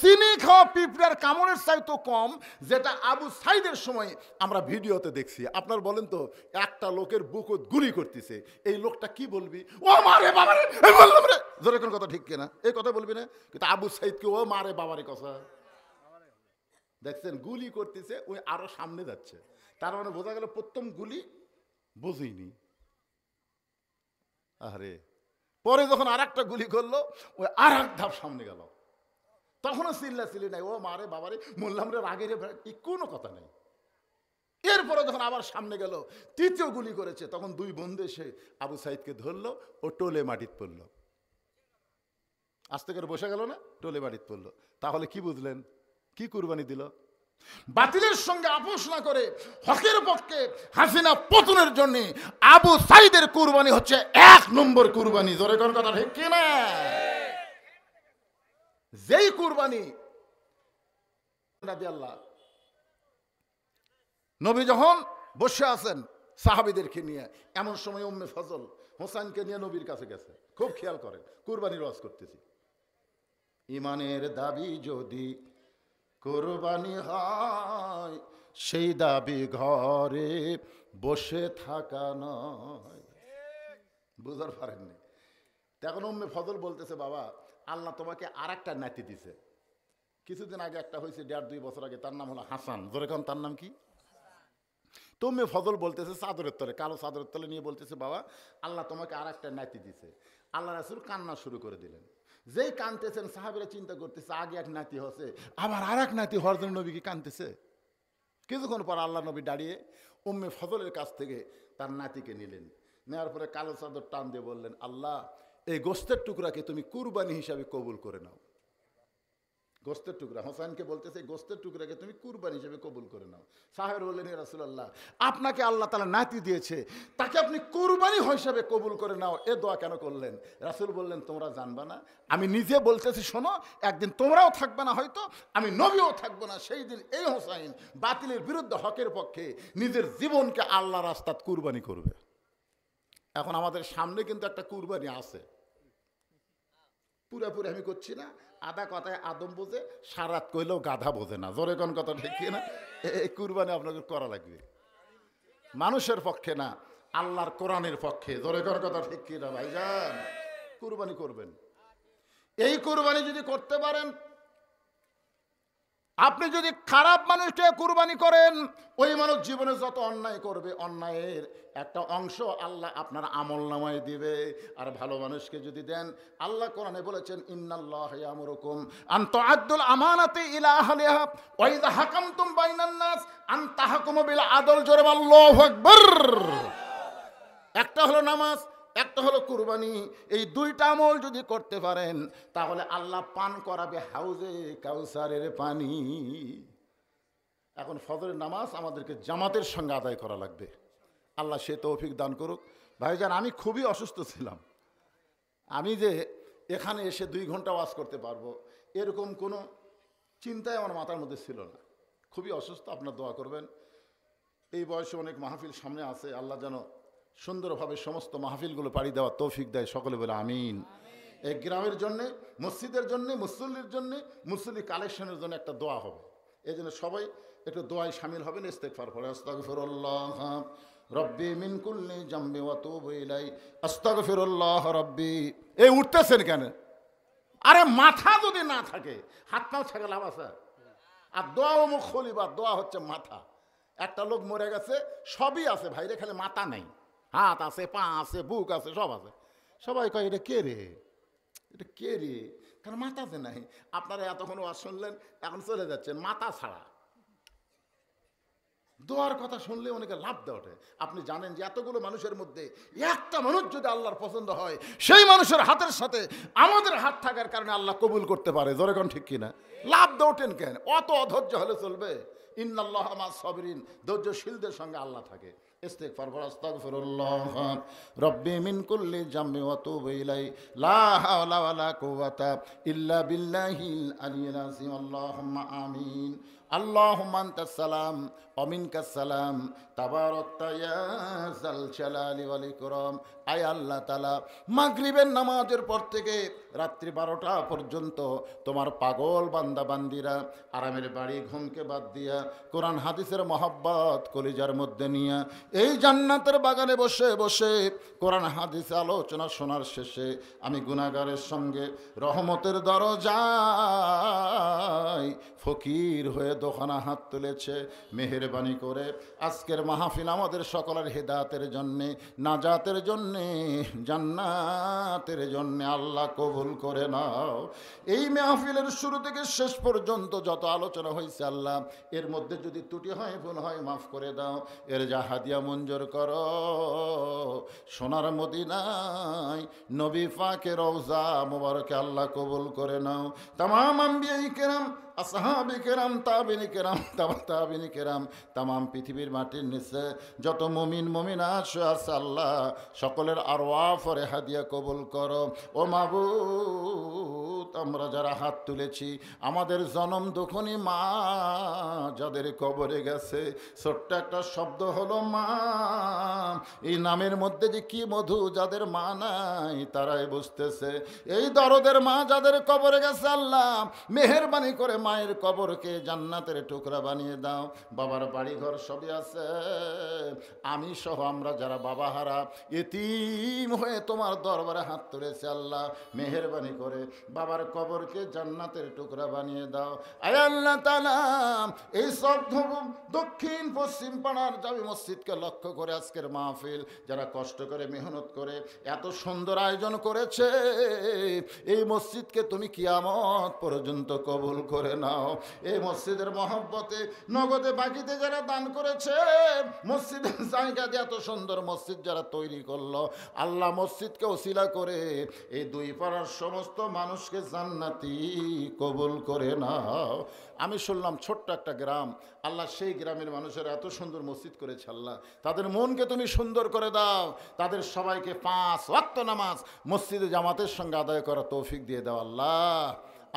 চিনি খাওয়া পিঁপড়ার কামড়ের চাইতো কম, যেটা আবু সাইদের সময় আমরা ভিডিওতে দেখছি। আপনার বলেন তো, একটা লোকের বুকত গুলি করতেছে, এই লোকটা কি বলবি? ও মারে বাবারে, বললাম রে, জোরে কোন কথা ঠিক কিনা? এই কথা বলবি না? কিন্তু আবু সাইদকে ও মারে বাবারে কথা দেখছেন, গুলি করতেছে, ওই আরো সামনে যাচ্ছে। তার মানে বোঝা গেল প্রথম গুলি বুঝিনি। আরে পরে যখন আর একটা গুলি করলো, ওই আর এক ধাপ সামনে গেল, তখনও চিল্লি নাই, ও মারে বাবারে, বললাম রে, রাগের কোনো কথা নেই। এরপরে যখন আবার সামনে গেল, তৃতীয় গুলি করেছে, তখন দুই বন্ধু এসে আবু সাইদকে ধরলো, ও টোলে মাটিতে পড়লো। আস্তে করে বসে গেল না, টোলে মাটিতে পড়লো। তাহলে কি বুঝলেন? কি কুরবানি দিল? বাতিলের সঙ্গে আপোষ না করে হকের পক্ষে হাসিনা পতনের জন্য আবু সাইদের কুরবানি হচ্ছে 1 নম্বর কুরবানি। জোরে কোন কথা ঠিক কিনা? যেই কুরবানি আল্লাহ নবী যখন বসে আছেন সাহাবীদেরকে নিয়ে, এমন সময় উম্মে ফজল হোসেনকে নিয়ে নবীর কাছে গেছে। খুব খেয়াল করেন, কুরবানির ওয়াজ করতেছি। ইমানের দাবি যদি কুরবানি হয়, সেই দাবি ঘরে বসে থাকা নয়। বুঝতে পারেননি? তখন উম্মে ফজল বলতেছে, বাবা আল্লাহ তোমাকে আর একটা নাতি দিছে। কিছুদিন আগে একটা হয়েছে, 1.5-2 বছর আগে, তার নাম হলো হাসান। জোরে কোন তার নাম কি? তো উম্মে ফজল বলতেছে চাদরের তলে, কালো চাদরের তলে নিয়ে বলতেছে, বাবা আল্লাহ তোমাকে আর একটা নাতি দিছে। আল্লাহ রাসূল কান্না শুরু করে দিলেন। যেই কানতেছেন, সাহাবীরা চিন্তা করতেছে, আগে এক নাতি হচ্ছে, আবার আর এক নাতি হওয়ার জন্য নবী কি কানতেছে? কিছুক্ষণ পর আল্লাহ নবী দাঁড়িয়ে উম্মে ফজলের কাছ থেকে তার নাতিকে নিলেন। নেওয়ার পরে কালো চাদর টান দিয়ে বললেন, আল্লাহ এই গোস্তের টুকরাকে তুমি কুরবানি হিসাবে কবুল করে নাও। গোস্তের টুকরা, হোসেনকে বলতেছে, গোস্তের টুকরাকে তুমি কুরবানি হিসেবে কবুল করে নাও। সাহেব বললেন, ইয়া রাসূলুল্লাহ, আপনাকে আল্লাহ তাআলা নাতি দিয়েছে, তাকে আপনি কুরবানি হিসেবে কবুল করে নাও, এ দোয়া কেন করলেন? রাসূল বললেন, তোমরা জানবা না, আমি নিজে বলতেছি, শোনো, একদিন তোমরাও থাকবে না, হয়তো আমি নবীও থাকবো না, সেই দিন এই হোসেন বাতিলের বিরুদ্ধে হকের পক্ষে নিজের জীবনকে আল্লাহর রাস্তায় কুরবানি করবে। এখন আমাদের সামনে কিন্তু একটা কুরবানি আছে, পুরোপুরি আমি করছি না, আধা কথায় আদম বোঝে, সারাত কইলেও গাধা বোঝে না। জোরে কোন কথা ঠিক না? এই কুরবানি আপনাদের করা লাগবে, মানুষের পক্ষে না, আল্লাহর কোরআনের পক্ষে। জোরে কোন কথা ঠিক কিনা ভাইজান? কুরবানি করবেন। এই কুরবানি যদি করতে পারেন, আপনি যদি খারাপ মানুষকে কুরবানি করেন, ওই মানুষ জীবনে যত অন্যায় করবে, অন্যায়ের একটা অংশ আল্লাহ আপনার আমলনামায় দিবে। আর ভালো মানুষকে যদি দেন, আল্লাহ কোরআনে বলেছেন, ইন্নাল্লাহা ইয়ামুরুকুম আন তুআদ্দুল আমানাতি ইলা আহলিহা ওয়া ইযা হাকামতুম বাইনান নাস আন তাহকুমু বিল আদল। জোরে আল্লাহু আকবার। একটা হলো নামাজ, একটা হলো কুরবানি। এই দুইটা আমল যদি করতে পারেন, তাহলে আল্লাহ পান করাবে হাউজে কাউসারের পানি। এখন ফজরের নামাজ আমাদেরকে জামাতের সঙ্গে আদায় করা লাগবে। আল্লাহ সে তৌফিক দান করুক। ভাইজান, আমি খুবই অসুস্থ ছিলাম। আমি যে এখানে এসে 2 ঘন্টা ওয়াজ করতে পারবো, এরকম কোনো চিন্তাই আমার মাথার মধ্যে ছিল না। খুবই অসুস্থ, আপনার দোয়া করবেন। এই বয়সে অনেক মাহফিল সামনে আছে, আল্লাহ যেন সুন্দরভাবে সমস্ত মাহফিলগুলো পাড়ি দেওয়া তৌফিক দেয়। সকলে বলে আমিন। এই গ্রামের জন্যে, মসজিদের জন্যে, মুসল্লির জন্যে, মুসল্লি কালেকশনের জন্য একটা দোয়া হবে। এই জন্য সবাই একটু দোয়ায় শামিল হবেন। ইস্তেগফার পড়ে, আস্তাগফিরুল্লাহ রব্বি মিন কুল্লি জামবি ওয়া তুবু ইলাই, আস্তাগফিরুল্লাহ রব্বি। এই উঠতেছেন কেন? আরে মাথা যদি না থাকে, হাত পাও থাকে লাভ আছে? আর দোয়া ও মুখ খলিবা, দোয়া হচ্ছে মাথা। একটা লোক মরে গেছে, সবই আছে ভাইরে, খালি মাথা নেই। হাত আছে, পা আছে, বুক আছে, সব আছে। সবাই কয় এটা কে রে, এটা কে রে, কারণ মাথাতে নাই। আপনারা এতক্ষণ ওয়াজ শুনলেন, এখন চলে যাচ্ছেন মাথা ছাড়া। দোয়ার কথা শুনলে অনেকে লাভ দেওয়া ওঠে। আপনি জানেন যে এতগুলো মানুষের মধ্যে একটা মানুষ যদি আল্লাহর পছন্দ হয়, সেই মানুষের হাতের সাথে আমাদের হাত থাকার কারণে আল্লাহ কবুল করতে পারে। জোরে কোন ঠিক কিনা? লাভ দেওয়া কেন? অত অধৈর্য হলে চলবে? ইন্নাল্লাহা মা'আস সাবিরিন, ধৈর্যশীলদের সঙ্গে আল্লাহ থাকে। ইস্তিগফার পড়ো, আস্তাগফিরুল্লাহ রব্বি মিন কুল্লি জামবি ওয়া তুবু ইলাই, লা হাওলা ওয়ালা কুওয়াতা ইল্লা বিল্লাহিল আলিয়্যিল আযীম। আল্লাহুম্মা আমিন। আল্লাহুম্মা আনতাস সালাম ওয়া মিনকাস সালাম, তাবারাকতা ইয়া যাল জালালি ওয়াল ইকরাম। আয় আল্লাহ তাআলা, মাগরিবের নামাজের পর থেকে রাত্রি 12টা পর্যন্ত তোমার পাগল বান্দা বান্দিরা আরামের বাড়ি ঘুমকে বাদ দিয়া কোরআন হাদিসের মহব্বত কলিজার মধ্যে নিয়া এই জান্নাতের বাগানে বসে বসে কোরআন হাদিস আলোচনা শোনার শেষে আমি গুনাহগারের সঙ্গে রহমতের দরজায় ফকির হয়ে দোকানা হাত তুলেছে। মেহেরবানি করে আজকের মাহফিল আমাদের সকলের হেদায়েতের জন্যে, নাজাতের জন্যে, জান্নাতের জন্যে আল্লাহ কবুল করে নাও। এই মাহফিলের শুরু থেকে শেষ পর্যন্ত যত আলোচনা হয়েছে আল্লাহ, এর মধ্যে যদি ত্রুটি হয়, ভুল হয়, মাফ করে দাও। এর যা হাদিয়া মঞ্জুর করো। সোনার মদিনায় নবী পাকের রওজা মুবারকে আল্লাহ কবুল করে নাও। তামাম আম্বিয়ায়ে কেরাম, আসহাবে কেরাম, তাবিঈন কেরাম, তাবিঈন কেরাম, তামাম পৃথিবীর মাটির নিচে যত মুমিন মুমিনাত আছে আল্লাহ, সকলের আরওয়াহ ফরে হাদিয়া কবুল করো। ও মাবুদ, আমরা যারা হাত তুলেছি, আমাদের জনম দুঃখনী মা যাদের কবরে গেছে, ছোট্ট একটা শব্দ হলো মা। এই নামের মধ্যে যে কি মধু, যাদের মা নাই তারাই বুঝতেছে। এই দরদের মা যাদের কবরে গেছে আল্লাহ, মেহেরবানি করে মায়ের কবরকে জান্নাতের টুকরা বানিয়ে দাও। বাবার বাড়ি ঘর সবই আছে, আমি সহ আমরা যারা বাবা হারা এতিম হয়ে তোমার দরবারে হাত তুলেছে আল্লাহ, মেহেরবানি করে বাবার কবরকে জান্নাতের টুকরা বানিয়ে দাও। আয় আল্লাহ তাআলা, এই সব দক্ষিণ পশ্চিম পাড়ার জামি মসজিদকে লক্ষ্য করে আজকের মাহফিল যারা কষ্ট করে মেহনত করে এত সুন্দর আয়োজন করেছে, এই মসজিদকে তুমি কিয়ামত পর্যন্ত কবুল করে নাও। এই মসজিদের মহব্বতে নগদে বাকিতে যারা দান করেছে, মসজিদের জায়গা দিয়ে এত সুন্দর মসজিদ যারা তৈরি করলো আল্লাহ, মসজিদকে ওসিলা করে এই 2 পাড়ার সমস্ত মানুষকে জান্নাতি কবুল করে নাও। আমি শুনলাম ছোট্ট একটা গ্রাম, আল্লাহ সেই গ্রামের মানুষেরা এত সুন্দর মসজিদ করেছে আল্লাহ, তাদের মনকে তুমি সুন্দর করে দাও। তাদের সবাইকে 5 ওয়াক্ত নামাজ মসজিদে জামাতের সঙ্গে আদায় করা তৌফিক দিয়ে দাও আল্লাহ।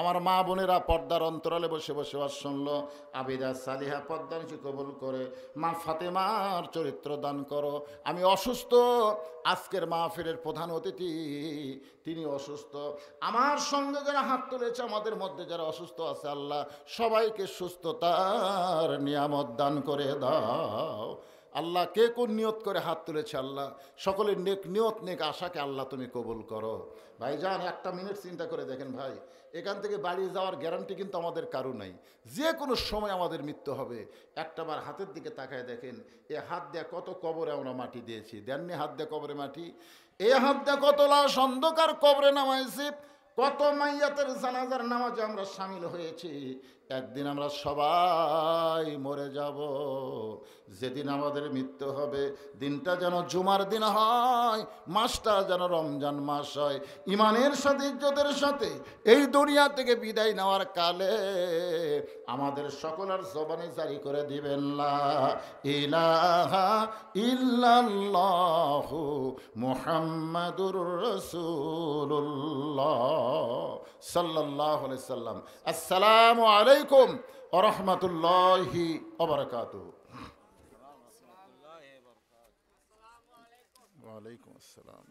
আমার মা বোনেরা পর্দার অন্তরালে বসে বসে ওয়াজ শুনলো, আবিদা সালিহা পর্দার কবুল করে মা ফাতেমার চরিত্র দান করো। আমি অসুস্থ, আজকের মাহফিলের প্রধান অতিথি তিনি অসুস্থ। আমার সঙ্গে যারা হাত তুলেছে, আমাদের মধ্যে যারা অসুস্থ আছে আল্লাহ, সবাইকে সুস্থতার নিয়ামত দান করে দাও। আল্লাহ কে কোন নিয়ত করে হাত তুলেছে আল্লাহ সকলের নেক নিয়ত নেক আশাকে আল্লাহ তুমি কবুল করো। ভাইজান একটা মিনিট চিন্তা করে দেখেন ভাই, এখান থেকে বাড়ি যাওয়ার গ্যারান্টি কিন্তু আমাদের কারো নাই, যে কোনো সময় আমাদের মৃত্যু হবে। একটাবার হাতের দিকে তাকায় দেখেন, এ হাত দিয়ে কত কবরে আমরা মাটি দিয়েছি, দেননি হাত দিয়ে কবরে মাটি, এ হাত দিয়ে কত লাশ অন্ধকার কবরে নামাইছি, কত মাইয়াতের জানাজার নামাজে আমরা সামিল হয়েছি। একদিন আমরা সবাই মরে যাব। যেদিন আমাদের মৃত্যু হবে, দিনটা যেন জুমার দিন হয়, মাসটা যেন রমজান মাস হয়। ইমানের সাথে ইজ্জতের সাথে এই দুনিয়া থেকে বিদায় নেওয়ার কালে আমাদের সকলের জবানে জারি করে দিবেন লা ইলাহা ইল্লাল্লাহু মুহাম্মাদুর রাসূলুল্লাহ সাল্লাল্লাহু আলাইহি সাল্লাম। আসসালামু আলাইকুম ওয়া রাহমাতুল্লাহি ওয়া বারাকাতুহু। ওয়া আলাইকুম আসসালাম।